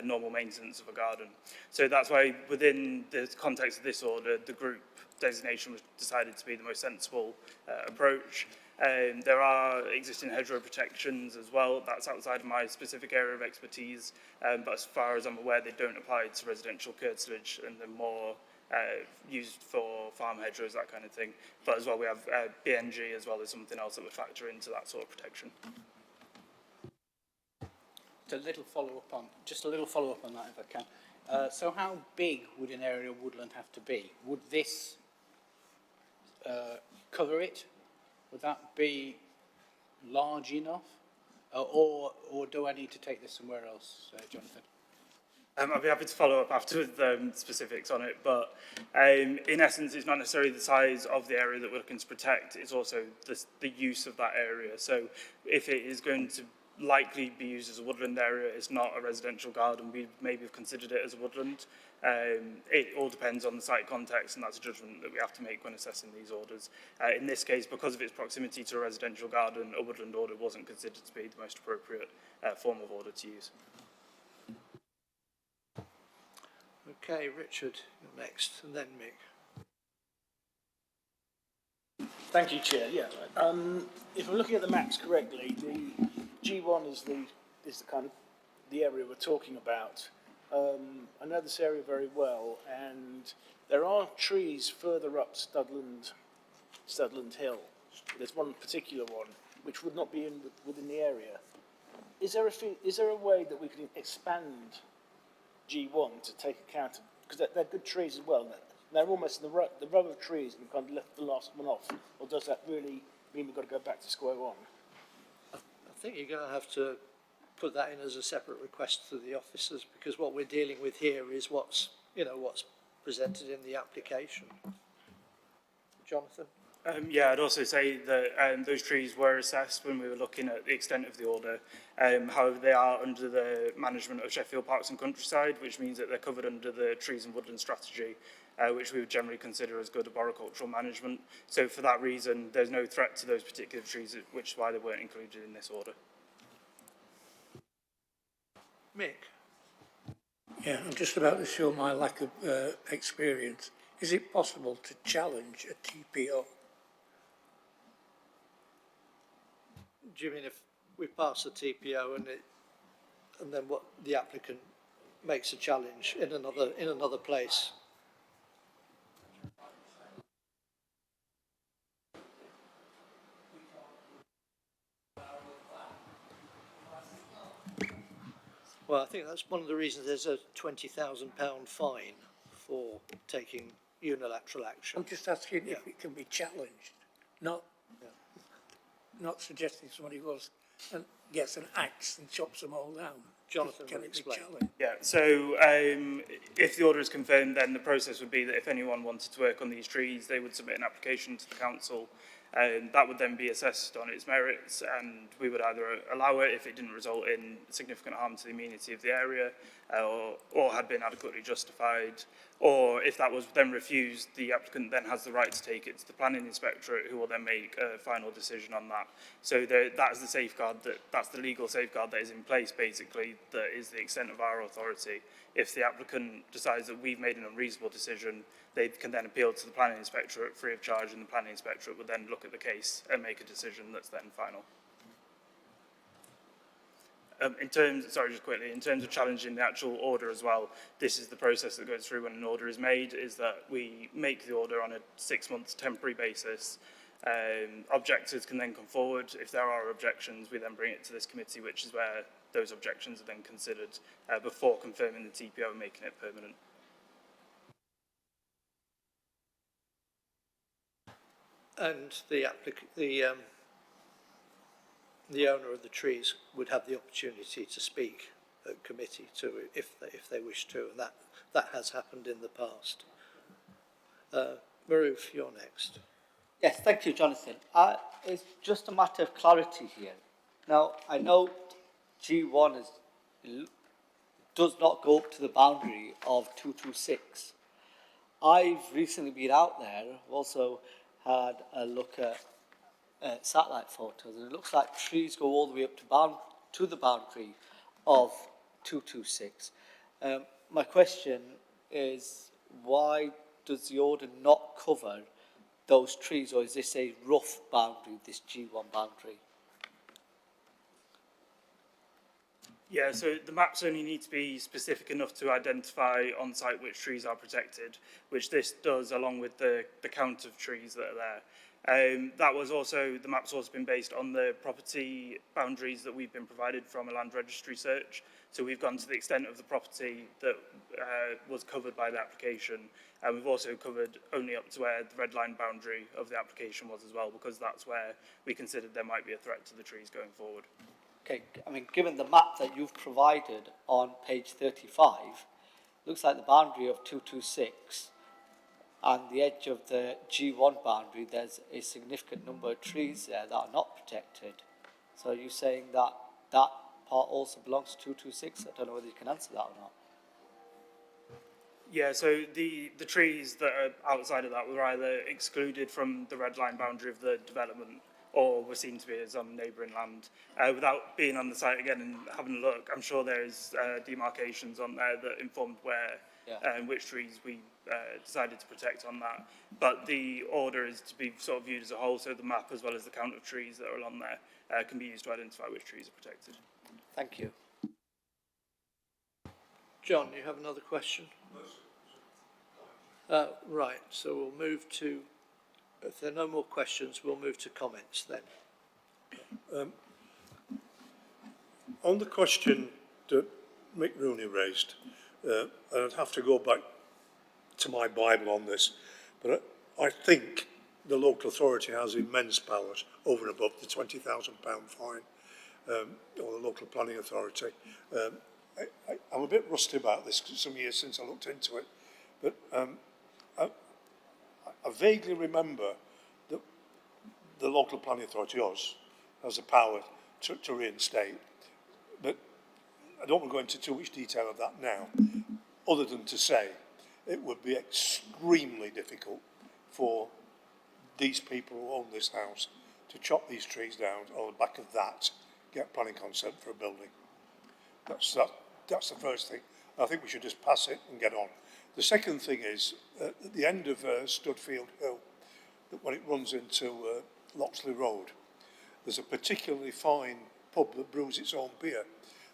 normal maintenance of a garden. So that's why within the context of this order, the group designation was decided to be the most sensible approach. There are existing hedgerow protections as well. That's outside of my specific area of expertise, but as far as I'm aware, they don't apply to residential curtilage, and they're more used for farm hedgerows, that kind of thing. But as well, we have BNG as well as something else that would factor into that sort of protection. Just a little follow-up on that, if I can. So how big would an area of woodland have to be? Would this cover it? Would that be large enough? Or do I need to take this somewhere else, Jonathan? I'll be happy to follow up after with specifics on it, but in essence, it's not necessarily the size of the area that we're looking to protect, it's also the use of that area. So if it is going to likely be used as a woodland area, it's not a residential garden, we maybe have considered it as a woodland. It all depends on the site context, and that's a judgment that we have to make when assessing these orders. In this case, because of its proximity to a residential garden, a woodland order wasn't considered to be the most appropriate form of order to use. Okay, Richard, you're next, and then Mick. Thank you, Chair. Yeah, if I'm looking at the maps correctly, the G1 is the kind of the area we're talking about. I know this area very well, and there are trees further up Studland Hill. There's one particular one which would not be within the area. Is there a way that we can expand G1 to take account of, because they're good trees as well, they're almost in the row of trees and we've kind of left the last one off, or does that really mean we've got to go back to square one? I think you're going to have to put that in as a separate request to the officers, because what we're dealing with here is what's presented in the application. Jonathan? Yeah, I'd also say that those trees were assessed when we were looking at the extent of the order. However, they are under the management of Sheffield Parks and Countryside, which means that they're covered under the Trees and Woodland Strategy, which we would generally consider as good arboricultural management. So for that reason, there's no threat to those particular trees, which is why they weren't included in this order. Mick? Yeah, I'm just about to show my lack of experience. Is it possible to challenge a TPO? Do you mean if we pass a TPO and then what the applicant makes a challenge in another place? Well, I think that's one of the reasons there's a £20,000 fine for taking unilateral action. I'm just asking Yeah. if it can be challenged, not suggesting somebody goes and gets an axe and chops them all down. Jonathan Can will it be explain. challenged? Yeah, so if the order is confirmed, then the process would be that if anyone wanted to work on these trees, they would submit an application to the council. That would then be assessed on its merits, and we would either allow it if it didn't result in significant harm to the amenity of the area, or had been adequately justified, or if that was then refused, the applicant then has the right to take it to the planning inspectorate, who will then make a final decision on that. So that is the safeguard, that's the legal safeguard that is in place, basically, that is the extent of our authority. If the applicant decides that we've made an unreasonable decision, they can then appeal to the planning inspectorate free of charge, and the planning inspectorate would then look at the case and make a decision that's then final. In terms of challenging the actual order as well, this is the process that goes through when an order is made, is that we make the order on a 6-month temporary basis. Objectors can then come forward. If there are objections, we then bring it to this committee, which is where those objections are then considered before confirming the TPO and making it permanent. And the owner of the trees would have the opportunity to speak at committee too, if they wish to, and that has happened in the past. Maroof, you're next. Yes, thank you, Jonathan. It's just a matter of clarity here. Now, I know G1 does not go up to the boundary of 226. I've recently been out there. I've also had a look at satellite photos, and it looks like trees go all the way up to the boundary of 226. My question is, why does the order not cover those trees, or is this a rough boundary, this G1 boundary? Yeah, so the maps only need to be specific enough to identify on site which trees are protected, which this does along with the count of trees that are there. That was also, the map's also been based on the property boundaries that we've been provided from a land registry search. So we've gone to the extent of the property that was covered by the application. And we've also covered only up to where the red line boundary of the application was as well, because that's where we considered there might be a threat to the trees going forward. Okay, I mean, given the map that you've provided on page 35, looks like the boundary of 226 and the edge of the G1 boundary, there's a significant number of trees there that are not protected. So are you saying that that part also belongs to 226? I don't know whether you can answer that or not. Yeah, so the trees that are outside of that were either excluded from the red line boundary of the development, or were seen to be as on neighbouring land. Without being on the site again and having a look, I'm sure there's demarcations on there that informed where and which trees we decided to protect on that. But the order is to be sort of viewed as a whole, so the map as well as the count of trees that are along there can be used to identify which trees are protected. Thank you. John, you have another question? Right, so we'll move to, if there are no more questions, we'll move to comments then. On the question that Mick Rooney raised, and I'd have to go back to my Bible on this, but I think the local authority has immense powers over and above the £20,000 fine, or the local planning authority. I'm a bit rusty about this because it's some years since I looked into it, but I vaguely remember that the local planning authority, us, has the power to reinstate, but I don't want to go into too much detail of that now, other than to say it would be extremely difficult for these people who own this house to chop these trees down, on the back of that, get planning consent for a building. That's the first thing. I think we should just pass it and get on. The second thing is, at the end of Studfield Hill, when it runs into Loxley Road, there's a particularly fine pub that brews its own beer.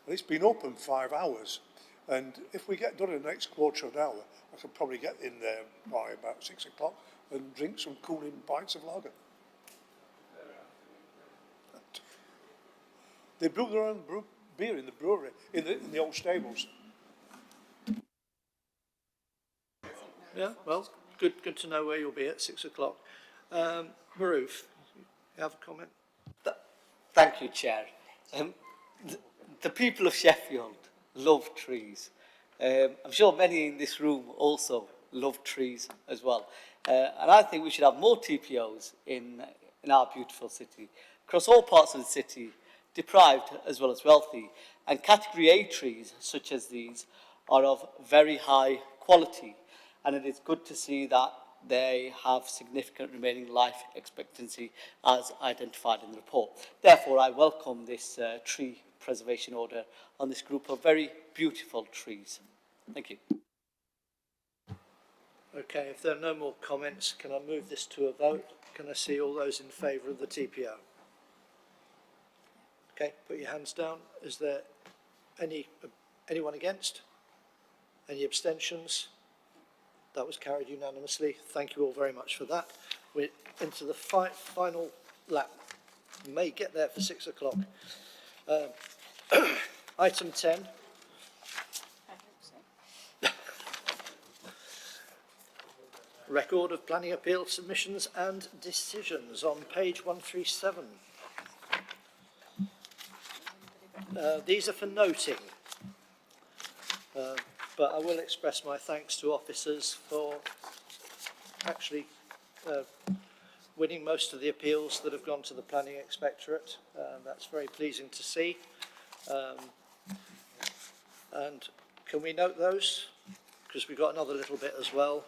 And it's been open 5 hours. And if we get done in the next quarter of an hour, I could probably get in there by about 6 o'clock and drink some cooling pints of lager. They brew their own beer in the brewery, in the old stables. Yeah, well, good to know where you'll be at 6 o'clock. Maroof, you have a comment? Thank you, Chair. The people of Sheffield love trees. I'm sure many in this room also love trees as well. And I think we should have more TPOs in our beautiful city, across all parts of the city, deprived as well as wealthy. And category A trees, such as these, are of very high quality. And it is good to see that they have significant remaining life expectancy as identified in the report. Therefore, I welcome this tree preservation order on this group of very beautiful trees. Thank you. Okay, if there are no more comments, can I move this to a vote? Can I see all those in favour of the TPO? Okay, put your hands down. Is there anyone against? Any abstentions? That was carried unanimously. Thank you all very much for that. We're into the final lap. We may get there for 6 o'clock. Item 10. Record of planning appeal submissions and decisions on page 137. These are for noting, but I will express my thanks to officers for actually winning most of the appeals that have gone to the Planning Inspectorate. That's very pleasing to see. And can we note those? Because we've got another little bit as well,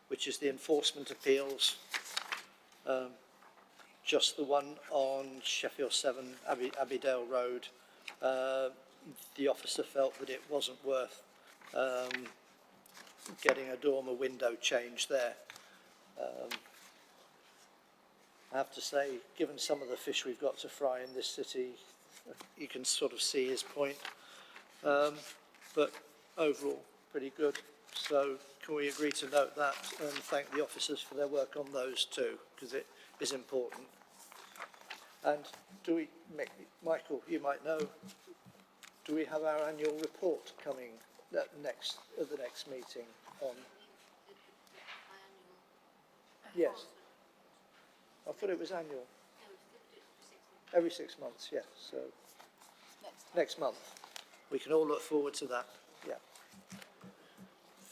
which is the enforcement appeals. Just the one on Sheffield 7, Abbeydale Road. The officer felt that it wasn't worth getting a dormer window change there. I have to say, given some of the fish we've got to fry in this city, you can sort of see his point. But overall, pretty good. So can we agree to note that and thank the officers for their work on those too, because it is important. And do we, Michael, you might know, do we have our annual report coming at the next meeting on? Yes. I thought it was annual. Every 6 months, yes. So next month. We can all look forward to that. Yeah.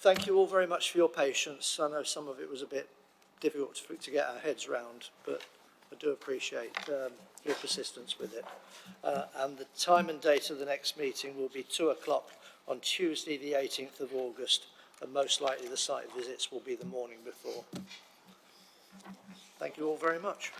Thank you all very much for your patience. I know some of it was a bit difficult to get our heads round, but I do appreciate your persistence with it. And the time and date of the next meeting will be 2 o'clock on Tuesday, the 18th of August, and most likely the site visits will be the morning before. Thank you all very much.